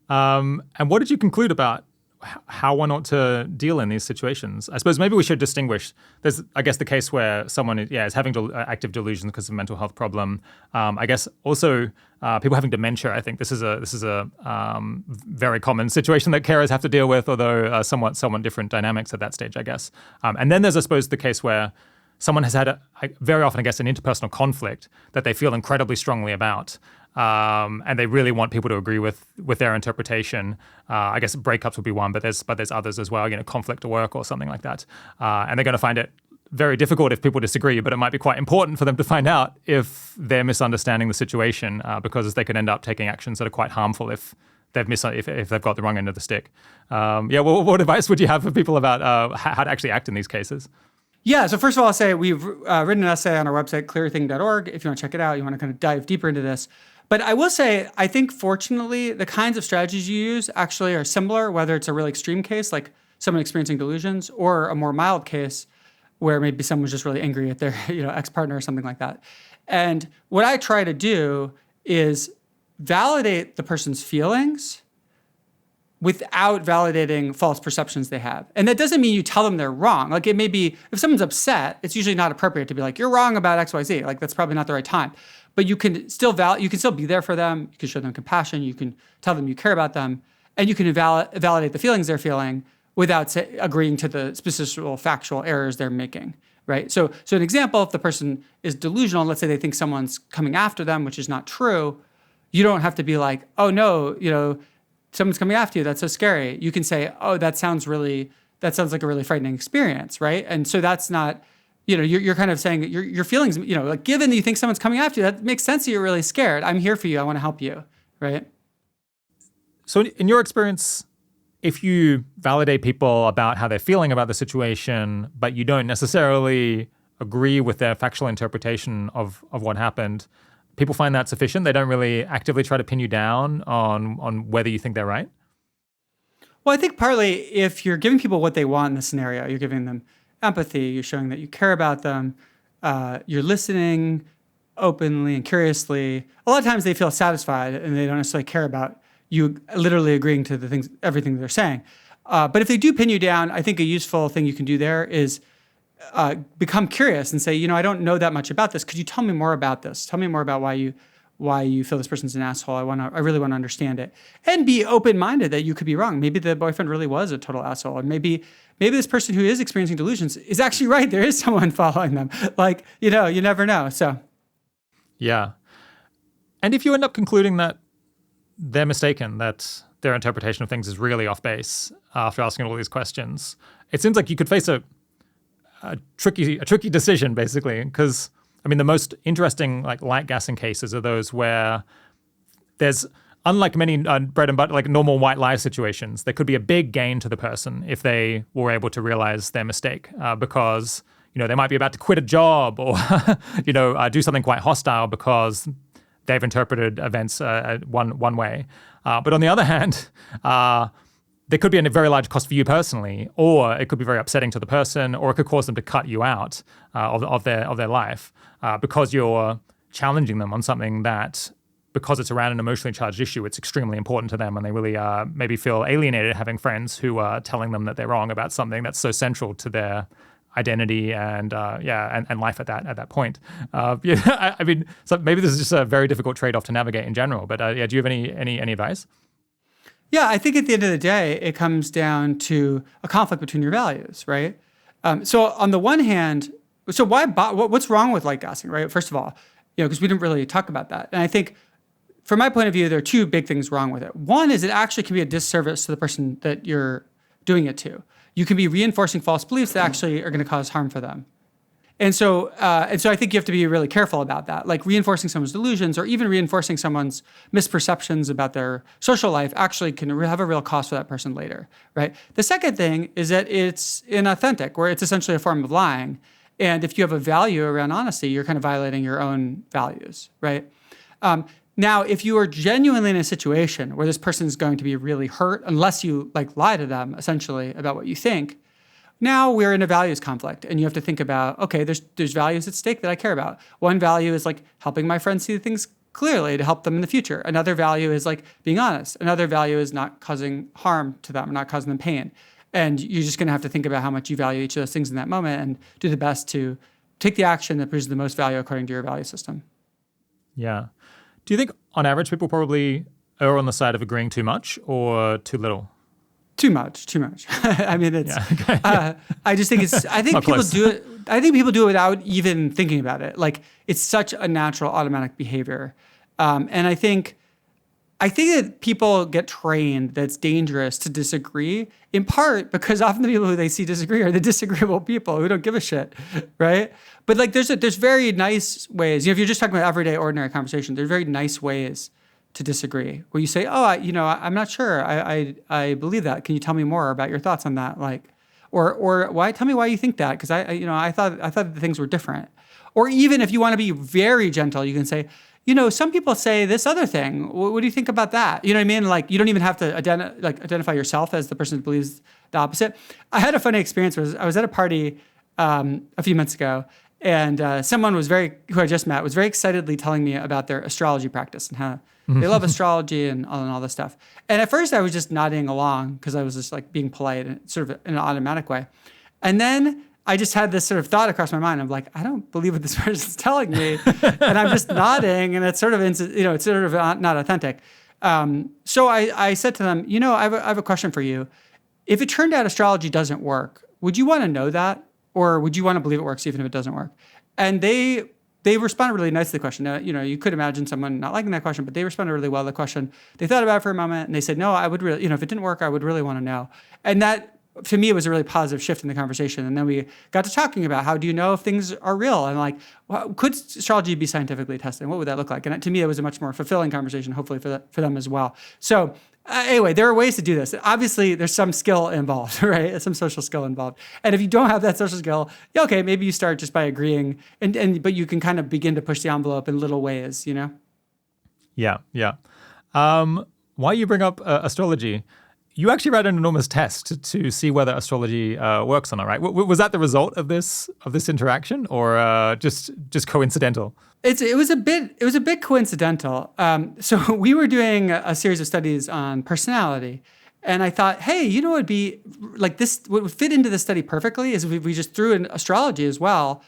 And what did you conclude about how one ought to deal in these situations? I suppose maybe we should distinguish. There's, I guess, the case where someone is having active delusions because of a mental health problem. I guess also people having dementia. I think this is a very common situation that carers have to deal with, although somewhat different dynamics at that stage, I guess. And then there's, I suppose, the case where someone has had very often, I guess, an interpersonal conflict that they feel incredibly strongly about. And they really want people to agree with their interpretation. I guess breakups would be one, but there's others as well. Conflict at work or something like that. And they're going to find it very difficult if people disagree. But it might be quite important for them to find out if they're misunderstanding the situation, because they could end up taking actions that are quite harmful if they've got the wrong end of the stick. Well, what advice would you have for people about how to actually act in these cases? Yeah, so first of all, I'll say we've written an essay on our website, clearthing.org. If you want to check it out, you want to kind of dive deeper into this. But I will say, I think fortunately, the kinds of strategies you use actually are similar, whether it's a really extreme case, like someone experiencing delusions, or a more mild case where maybe someone's just really angry at their ex-partner or something like that. And what I try to do is validate the person's feelings without validating false perceptions they have. And that doesn't mean you tell them they're wrong. Like, it may be, if someone's upset, it's usually not appropriate to be like, you're wrong about X, Y, Z. Like, that's probably not the right time. But you can still be there for them. You can show them compassion. You can tell them you care about them. And you can validate the feelings they're feeling without agreeing to the specific factual errors they're making, right? So an example, if the person is delusional, let's say they think someone's coming after them, which is not true, you don't have to be like, oh no, someone's coming after you. That's so scary. You can say, oh, that sounds like a really frightening experience, right? And so that's not, you're kind of saying your feelings, like, given that you think someone's coming after you, that makes sense that you're really scared. I'm here for you. I want to help you, right? So in your experience, if you validate people about how they're feeling about the situation, but you don't necessarily agree with their factual interpretation of what happened, people find that sufficient? They don't really actively try to pin you down on whether you think they're right? Well, I think partly if you're giving people what they want in the scenario, you're giving them empathy, you're showing that you care about them, you're listening openly and curiously. A lot of times they feel satisfied and they don't necessarily care about you literally agreeing to everything they're saying. But if they do pin you down, I think a useful thing you can do there is become curious and say, I don't know that much about this. Could you tell me more about this? Tell me more about why you feel this person's an asshole. I really want to understand it. And be open-minded that you could be wrong. Maybe the boyfriend really was a total asshole. And maybe this person who is experiencing delusions is actually right. There is someone following them. Like, you never know. So. Yeah. And if you end up concluding that they're mistaken, that their interpretation of things is really off base after asking all these questions, it seems like you could face a tricky decision, basically, because the most interesting light gassing cases are those where there's unlike many bread and butter, like normal white lie situations, there could be a big gain to the person if they were able to realize their mistake, because they might be about to quit a job or do something quite hostile because they've interpreted events one way. But on the other hand, there could be a very large cost for you personally, or it could be very upsetting to the person, or it could cause them to cut you out of their life because you're challenging them on something that, because it's around an emotionally charged issue, it's extremely important to them, and they really maybe feel alienated having friends who are telling them that they're wrong about something that's so central to their identity and life at that point. I mean, so maybe this is just a very difficult trade-off to navigate in general. But do you have any advice? Yeah, I think at the end of the day, it comes down to a conflict between your values, right? So on the one hand, what's wrong with lightgassing, right? First of all, because we didn't really talk about that. And I think from my point of view, there are two big things wrong with it. One is it actually can be a disservice to the person that you're doing it to. You can be reinforcing false beliefs that actually are going to cause harm for them. And so I think you have to be really careful about that. Like reinforcing someone's delusions or even reinforcing someone's misperceptions about their social life actually can have a real cost for that person later, right? The second thing is that it's inauthentic, where it's essentially a form of lying. And if you have a value around honesty, you're kind of violating your own values, right? Now, if you are genuinely in a situation where this person is going to be really hurt, unless you lie to them essentially about what you think, now we're in a values conflict, and you have to think about, okay, there's values at stake that I care about. One value is helping my friends see things clearly to help them in the future. Another value is being honest. Another value is not causing harm to them, not causing them pain. And you're just going to have to think about how much you value each of those things in that moment and do the best to take the action that produces the most value according to your value system. Yeah. Do you think on average people probably err on the side of agreeing too much or too little? Too much. I mean, it's. Yeah, okay. I just think it's. I think Not people close. do it. I think people do it without even thinking about it. It's such a natural, automatic behavior, and I think that people get trained that it's dangerous to disagree. In part because often the people who they see disagree are the disagreeable people who don't give a shit, right? But there's very nice ways. If you're just talking about everyday, ordinary conversation, there's very nice ways to disagree, where you say, I'm not sure. I believe that. Can you tell me more about your thoughts on that? Or why? Tell me why you think that, because I thought that the things were different. Or even if you want to be very gentle, you can say, some people say this other thing. What do you think about that? You know what I mean? You don't even have to identify yourself as the person who believes the opposite. I had a funny experience. I was at a party a few months ago, and someone who I just met was very excitedly telling me about their astrology practice and how they love astrology and all this stuff. And at first I was just nodding along because I was just being polite and sort of in an automatic way. And then I just had this sort of thought across my mind. I'm I don't believe what this person's telling me. And I'm just nodding, and it's sort of, it's sort of not authentic. So I said to them, I have a question for you. If it turned out astrology doesn't work, would you want to know that? Or would you want to believe it works even if it doesn't work? And they responded really nicely to the question. Now, you could imagine someone not liking that question, but they responded really well to the question. They thought about it for a moment, and they said, no, I would really, if it didn't work, I would really want to know. And that, to me, was a really positive shift in the conversation. And then we got to talking about, how do you know if things are real? And could astrology be scientifically tested? What would that look like? And to me, it was a much more fulfilling conversation, hopefully for them as well. So anyway, there are ways to do this. Obviously, there's some skill involved, right? Some social skill involved. And if you don't have that social skill, okay, maybe you start just by agreeing, but you can kind of begin to push the envelope in little ways, Yeah. Why you bring up astrology? You actually ran an enormous test to see whether astrology works or not, right? Was that the result of this interaction, or just coincidental? It was a bit coincidental. So we were doing a series of studies on personality, and I thought, hey, what would be this? What would fit into this study perfectly is if we just threw in astrology as well.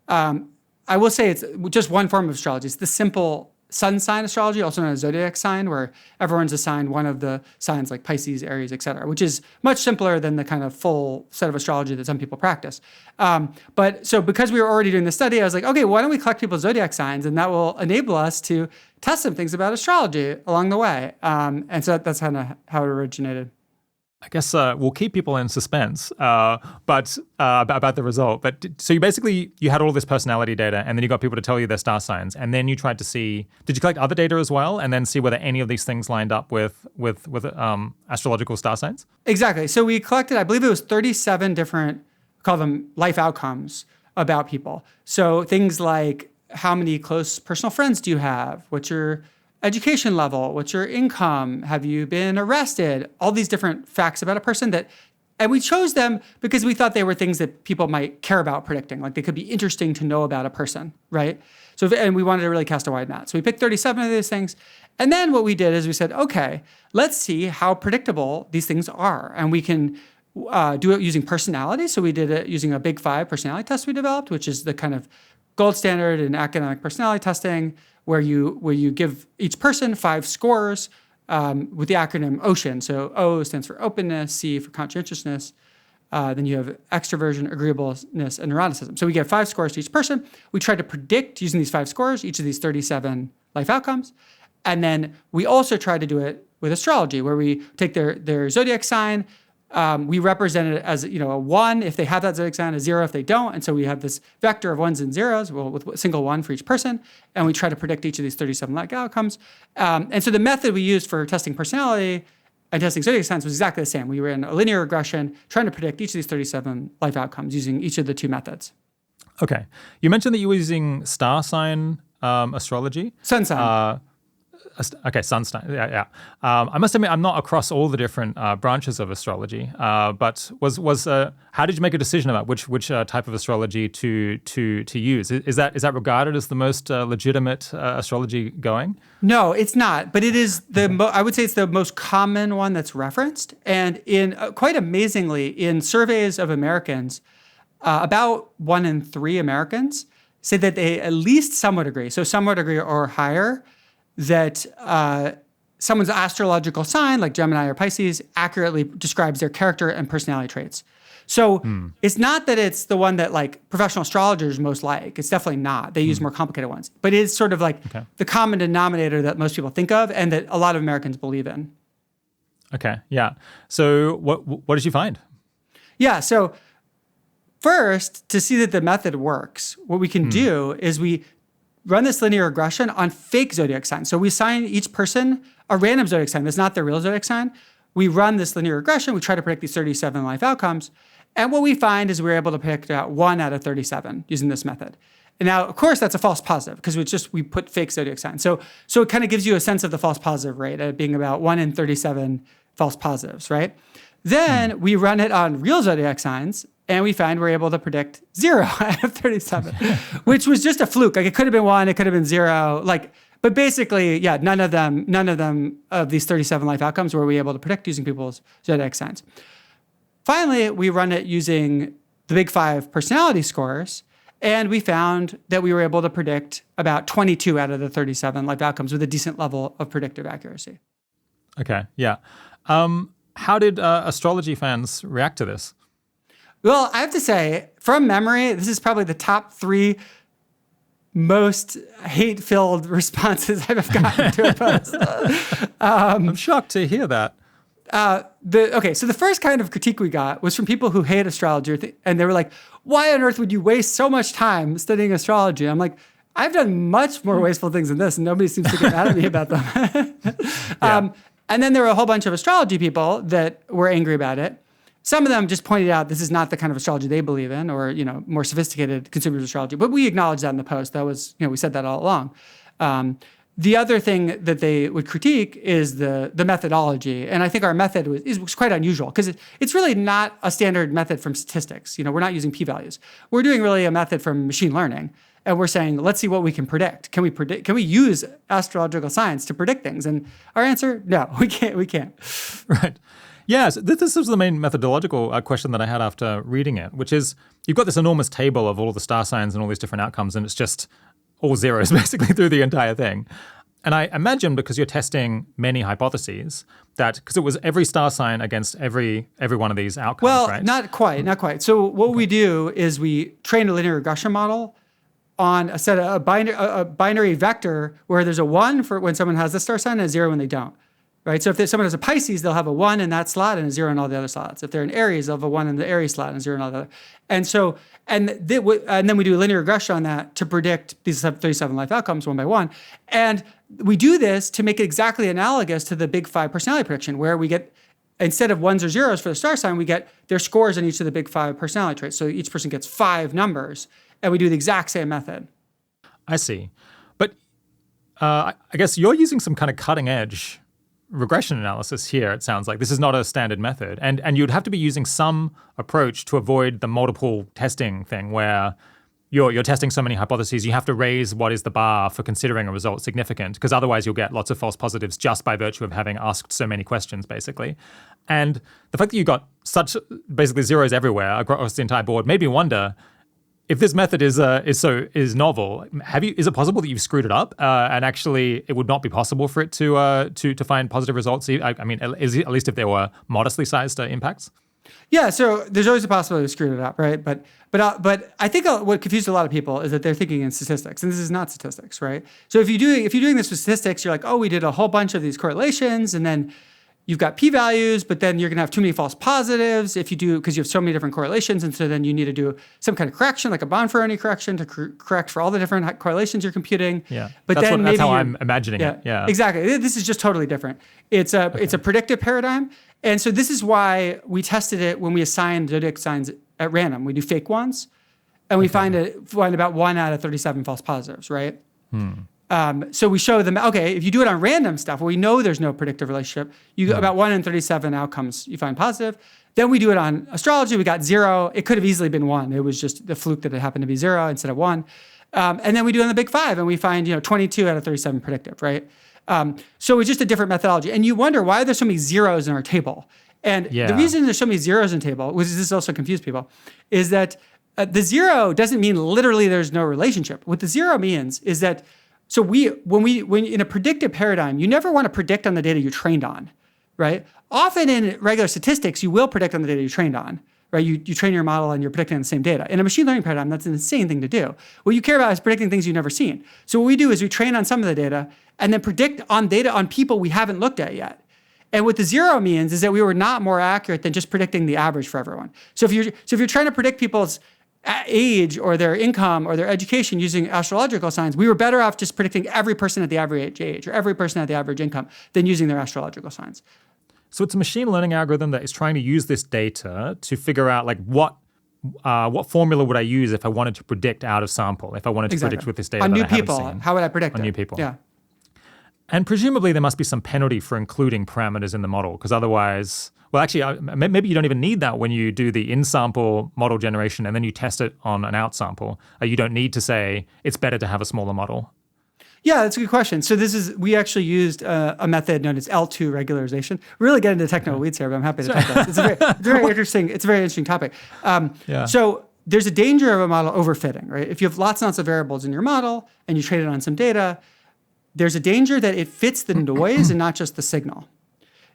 I will say it's just one form of astrology. It's the simple sun sign astrology, also known as zodiac sign, where everyone's assigned one of the signs like Pisces, Aries, et cetera, which is much simpler than the kind of full set of astrology that some people practice. But so because we were already doing the study, I was like, okay, why don't we collect people's zodiac signs, and that will enable us to test some things about astrology along the way. And so that's kind of how it originated. I guess we'll keep people in suspense, but about the result. But so you had all this personality data, and then you got people to tell you their star signs, and then you tried to see. Did you collect other data as well, and then see whether any of these things lined up with astrological star signs? Exactly. So we collected, I believe it was 37 different, call them life outcomes about people. So things like how many close personal friends do you have? What's your education level? What's your income? Have you been arrested? All these different facts about a person and we chose them because we thought they were things that people might care about predicting. Like they could be interesting to know about a person, right? And we wanted to really cast a wide net. So we picked 37 of these things. And then what we did is we said, okay, let's see how predictable these things are. And we can do it using personality. So we did it using a Big Five personality test we developed, which is the kind of gold standard in academic personality testing, where you give each person 5 scores with the acronym OCEAN. So O stands for openness, C for conscientiousness. Then you have extroversion, agreeableness, and neuroticism. So we give 5 scores to each person. We try to predict using these 5 scores each of these 37 life outcomes. And then we also try to do it with astrology, where we take their zodiac sign. We represent it as a 1 if they have that zodiac sign, a 0 if they don't. And so we have this vector of 1s and 0s, with a single 1 for each person. And we try to predict each of these 37 life outcomes. And so the method we used for testing personality and testing zodiac signs was exactly the same. We ran a linear regression trying to predict each of these 37 life outcomes using each of the 2 methods. Okay. You mentioned that you were using star sign astrology. Sun sign. Okay, sun sign. Yeah. I must admit, I'm not across all the different branches of astrology. But how did you make a decision about which type of astrology to use? Is that regarded as the most legitimate astrology going? No, it's not. But it is I would say it's the most common one that's referenced. And quite amazingly, in surveys of Americans, about 1 in 3 Americans say that they at least somewhat agree. So somewhat agree or higher, that someone's astrological sign, like Gemini or Pisces, accurately describes their character and personality traits. So it's not that it's the one that like professional astrologers most like. It's definitely not. They use more complicated ones. But it is sort of like the common denominator that most people think of and that a lot of Americans believe in. Okay, yeah. So what did you find? Yeah, so first, to see that the method works, what we can do is we run this linear regression on fake zodiac signs. So we assign each person a random zodiac sign that's not their real zodiac sign. We run this linear regression. We try to predict these 37 life outcomes. And what we find is we're able to pick out 1 out of 37 using this method. And now, of course, that's a false positive because we put fake zodiac signs. So it kind of gives you a sense of the false positive rate at being about 1 in 37 false positives, right? Then we run it on real zodiac signs, and we find we're able to predict 0 out of 37, which was just a fluke. Like it could have been 1, it could have been 0. But basically, yeah, none of them of these 37 life outcomes were we able to predict using people's zodiac signs. Finally, we run it using the Big Five personality scores, and we found that we were able to predict about 22 out of the 37 life outcomes with a decent level of predictive accuracy. Okay, yeah. How did astrology fans react to this? Well, I have to say, from memory, this is probably the top 3 most hate-filled responses I've gotten to a post. I'm shocked to hear that. So the first kind of critique we got was from people who hate astrology, and they were like, why on earth would you waste so much time studying astrology? I'm like, I've done much more wasteful things than this, and nobody seems to get mad at me about them. And then there were a whole bunch of astrology people that were angry about it. Some of them just pointed out this is not the kind of astrology they believe in, or more sophisticated consumers astrology. But we acknowledged that in the post. That was, we said that all along. The other thing that they would critique is the methodology, and I think our method was quite unusual because it's really not a standard method from statistics. We're not using p-values. We're doing really a method from machine learning, and we're saying, let's see what we can predict. Can we use astrological science to predict things? And our answer, no, we can't. We can't. Right. Yes, this was the main methodological question that I had after reading it, which is you've got this enormous table of all the star signs and all these different outcomes, and it's just all zeros basically through the entire thing. And I imagine because you're testing many hypotheses that because it was every star sign against every one of these outcomes, well, right? Not quite. So what we do is we train a linear regression model on a binary vector where there's a 1 for when someone has the star sign and a 0 when they don't. right? So if someone has a Pisces, they'll have a 1 in that slot and a 0 in all the other slots. If they're an Aries, they'll have a 1 in the Aries slot and a 0 in all the other. And so, and then we do a linear regression on that to predict these 37 life outcomes one by one. And we do this to make it exactly analogous to the Big Five personality prediction, where we get, instead of 1s or 0s for the star sign, we get their scores on each of the Big Five personality traits. So each person gets 5 numbers, and we do the exact same method. I see. But I guess you're using some kind of cutting edge regression analysis here, it sounds like. This is not a standard method. And you'd have to be using some approach to avoid the multiple testing thing where you're testing so many hypotheses, you have to raise what is the bar for considering a result significant, because otherwise you'll get lots of false positives just by virtue of having asked so many questions, basically. And the fact that you got such basically zeros everywhere across the entire board made me wonder, if this method is novel, is it possible that you've screwed it up and actually it would not be possible for it to find positive results? I mean, at least if there were modestly sized impacts. Yeah, so there's always a possibility we screwed it up, right? But I think what confused a lot of people is that they're thinking in statistics, and this is not statistics, right? So if you're doing this with statistics, you're like, oh, we did a whole bunch of these correlations, and then you've got p-values, but then you're going to have too many false positives if you do, because you have so many different correlations, and so then you need to do some kind of correction, like a Bonferroni correction, to correct for all the different correlations you're computing. Yeah, but that's how I'm imagining it. Yeah, exactly. This is just totally different. It's a predictive paradigm, and so this is why we tested it when we assign zodiac signs at random. We do fake ones, and we find about 1 out of 37 false positives, right? So we show them, okay, if you do it on random stuff, where we know there's no predictive relationship, you get about 1 in 37 outcomes you find positive. Then we do it on astrology, we got 0. It could have easily been 1. It was just the fluke that it happened to be 0 instead of 1. And then we do it on the Big Five, and we find 22 out of 37 predictive, right? So it's just a different methodology. And you wonder, why are there so many zeros in our table? And the reason there's so many zeros in the table, which this also confused people, is that the 0 doesn't mean literally there's no relationship. What the 0 means is that, so when in a predictive paradigm, you never want to predict on the data you trained on, right? Often in regular statistics, you will predict on the data you trained on, right? You train your model and you're predicting on the same data. In a machine learning paradigm, that's an insane thing to do. What you care about is predicting things you've never seen. So what we do is we train on some of the data and then predict on data on people we haven't looked at yet. And what the 0 means is that we were not more accurate than just predicting the average for everyone. So if you're trying to predict people's age or their income or their education using astrological signs, we were better off just predicting every person at the average age or every person at the average income than using their astrological signs. So it's a machine learning algorithm that is trying to use this data to figure out like what formula would I use if I wanted to predict out of sample, if I wanted to predict with this data on that new I haven't people. seen. How would I predict on it? new people? Yeah. And presumably there must be some penalty for including parameters in the model, because otherwise, well, actually, maybe you don't even need that when you do the in-sample model generation and then you test it on an out-sample. You don't need to say it's better to have a smaller model. Yeah, that's a good question. So we actually used a method known as L2 regularization. We're really getting into technical weeds here, but I'm happy to talk about this. It's a very interesting topic. So there's a danger of a model overfitting, right? If you have lots and lots of variables in your model and you train it on some data, there's a danger that it fits the noise and not just the signal.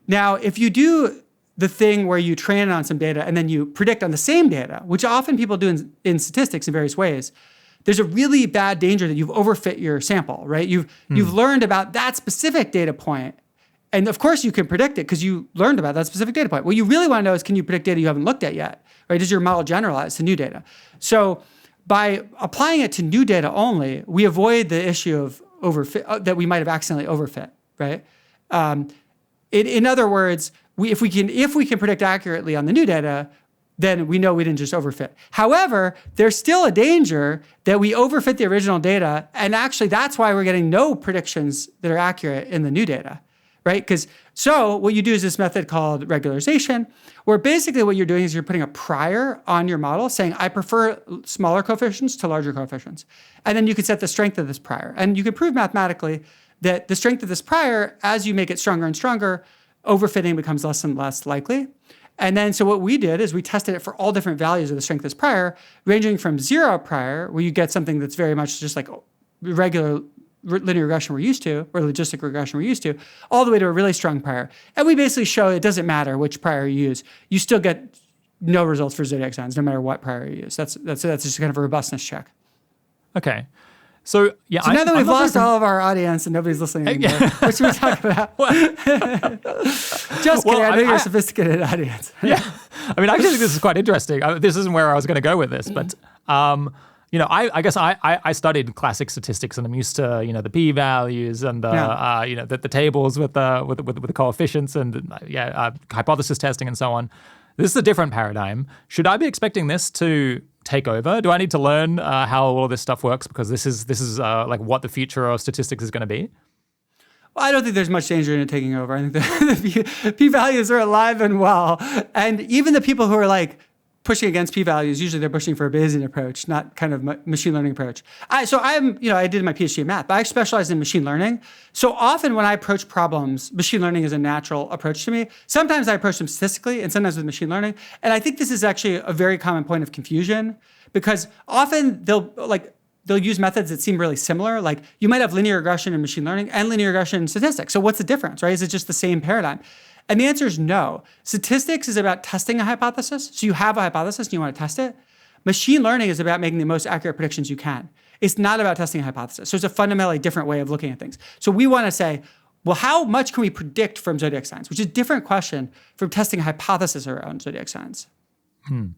Now, if you do the thing where you train it on some data and then you predict on the same data, which often people do in statistics in various ways, there's a really bad danger that you've overfit your sample, right? You've learned about that specific data point. And of course you can predict it because you learned about that specific data point. What you really want to know is, can you predict data you haven't looked at yet, right? Does your model generalize to new data? So by applying it to new data only, we avoid the issue of overfit, that we might have accidentally overfit, right? In other words, if we can predict accurately on the new data, then we know we didn't just overfit. However, there's still a danger that we overfit the original data, and actually that's why we're getting no predictions that are accurate in the new data, right? So what you do is this method called regularization, where basically what you're doing is you're putting a prior on your model saying, I prefer smaller coefficients to larger coefficients. And then you can set the strength of this prior. And you can prove mathematically that the strength of this prior, as you make it stronger and stronger, overfitting becomes less and less likely. And then so what we did is we tested it for all different values of the strength of this prior, ranging from 0 prior, where you get something that's very much just like regular linear regression we're used to, or logistic regression we're used to, all the way to a really strong prior. And we basically show it doesn't matter which prior you use. You still get no results for zodiac signs, no matter what prior you use. That's just kind of a robustness check. Okay. So yeah, So now that we've not lost very all of our audience and nobody's listening anymore, what should we talk about? Just kidding. I know you're a sophisticated audience. Yeah, I mean, I actually think this is quite interesting. This isn't where I was going to go with this, but I guess I studied classic statistics, and I'm used to the p-values and the tables with the coefficients and hypothesis testing and so on. This is a different paradigm. Should I be expecting this to take over? Do I need to learn how all of this stuff works, because this is like what the future of statistics is going to be? Well, I don't think there's much danger in it taking over. I think the p-values are alive and well, and even the people who are like pushing against p-values, usually they're pushing for a Bayesian approach, not kind of machine learning approach. I did my PhD in math, but I specialized in machine learning. So often when I approach problems, machine learning is a natural approach to me. Sometimes I approach them statistically and sometimes with machine learning. And I think this is actually a very common point of confusion, because often they'll use methods that seem really similar. Like you might have linear regression in machine learning and linear regression in statistics. So what's the difference, right? Is it just the same paradigm? And the answer is no. Statistics is about testing a hypothesis. So you have a hypothesis and you want to test it. Machine learning is about making the most accurate predictions you can. It's not about testing a hypothesis. So it's a fundamentally different way of looking at things. So we want to say, well, how much can we predict from zodiac signs? Which is a different question from testing a hypothesis around zodiac signs. From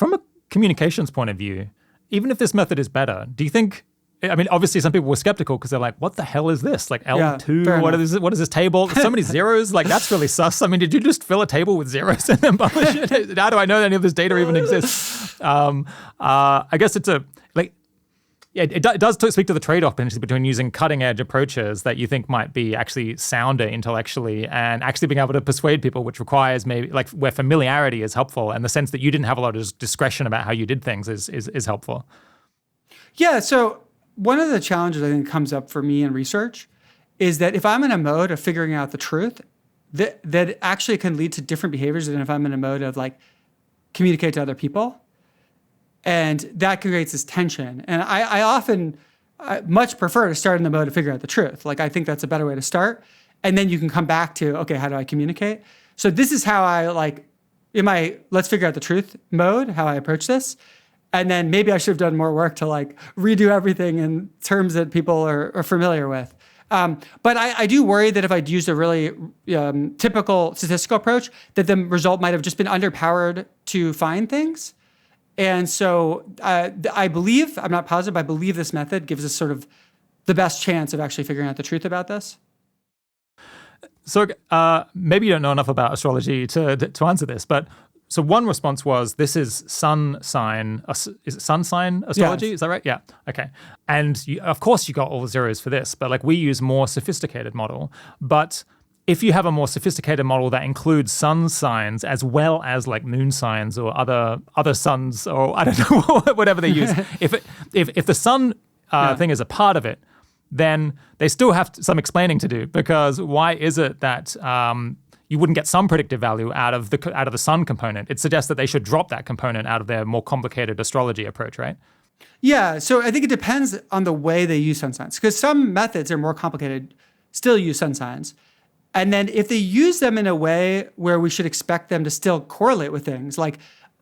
a communications point of view, even if this method is better, do you think, I mean, obviously some people were skeptical because they're like, what the hell is this? Like L2, what is this table? So many zeros? Like, that's really sus. I mean, did you just fill a table with zeros and then publish it? How do I know that any of this data even exists? I guess it's it does speak to the trade-off between using cutting-edge approaches that you think might be actually sounder intellectually and actually being able to persuade people, which requires maybe like where familiarity is helpful and the sense that you didn't have a lot of discretion about how you did things is helpful. Yeah, so one of the challenges I think comes up for me in research is that if I'm in a mode of figuring out the truth, that actually can lead to different behaviors than if I'm in a mode of like communicate to other people. And that creates this tension. And I often much prefer to start in the mode to figure out the truth. Like, I think that's a better way to start. And then you can come back to, okay, how do I communicate? So this is how I in my let's figure out the truth mode, how I approach this. And then maybe I should have done more work to redo everything in terms that people are familiar with. But I do worry that if I'd used a really typical statistical approach, that the result might have just been underpowered to find things. And so I believe, I'm not positive, but I believe this method gives us sort of the best chance of actually figuring out the truth about this. So maybe you don't know enough about astrology to answer this, but so one response was, this is sun sign, is it sun sign astrology? Yes. Is that right? Yeah. Okay. And of course you got all the zeros for this, but we use more sophisticated model. But if you have a more sophisticated model that includes sun signs as well as moon signs or other suns, or I don't know, whatever they use, if the sun thing is a part of it, then they still have some explaining to do, because why is it that you wouldn't get some predictive value out of the sun component? It suggests that they should drop that component out of their more complicated astrology approach, right? Yeah, so I think it depends on the way they use sun signs, because some methods are more complicated, still use sun signs. And then if they use them in a way where we should expect them to still correlate with things, like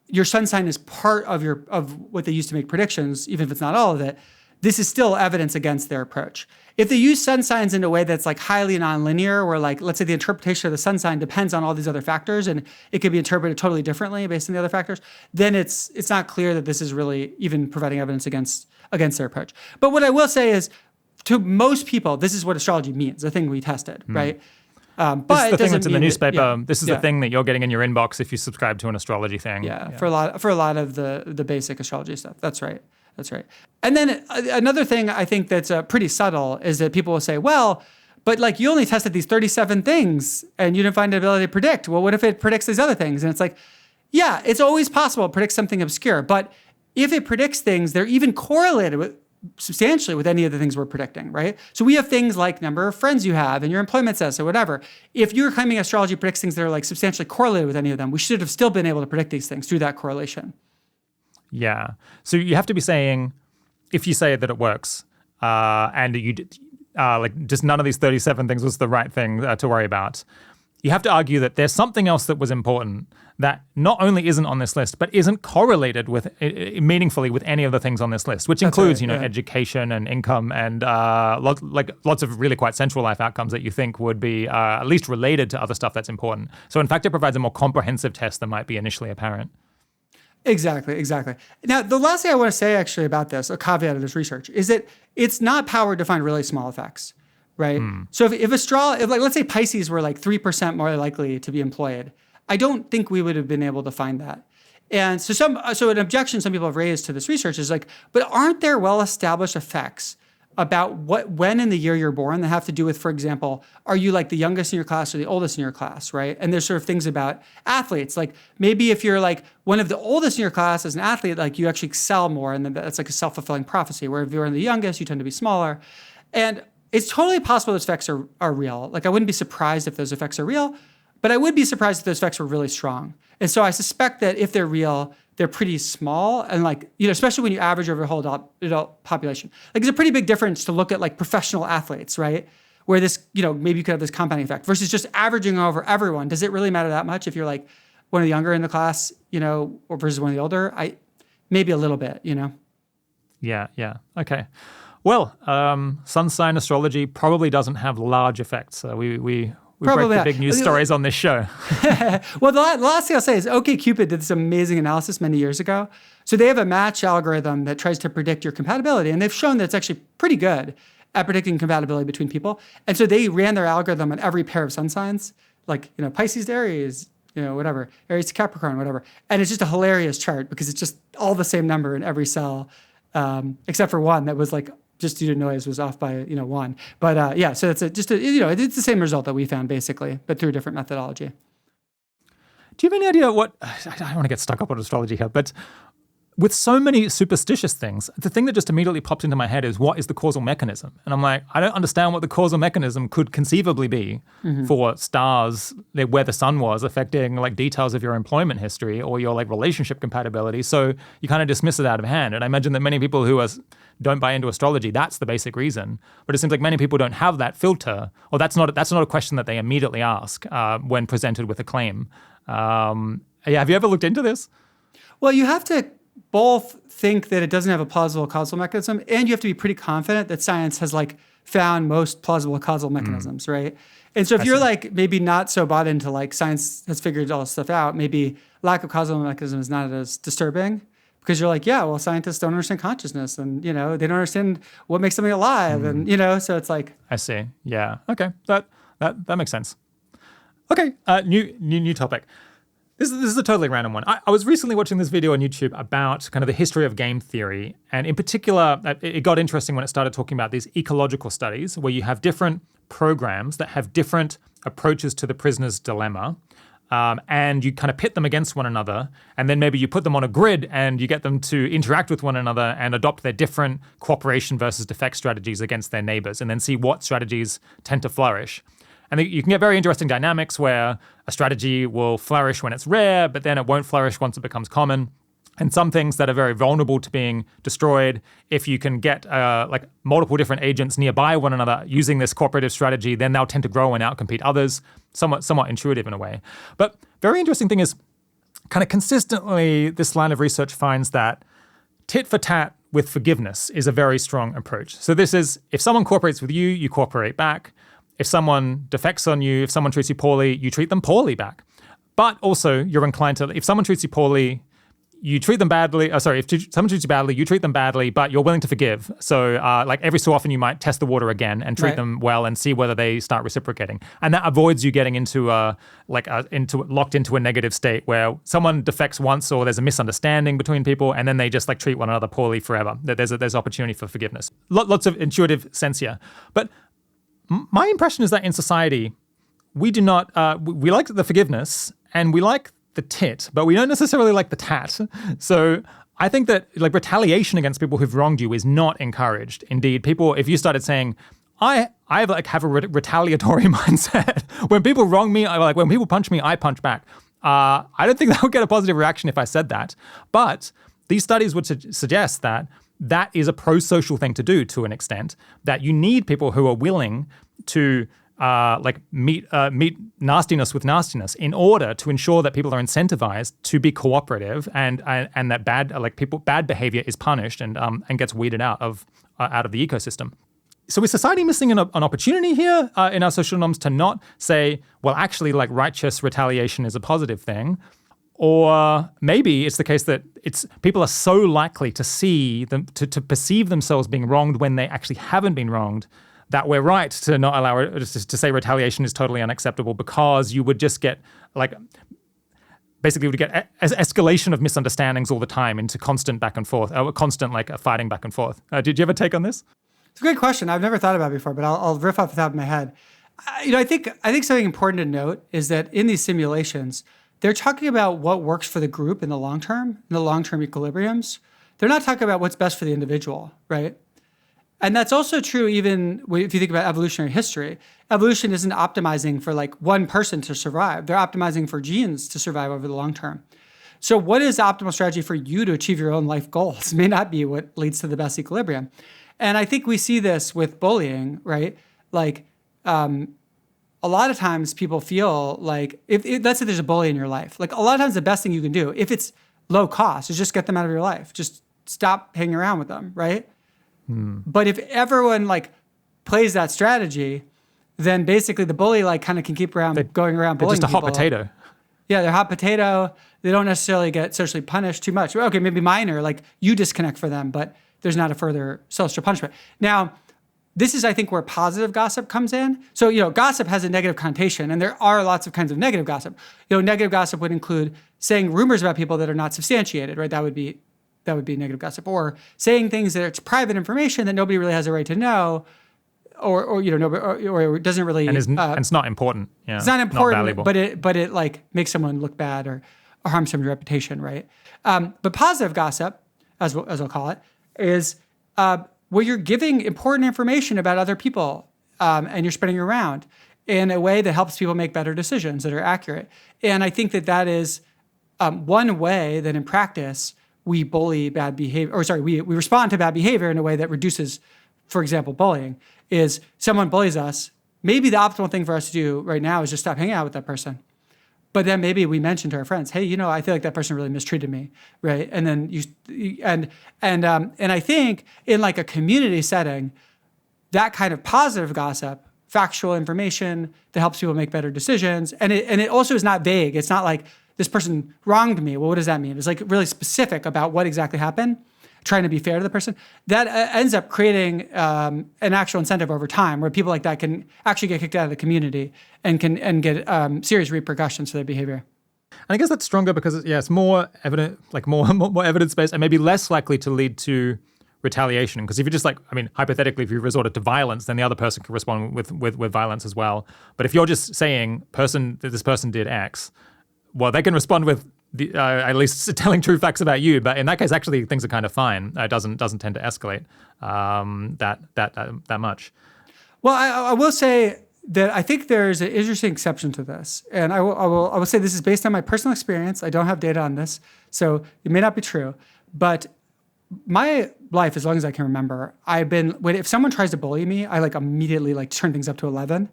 your sun sign is part of what they use to make predictions, even if it's not all of it, this is still evidence against their approach. If they use sun signs in a way that's highly nonlinear, where let's say the interpretation of the sun sign depends on all these other factors and it could be interpreted totally differently based on the other factors, then it's not clear that this is really even providing evidence against their approach. But what I will say is, to most people, this is what astrology means, the thing we tested, right? But this is the thing that's in the newspaper. This is the thing that you're getting in your inbox if you subscribe to an astrology thing. Yeah. For a lot of the basic astrology stuff. That's right. And then another thing I think that's pretty subtle is that people will say, well, but you only tested these 37 things and you didn't find the ability to predict. Well, what if it predicts these other things? And it's yeah, it's always possible to predict something obscure. But if it predicts things, they're even correlated substantially with any of the things we're predicting, right? So we have things like number of friends you have and your employment status or whatever. If you're claiming astrology predicts things that are substantially correlated with any of them, we should have still been able to predict these things through that correlation. Yeah. So you have to be saying, if you say that it works, and you just none of these 37 things was the right thing to worry about, you have to argue that there's something else that was important that not only isn't on this list, but isn't correlated with meaningfully with any of the things on this list, which includes, education and income and lots of really quite central life outcomes that you think would be at least related to other stuff that's important. So in fact, it provides a more comprehensive test than might be initially apparent. Exactly. Now, the last thing I want to say actually about this, a caveat of this research, is that it's not powered to find really small effects, right? So if let's say Pisces were like 3% more likely to be employed, I don't think we would have been able to find that. And so an objection some people have raised to this research is like, but aren't there well-established effects about when in the year you're born that have to do with, for example, are you like the youngest in your class or the oldest in your class, right? And there's sort of things about athletes, like maybe if you're like one of the oldest in your class as an athlete, like you actually excel more, and then that's like a self-fulfilling prophecy, where if you're the youngest, you tend to be smaller. And it's totally possible those effects are real. Like I wouldn't be surprised if those effects are real, but I would be surprised if those effects were really strong. And so I suspect that if they're real, they're pretty small, and like, especially when you average over a whole adult population. Like it's a pretty big difference to look at like professional athletes, right? Where this, maybe you could have this compounding effect versus just averaging over everyone. Does it really matter that much if you're like one of the younger in the class, or versus one of the older? Maybe a little bit, Yeah. Okay. Well, sun sign astrology probably doesn't have large effects. We break the big news stories on this show. Well, the last thing I'll say is OkCupid did this amazing analysis many years ago. So they have a match algorithm that tries to predict your compatibility, and they've shown that it's actually pretty good at predicting compatibility between people. And so they ran their algorithm on every pair of sun signs, like Pisces to Aries, whatever, Aries to Capricorn, whatever. And it's just a hilarious chart because it's just all the same number in every cell, except for one that was like, just due to noise, was off by one. But so it's it's the same result that we found basically, but through a different methodology. Do you have any idea what? I don't want to get stuck up on astrology here, but with so many superstitious things, the thing that just immediately pops into my head is, what is the causal mechanism? And I'm like, I don't understand what the causal mechanism could conceivably be for stars where the sun was affecting like details of your employment history or your like relationship compatibility. So you kind of dismiss it out of hand. And I imagine that many people who don't buy into astrology, that's the basic reason. But it seems like many people don't have that filter, or that's not a question that they immediately ask when presented with a claim. Have you ever looked into this? Well, you have to both think that it doesn't have a plausible causal mechanism, and you have to be pretty confident that science has like found most plausible causal mechanisms, right? And so if you're like maybe not so bought into like science has figured all this stuff out, maybe lack of causal mechanism is not as disturbing, because you're like, yeah, well, scientists don't understand consciousness, and they don't understand what makes something alive, and so it's like. I see. Yeah. Okay. That makes sense. Okay. New topic. This is a totally random one. I was recently watching this video on YouTube about kind of the history of game theory. And in particular, it got interesting when it started talking about these ecological studies where you have different programs that have different approaches to the prisoner's dilemma. And you kind of pit them against one another. And then maybe you put them on a grid and you get them to interact with one another and adopt their different cooperation versus defect strategies against their neighbors, and then see what strategies tend to flourish. And you can get very interesting dynamics where a strategy will flourish when it's rare, but then it won't flourish once it becomes common. And some things that are very vulnerable to being destroyed, if you can get like multiple different agents nearby one another using this cooperative strategy, then they'll tend to grow and outcompete others. Somewhat intuitive in a way. But very interesting thing is, kind of consistently, this line of research finds that tit for tat with forgiveness is a very strong approach. So this is, if someone cooperates with you, you cooperate back. If someone defects on you, if someone treats you poorly, you treat them poorly back. But also, you're inclined to, if someone treats you poorly, you treat them badly. If someone treats you badly, you treat them badly, but you're willing to forgive. So like every so often you might test the water again and treat them well and see whether they start reciprocating. And that avoids you getting locked into a negative state where someone defects once or there's a misunderstanding between people and then they just like treat one another poorly forever. There's opportunity for forgiveness. Lots of intuitive sense here. But my impression is that in society, we do not, we like the forgiveness and we like the tit, but we don't necessarily like the tat. So I think that like retaliation against people who've wronged you is not encouraged. Indeed, people, if you started saying, I have a retaliatory mindset. When people wrong me, when people punch me, I punch back. I don't think that would get a positive reaction if I said that. But these studies would suggest that that is a pro-social thing to do to an extent, that you need people who are willing to meet nastiness with nastiness in order to ensure that people are incentivized to be cooperative and that bad behavior is punished and gets weeded out of the ecosystem. So is society missing an opportunity here in our social norms to not say, well, actually, like righteous retaliation is a positive thing? Or maybe it's the case that people are so likely to see them to perceive themselves being wronged when they actually haven't been wronged, that we're right to not allow it, to say retaliation is totally unacceptable, because you would just get basically would get escalation of misunderstandings all the time into constant back and forth, constant fighting back and forth. Did you ever take on this? It's a great question. I've never thought about it before, but I'll riff off the top of my head. I think something important to note is that in these simulations, they're talking about what works for the group in the long-term equilibriums. They're not talking about what's best for the individual, right? And that's also true even if you think about evolutionary history. Evolution isn't optimizing for one person to survive. They're optimizing for genes to survive over the long term. So what is the optimal strategy for you to achieve your own life goals may not be what leads to the best equilibrium. And I think we see this with bullying, right? A lot of times people feel like, if let's say there's a bully in your life, a lot of times the best thing you can do, if it's low cost, is just get them out of your life. Just stop hanging around with them, right? But if everyone plays that strategy, then basically the bully kind of can keep going around bullying They're just a hot people. potato. Yeah, they're hot potato. They don't necessarily get socially punished too much. Okay, maybe minor, you disconnect for them, but there's not a further social punishment. Now, this is, I think, where positive gossip comes in. So, gossip has a negative connotation, and there are lots of kinds of negative gossip. Negative gossip would include saying rumors about people that are not substantiated, right? That would be negative gossip. Or saying things that it's private information that nobody really has a right to know, or it doesn't really. And it's not important. Yeah, it's not important, valuable. but it makes someone look bad or harm someone's reputation, right? But positive gossip, as I'll call it, is where you're giving important information about other people and you're spreading it around in a way that helps people make better decisions that are accurate. And I think that is one way that in practice we bully bad behavior, we respond to bad behavior in a way that reduces, for example, bullying. Is someone bullies us, maybe the optimal thing for us to do right now is just stop hanging out with that person. But then maybe we mention to our friends, hey, I feel like that person really mistreated me, right? And then and I think in a community setting, that kind of positive gossip, factual information that helps people make better decisions, and it also is not vague. It's not like this person wronged me. Well, what does that mean? It's really specific about what exactly happened, trying to be fair to the person. That ends up creating an actual incentive over time where people like that can actually get kicked out of the community and can get serious repercussions for their behavior. And I guess that's stronger because it's more evident, more evidence-based, and maybe less likely to lead to retaliation. Because if you just hypothetically, if you resorted to violence, then the other person can respond with violence as well. But if you're just saying this person did X, well, they can respond with at least telling true facts about you. But in that case, actually, things are kind of fine. It doesn't tend to escalate that much. Well, I will say that I think there's an interesting exception to this, and I will say this is based on my personal experience. I don't have data on this, so it may not be true. But my life, as long as I can remember, if someone tries to bully me, I immediately turn things up to 11.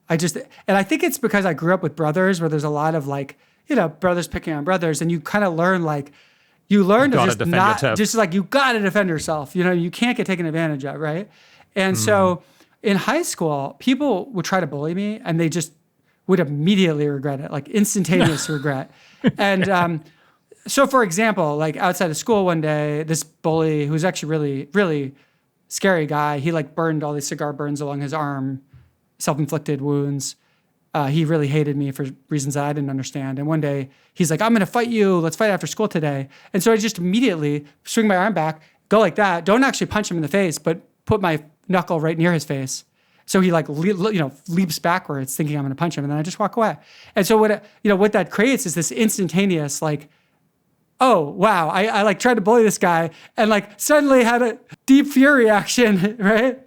And I think it's because I grew up with brothers where there's a lot of brothers picking on brothers, and you kind of learn you gotta defend yourself. You can't get taken advantage of, right? And so in high school, people would try to bully me, and they just would immediately regret it, instantaneous regret. And so, for example, outside of school one day, this bully who was actually really, really scary guy, he burned all these cigar burns along his arm, self-inflicted wounds. He really hated me for reasons that I didn't understand. And one day he's like, I'm going to fight you. Let's fight after school today. And so I just immediately swing my arm back, go like that. Don't actually punch him in the face, but put my knuckle right near his face. So he leaps backwards thinking I'm going to punch him. And then I just walk away. And so what that creates is this instantaneous, oh, wow, I tried to bully this guy and suddenly had a deep fear reaction, right?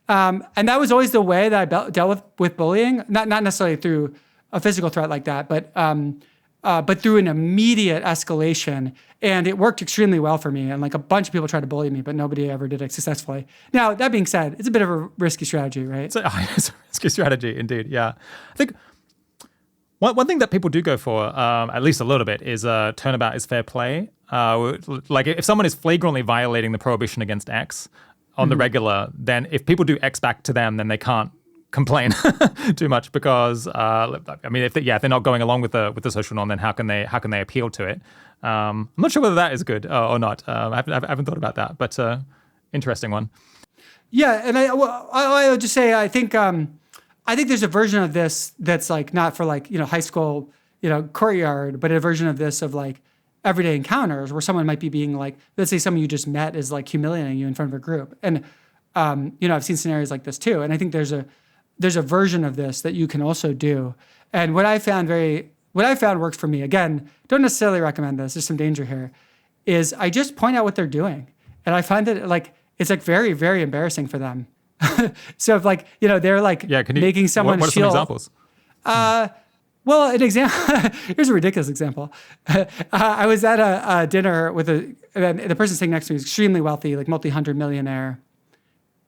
And that was always the way that I dealt with bullying, not necessarily through a physical threat like that, but but through an immediate escalation. And it worked extremely well for me. And like a bunch of people tried to bully me, but nobody ever did it successfully. Now, that being said, it's a bit of a risky strategy, right? It's a risky strategy, indeed. Yeah. I think one thing that people do go for, at least a little bit, is turnabout is fair play. Like if someone is flagrantly violating the prohibition against X on the regular, then if people do X back to them, then they can't complain too much because I mean, if they're not going along with the social norm, then how can they appeal to it? I'm not sure whether that is good or not. I haven't thought about that, but interesting one. Yeah, and I would just say I think there's a version of this that's like not for like high school courtyard, but a version of this of like everyday encounters where someone might be being like, let's say someone you just met is like humiliating you in front of a group, and I've seen scenarios like this too, and I think there's a version of this that you can also do. And what I found works for me, again, don't necessarily recommend this, there's some danger here, is I just point out what they're doing. And I find that like, it's like very, very embarrassing for them. So if like, they're like making someone what are some examples? Well, an example, here's a ridiculous example. I was at a dinner with the person sitting next to me is extremely wealthy, like multi-hundred millionaire,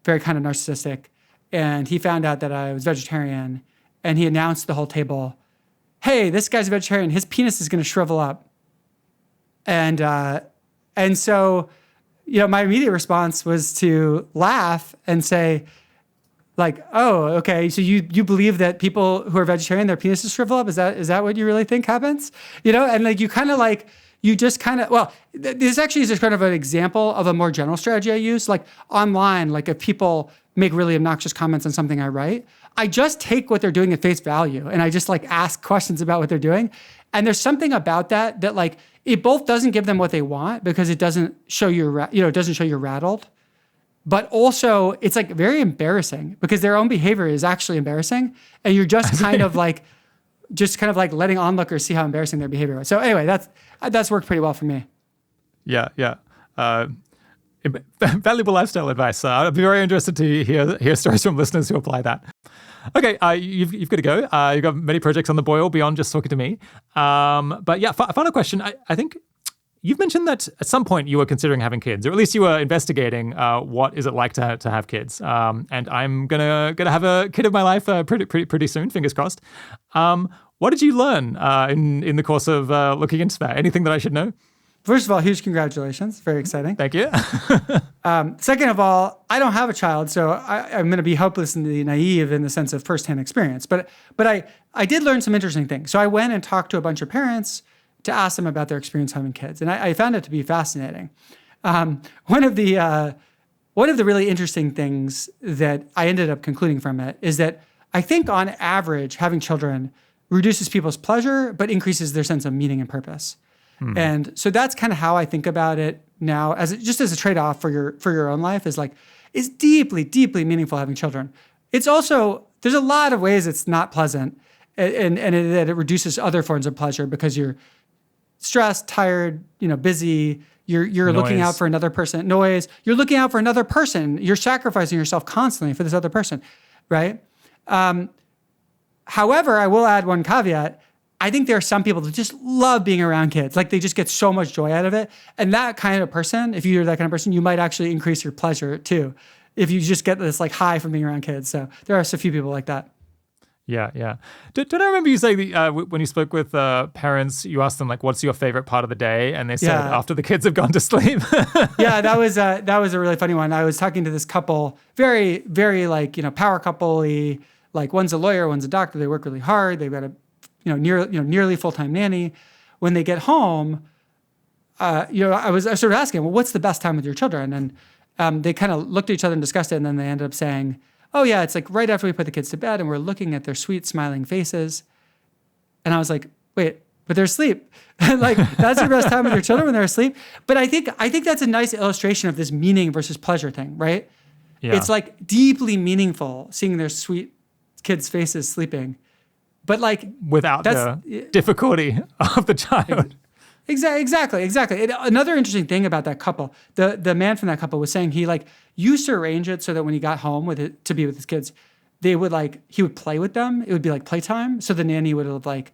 very kind of narcissistic. And he found out that I was vegetarian, and he announced to the whole table, hey, this guy's a vegetarian, his penis is going to shrivel up. And so, my immediate response was to laugh and say, like, oh, okay, so you believe that people who are vegetarian, their penises shrivel up? Is that what you really think happens? And like, this actually is just kind of an example of a more general strategy I use. Like online, like if people make really obnoxious comments on something I write, I just take what they're doing at face value and I just like ask questions about what they're doing. And there's something about that like it both doesn't give them what they want because it doesn't show it doesn't show you're rattled, but also it's like very embarrassing because their own behavior is actually embarrassing, and you're just kind of like letting onlookers see how embarrassing their behavior is. So anyway, that's worked pretty well for me. Yeah. Valuable lifestyle advice. I'd be very interested to hear stories from listeners who apply that. Okay, you've got to go. You've got many projects on the boil beyond just talking to me. But yeah, final question. I think you've mentioned that at some point you were considering having kids, or at least you were investigating what is it like to have kids. And I'm gonna have a kid of my life pretty soon. Fingers crossed. What did you learn in the course of looking into that? Anything that I should know? First of all, huge congratulations. Very exciting. Thank you. Second of all, I don't have a child, so I'm going to be hopelessly naive in the sense of firsthand experience. But I did learn some interesting things. So I went and talked to a bunch of parents to ask them about their experience having kids, and I found it to be fascinating. One of the really interesting things that I ended up concluding from it is that I think on average, having children reduces people's pleasure, but increases their sense of meaning and purpose. And so that's kind of how I think about it now, as a trade-off for your own life, is deeply, deeply meaningful having children. It's also, there's a lot of ways it's not pleasant, and that it reduces other forms of pleasure because you're stressed, tired, busy. You're looking out for another person. Noise. You're looking out for another person. You're sacrificing yourself constantly for this other person, right? However, I will add one caveat. I think there are some people that just love being around kids. Like they just get so much joy out of it. And that kind of person, if you're that kind of person, you might actually increase your pleasure too, if you just get this like high from being around kids. So there are a few people like that. Yeah. Did I remember you saying when you spoke with parents, you asked them like, "What's your favorite part of the day?" And they said after the kids have gone to sleep. Yeah, that was a really funny one. I was talking to this couple, very, very like power couple-y. Like one's a lawyer, one's a doctor. They work really hard. They've got a nearly full-time nanny. When they get home, I was sort of asking, well, what's the best time with your children? And they kind of looked at each other and discussed it, and then they ended up saying, oh yeah, it's like right after we put the kids to bed and we're looking at their sweet smiling faces. And I was like, wait, but they're asleep. Like that's your best time with your children when they're asleep. But I think that's a nice illustration of this meaning versus pleasure thing, right? Yeah. It's like deeply meaningful seeing their sweet kids' faces sleeping. But like without the difficulty of the child. Exactly. Another interesting thing about that couple, the man from that couple was saying he like used to arrange it so that when he got home to be with his kids, he would play with them. It would be like playtime. So the nanny would have like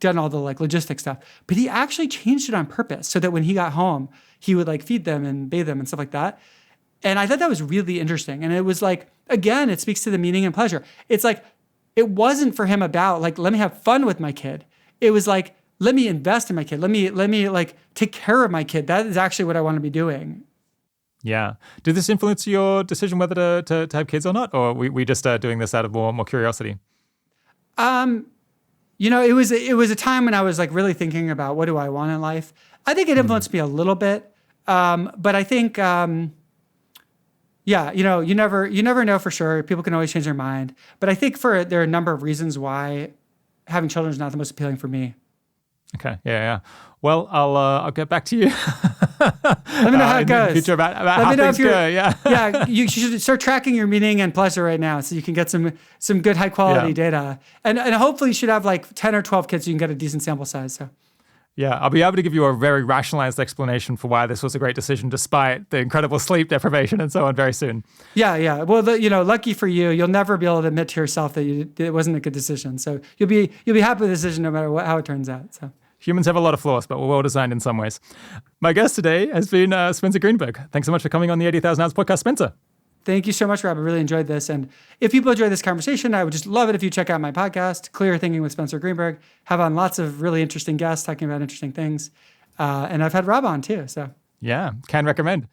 done all the like logistic stuff, but he actually changed it on purpose so that when he got home, he would like feed them and bathe them and stuff like that. And I thought that was really interesting. And it was like, again, it speaks to the meaning and pleasure. It's like, it wasn't for him about like, let me have fun with my kid. It was like, let me invest in my kid. Let me like take care of my kid. That is actually what I want to be doing. Yeah. Did this influence your decision whether to have kids or not? Or we just doing this out of more curiosity? It was a time when I was like really thinking about what do I want in life. I think it influenced me a little bit. But I think, you never know for sure. People can always change their mind. But I think there are a number of reasons why having children is not the most appealing for me. Okay. Yeah. Well, I'll get back to you. Let me know how it goes. In the future about how things go. Yeah. Yeah. You should start tracking your meaning and pleasure right now, so you can get some good high quality data, and hopefully you should have like 10 or 12 kids so you can get a decent sample size. So. Yeah, I'll be able to give you a very rationalized explanation for why this was a great decision, despite the incredible sleep deprivation and so on, very soon. Yeah. Well, lucky for you, you'll never be able to admit to yourself that it wasn't a good decision. So you'll be happy with the decision no matter how it turns out. So humans have a lot of flaws, but we're well designed in some ways. My guest today has been Spencer Greenberg. Thanks so much for coming on the 80,000 Hours podcast, Spencer. Thank you so much, Rob. I really enjoyed this. And if people enjoy this conversation, I would just love it if you check out my podcast, Clear Thinking with Spencer Greenberg. Have on lots of really interesting guests talking about interesting things. And I've had Rob on too. So yeah, can recommend.